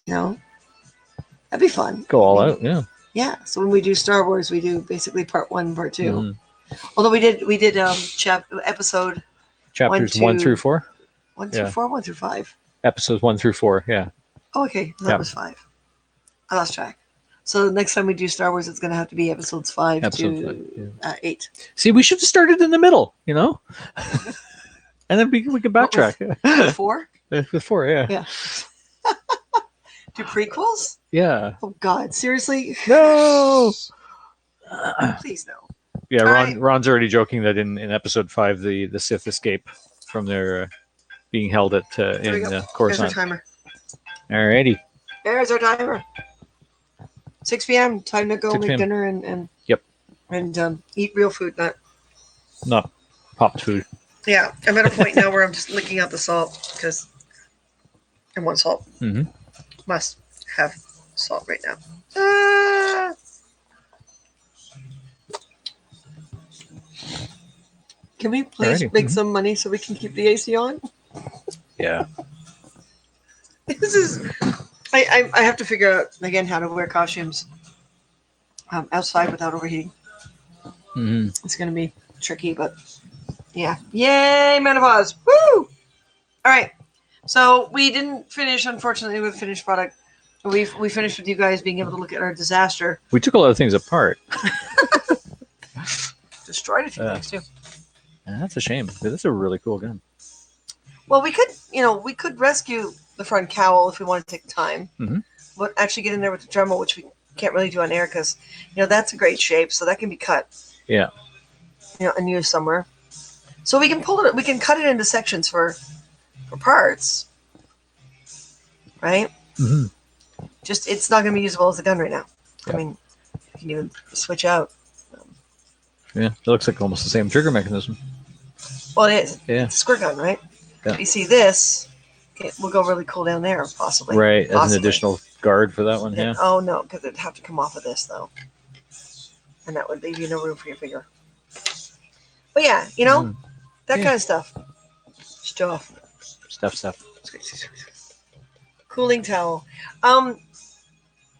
You know, that'd be fun. go all out. Yeah. Yeah. So when we do Star Wars, we do basically part 1, part 2. Mhm. Although we did episode Chapters 1, 1 through 2, 4. 1 through Yeah. 4, 1 through 5. Episodes 1 through 4. Yeah. Oh, okay. That Yeah. was 5. I lost track. So the next time we do Star Wars, it's going to have to be episodes 5 Episode to 5, yeah. 8. See, we should have started in the middle, and then we could backtrack. With 4? With 4, yeah. Yeah. Do prequels? Yeah. Oh, God. Seriously? No. Please no. Yeah, All right. Ron's already joking that in episode 5, the Sith escape from their being held at There we in go. There's our Coruscant. timer. Alrighty. There's our timer. 6 p.m. Time to go 6 make p.m. dinner and Yep. And eat real food. Not popped food. Yeah, I'm at a point now where I'm just licking out the salt because I want salt. Mm-hmm. Must have salt right now. Ah! Can we please Alrighty. make Mhm. some money so we can keep the AC on? Yeah. This is. I have to figure out again how to wear costumes outside without overheating. Mm-hmm. It's going to be tricky, but yeah. Yay, menopause. Woo! All right. So we didn't finish, unfortunately, with finished product. We finished with you guys being able to look at our disaster. We took a lot of things apart. Destroyed a few things too. And that's a shame, because it's a really cool gun. Well, we could rescue the front cowl if we want to take the time. Mhm. But actually get in there with the Dremel, which we can't really do on air because, that's a great shape. So that can be cut. Yeah. And used somewhere. So we can pull it. We can cut it into sections for parts. Right. Mm-hmm. Just it's not going to be usable as a gun right now. Yeah. I mean, you can even switch out. Yeah. It looks like almost the same trigger mechanism. Well, it is. Yeah. It's a squirt gun, right? Yeah. You see this, it will go really cool down there, possibly. Right. As Possibly. an additional guard for that one. Yeah. Oh, no, because it'd have to come off of this, though. And that would leave you no room for your finger. But yeah, that Yeah. kind of stuff. Stuff. Cooling towel.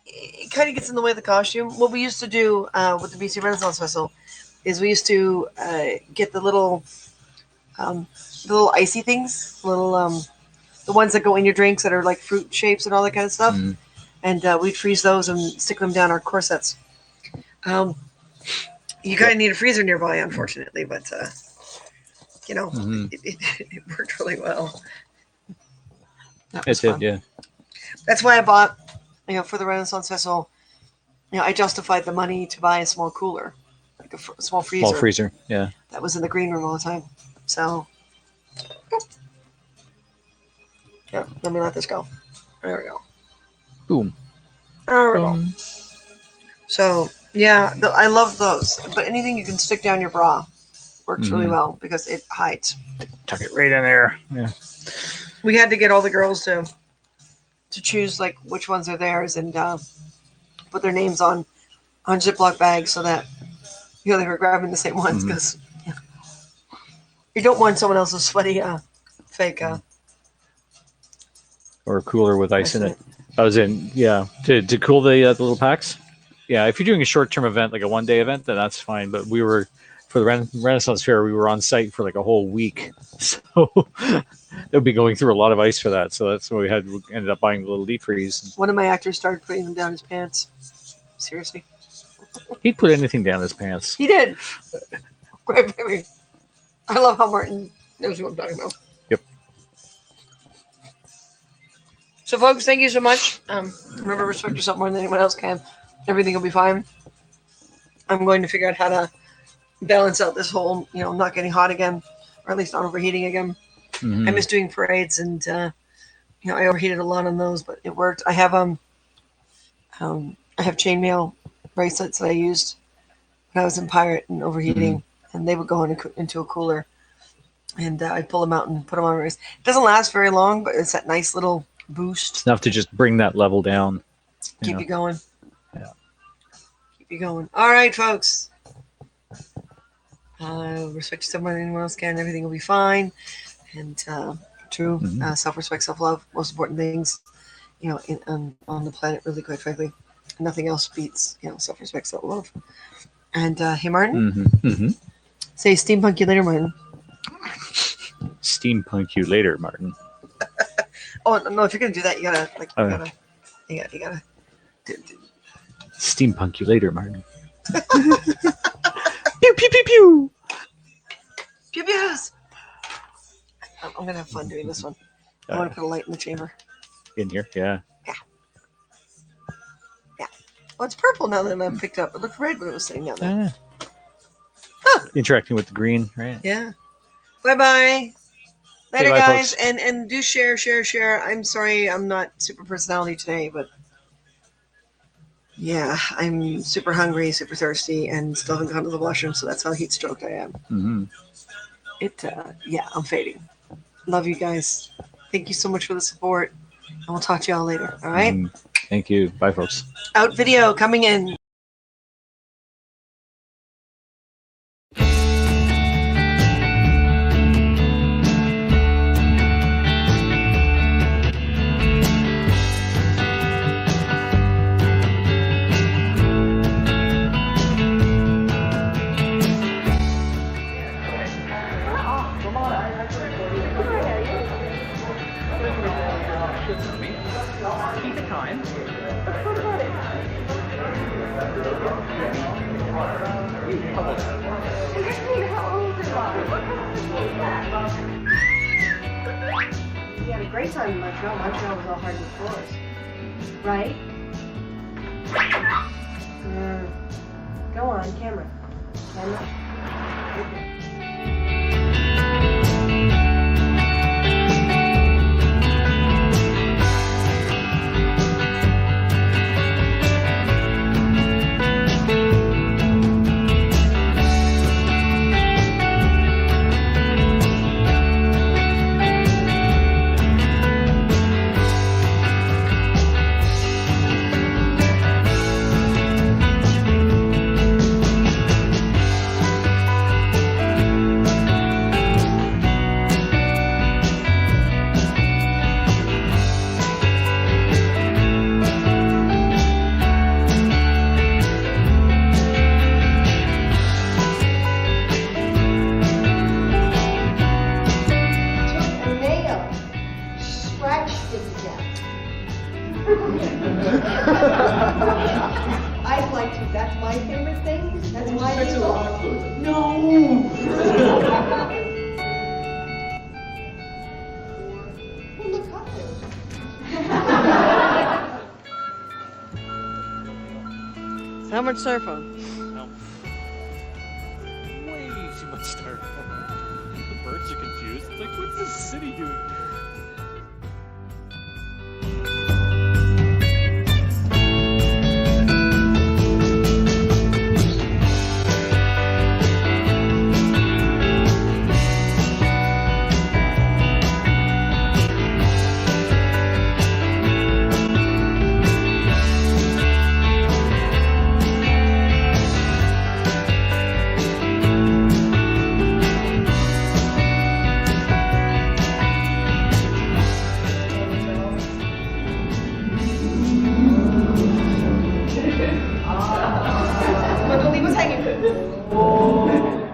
It kind of gets in the way of the costume. What we used to do with the BC Renaissance Festival is we used to get the little icy things, the ones that go in your drinks that are like fruit shapes and all that kind of stuff. Mhm. And we'd freeze those and stick them down our corsets. You kind of need a freezer nearby, unfortunately, but Mhm. it worked really well. That It was did, fun. yeah. That's why I bought, for the Renaissance Festival. I justified the money to buy a small cooler, like a small freezer. Small freezer. Yeah. That was in the green room all the time. So, yeah, let me let this go. There we go. Boom. There we go. So, yeah, I love those. But anything you can stick down your bra works really Mhm. well because it hides. Tuck it right in there. Yeah. We had to get all the girls to choose like which ones are theirs and put their names on Ziploc bags so that they were grabbing the same ones Mhm. because you don't want someone else's sweaty fake or a cooler with ice in it. I was in, to cool the little packs. Yeah, if you're doing a short-term event, like a one-day event, then that's fine. But we were, for the Renaissance Fair, we were on site for like a whole week. So they'll be going through a lot of ice for that. So that's why we ended up buying the little deep freeze. One of my actors started putting them down his pants. Seriously. He'd put anything down his pants. He did. Great baby. I love how Martin knows what I'm talking about. Yep. So, folks, thank you so much. Remember, respect yourself more than anyone else can. Everything will be fine. I'm going to figure out how to balance out this whole, not getting hot again, or at least not overheating again. Mm-hmm. I miss doing parades, and I overheated a lot on those, but it worked. I have chainmail bracelets that I used when I was in Pirate and overheating, and they would go into a cooler, and I'd pull them out and put them on my wrist. It doesn't last very long, but it's that nice little boost. It's enough to just bring that level down. Keep you going. Yeah. Keep you going. All right, folks. Respect yourself more than anyone else can. Everything will be fine. And true self-respect, self-love, most important things, on the planet, really, quite frankly. Nothing else beats, self-respect, self-love. And hey, Martin, say steampunk you later, Martin. Steampunk you later, Martin. Oh no! If you're gonna do that, you gotta you gotta. Steampunk you later, Martin. Pew pew pew pew. Pew pews. I'm gonna have fun doing this one. I want to put a light in the chamber. In here, yeah. Well, it's purple now that I've picked up. It looked red when it was sitting down there. Interacting with the green, right? Yeah. Bye-bye. Later, bye, guys. folks. And do share. I'm sorry I'm not super personality today, but yeah, I'm super hungry, super thirsty, and still haven't gone to the washroom, so that's how heat stroked I am. Mm-hmm. I'm fading. Love you guys. Thank you so much for the support, and we'll talk to y'all later. All right? Thank you. Bye, folks. Out video coming in. We had a great time in Montreal. Montreal was all hardwood floors, right? Go on, camera. I'd like to. That's my favorite thing. That's why it's a lot of food. No. Well, look up there. How much styrofoam? Way too much styrofoam. The birds are confused. It's like, what's this city doing? it.